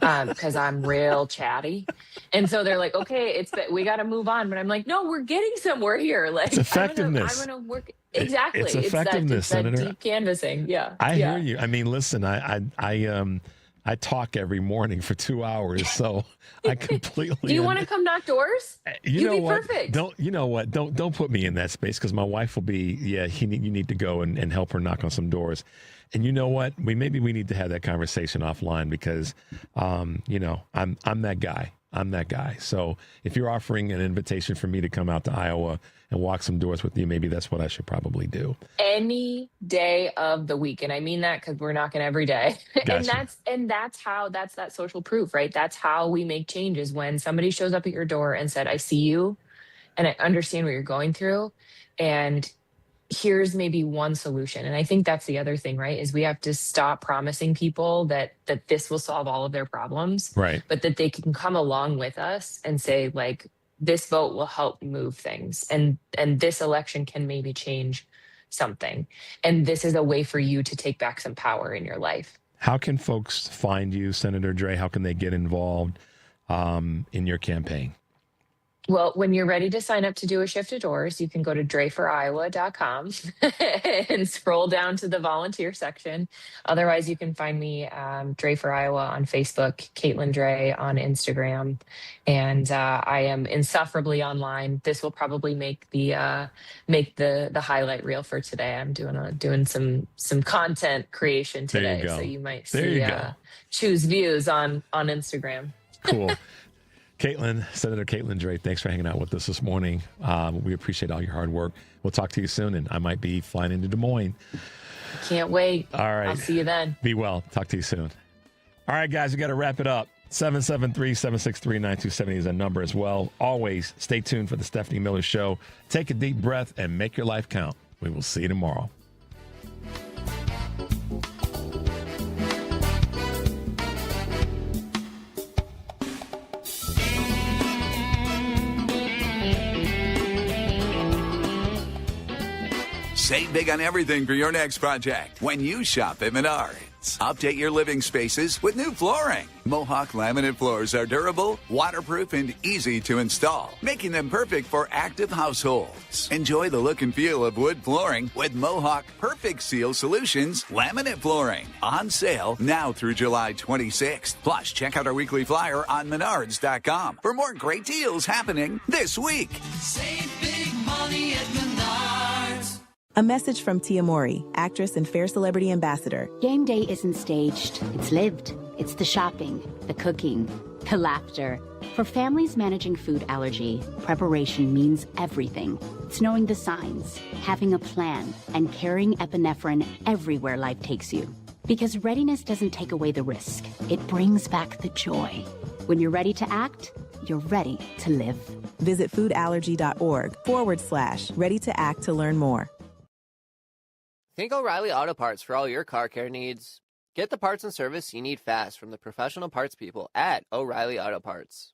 Speaker 17: because I'm real chatty. And so they're like, okay, we got to move on. But I'm like, no, we're getting somewhere here. Like,
Speaker 3: it's effectiveness.
Speaker 17: I'm gonna work. Exactly.
Speaker 3: It's effectiveness,
Speaker 17: it's that
Speaker 3: Senator.
Speaker 17: deep canvassing. Yeah.
Speaker 3: I hear you. I mean, listen, I talk every morning for 2 hours, so I completely.
Speaker 17: Do you want to come knock doors?
Speaker 3: You'd
Speaker 17: be
Speaker 3: what?
Speaker 17: Perfect.
Speaker 3: Don't put me in that space, because my wife will be. Yeah, you need to go and help her knock on some doors. And you know what? We need to have that conversation offline, because, I'm that guy. I'm that guy. So if you're offering an invitation for me to come out to Iowa and walk some doors with you, maybe that's what I should probably do.
Speaker 17: Any day of the week. And I mean that because we're knocking every day.
Speaker 3: Gotcha.
Speaker 17: And that's that social proof, right? That's how we make changes. When somebody shows up at your door and said, I see you and I understand what you're going through, and here's maybe one solution. And I think that's the other thing, right? Is we have to stop promising people that this will solve all of their problems,
Speaker 3: right?
Speaker 17: But that they can come along with us and say, like, this vote will help move things, and this election can maybe change something. And this is a way for you to take back some power in your life.
Speaker 3: How can folks find you, Senator Drey? How can they get involved in your campaign?
Speaker 17: Well, when you're ready to sign up to do a shift of doors, you can go to dreyforiowa.com and scroll down to the volunteer section. Otherwise, you can find me, Drey for Iowa on Facebook, Catelin Drey on Instagram, and I am insufferably online. This will probably make the highlight reel for today. I'm doing some content creation today, so you might see choose views on Instagram.
Speaker 3: Cool. Catelin, Senator Catelin Drey, thanks for hanging out with us this morning. We appreciate all your hard work. We'll talk to you soon, and I might be flying into Des Moines.
Speaker 17: Can't wait.
Speaker 3: All right.
Speaker 17: I'll see you then.
Speaker 3: Be well. Talk to you soon. All right, guys, we got to wrap it up. 773-763-9270 is a number as well. Always stay tuned for the Stephanie Miller Show. Take a deep breath and make your life count. We will see you tomorrow.
Speaker 18: Save big on everything for your next project when you shop at Menards. Update your living spaces with new flooring. Mohawk laminate floors are durable, waterproof, and easy to install, making them perfect for active households. Enjoy the look and feel of wood flooring with Mohawk Perfect Seal Solutions laminate flooring. On sale now through July 26th. Plus, check out our weekly flyer on Menards.com for more great deals happening this week.
Speaker 19: Save big money at Menards.
Speaker 20: A message from Tia Mori, actress and Fair Celebrity Ambassador.
Speaker 21: Game day isn't staged, it's lived. It's the shopping, the cooking, the laughter. For families managing food allergy, preparation means everything. It's knowing the signs, having a plan, and carrying epinephrine everywhere life takes you. Because readiness doesn't take away the risk, it brings back the joy. When you're ready to act, you're ready to live.
Speaker 20: Visit foodallergy.org/ready to act to learn more.
Speaker 22: Think O'Reilly Auto Parts for all your car care needs. Get the parts and service you need fast from the professional parts people at O'Reilly Auto Parts.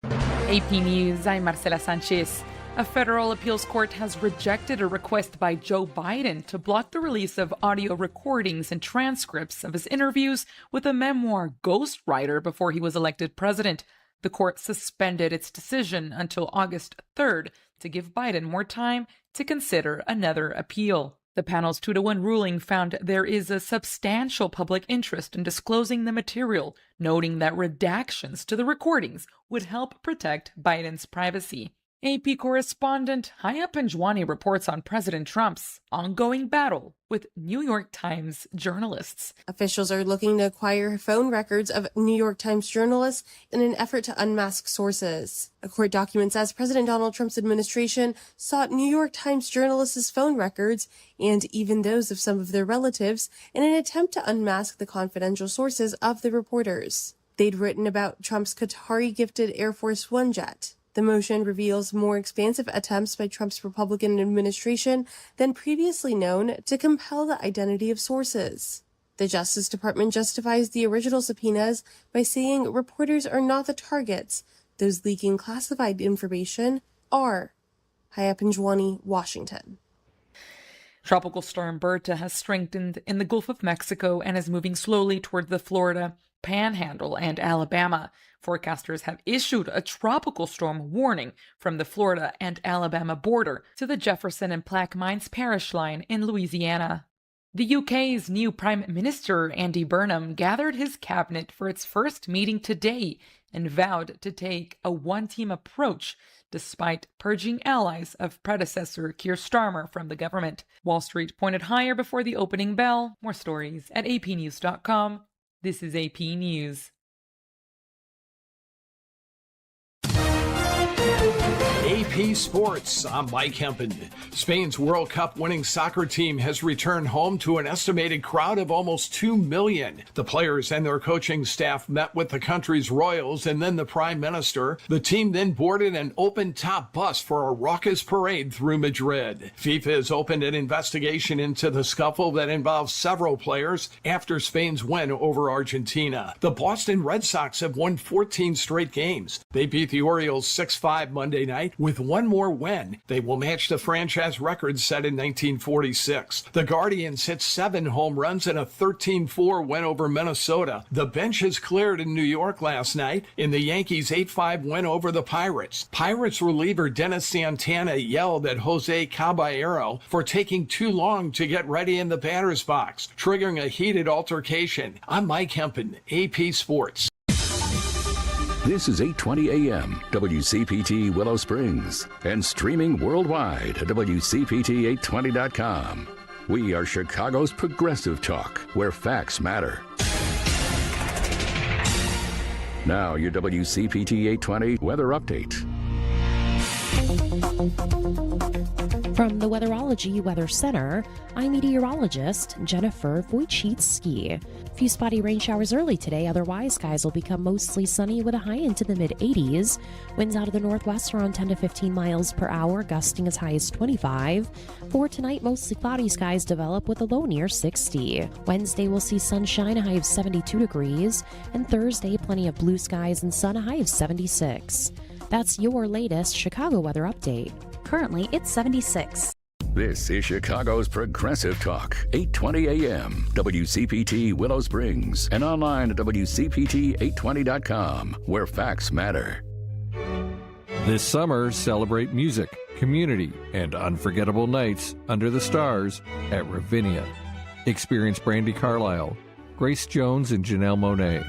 Speaker 11: AP News, I'm Marcela Sanchez. A federal appeals court has rejected a request by Joe Biden to block the release of audio recordings and transcripts of his interviews with a memoir ghostwriter before he was elected president. The court suspended its decision until August 3rd to give Biden more time to consider another appeal. The panel's 2-1 ruling found there is a substantial public interest in disclosing the material, noting that redactions to the recordings would help protect Biden's privacy. AP correspondent Haya Panjwani reports on President Trump's ongoing battle with New York Times journalists.
Speaker 23: Officials are looking to acquire phone records of New York Times journalists in an effort to unmask sources. A court document says President Donald Trump's administration sought New York Times journalists' phone records and even those of some of their relatives in an attempt to unmask the confidential sources of the reporters. They'd written about Trump's Qatari-gifted Air Force One jet. The motion reveals more expansive attempts by Trump's Republican administration than previously known to compel the identity of sources. The Justice Department justifies the original subpoenas by saying reporters are not the targets. Those leaking classified information are. Haya Panjwani, Washington.
Speaker 11: Tropical storm Berta has strengthened in the Gulf of Mexico and is moving slowly toward the Florida Panhandle and Alabama. Forecasters have issued a tropical storm warning from the Florida and Alabama border to the Jefferson and Plaquemines Parish line in Louisiana. The UK's new Prime Minister, Andy Burnham, gathered his cabinet for its first meeting today and vowed to take a one-team approach despite purging allies of predecessor Keir Starmer from the government. Wall Street pointed higher before the opening bell. More stories at apnews.com. This is AP News.
Speaker 24: AP Sports, I'm Mike Hempen. Spain's World Cup winning soccer team has returned home to an estimated crowd of almost 2 million. The players and their coaching staff met with the country's royals and then the prime minister. The team then boarded an open-top bus for a raucous parade through Madrid. FIFA has opened an investigation into the scuffle that involves several players after Spain's win over Argentina. The Boston Red Sox have won 14 straight games. They beat the Orioles 6-5 Monday night with With one more win, they will match the franchise record set in 1946. The Guardians hit 7 home runs in a 13-4 win over Minnesota. The benches cleared in New York last night in the Yankees' 8-5 win over the Pirates. Pirates reliever Dennis Santana yelled at Jose Caballero for taking too long to get ready in the batter's box, triggering a heated altercation. I'm Mike Hempen, AP Sports.
Speaker 5: This is 820 AM, WCPT Willow Springs, and streaming worldwide at WCPT820.com. We are Chicago's progressive talk, where facts matter. Now, your WCPT 820 weather update.
Speaker 15: From the Weatherology Weather Center, I'm meteorologist Jennifer Wojcicki. Few spotty rain showers early today, otherwise skies will become mostly sunny with a high into the mid-80s. Winds out of the northwest around 10 to 15 miles per hour, gusting as high as 25. For tonight, mostly cloudy skies develop with a low near 60. Wednesday, we'll see sunshine, a high of 72 degrees. And Thursday, plenty of blue skies and sun, a high of 76. That's your latest Chicago weather update.
Speaker 16: Currently, it's 76.
Speaker 5: This is Chicago's Progressive Talk, 820 AM, WCPT Willow Springs, and online at WCPT820.com, where facts matter.
Speaker 2: This summer, celebrate music, community, and unforgettable nights under the stars at Ravinia. Experience Brandi Carlile, Grace Jones and Janelle Monáe,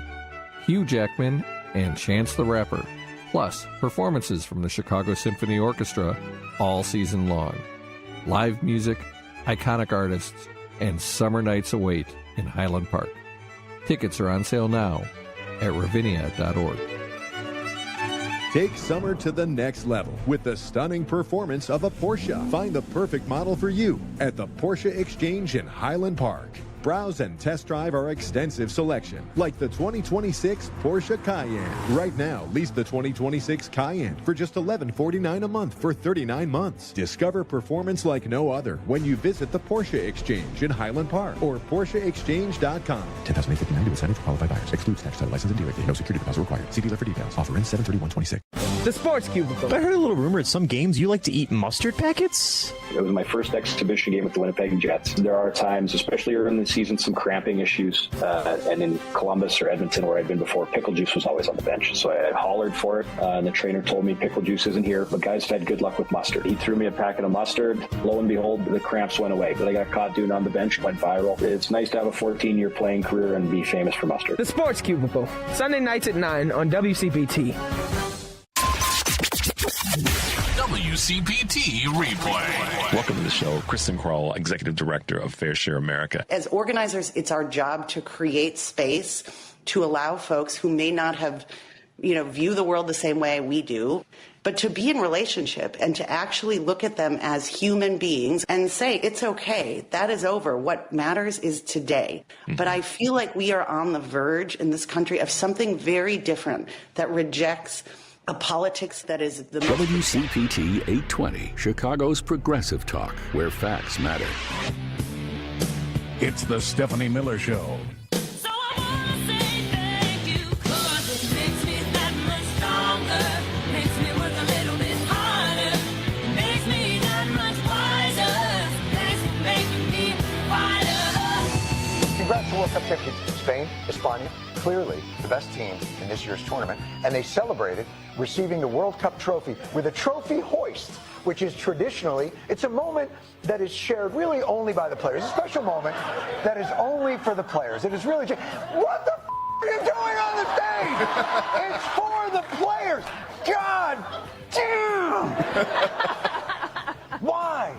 Speaker 2: Hugh Jackman, and Chance the Rapper, plus performances from the Chicago Symphony Orchestra all season long. Live music, iconic artists, and summer nights await in Highland Park. Tickets are on sale now at ravinia.org.
Speaker 4: Take summer to the next level with the stunning performance of a Porsche. Find the perfect model for you at the Porsche Exchange in Highland Park. Browse and test drive our extensive selection, like the 2026 Porsche Cayenne. Right now, lease the 2026 Cayenne for just $1149 a month for 39 months. Discover performance like no other when you visit the Porsche Exchange in Highland Park or PorscheExchange.com.
Speaker 13: 10,859 to incentive for qualified buyers. Excludes tax title license and dealer fee. No security deposit required. See dealer for details. Offer ends 7/31/26.
Speaker 6: The Sports Cubicle. I heard a little rumor at some games you like to eat mustard packets.
Speaker 12: It was my first exhibition game with the Winnipeg Jets. There are times, especially early in the season, some cramping issues. And in Columbus or Edmonton, where I'd been before, pickle juice was always on the bench. So I hollered for it. And the trainer told me pickle juice isn't here, but guys have had good luck with mustard. He threw me a packet of mustard. Lo and behold, the cramps went away. But I got caught doing it on the bench, went viral. It's nice to have a 14-year playing career and be famous for mustard.
Speaker 6: The Sports Cubicle. Sunday nights at 9 on WCPT.
Speaker 25: WCPT Replay.
Speaker 3: Welcome to the show, Kristen Kroll, Executive Director of Fair Share America.
Speaker 26: As organizers, it's our job to create space to allow folks who may not have, view the world the same way we do, but to be in relationship and to actually look at them as human beings and say, it's okay, that is over. What matters is today. Mm-hmm. But I feel like we are on the verge in this country of something very different that rejects a politics that is the
Speaker 5: WCPT 820, Chicago's Progressive Talk, where facts matter.
Speaker 27: It's the Stephanie Miller Show.
Speaker 19: So I wanna say thank you, 'cause it makes me that much stronger, makes me work a little bit harder, it makes me that much wiser, thanks for making me wider.
Speaker 28: Congrats to World Cup champions Spain, España, clearly the best team in this year's tournament, and they celebrated receiving the World Cup trophy with a trophy hoist, which is traditionally, it's a moment that is shared really only by the players. A special moment that is only for the players. It is really, what the are you doing on the stage? It's for the players. God damn! Why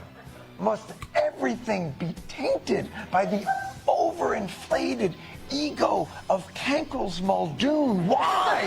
Speaker 28: must everything be tainted by the overinflated ego of Kankles Muldoon? Why?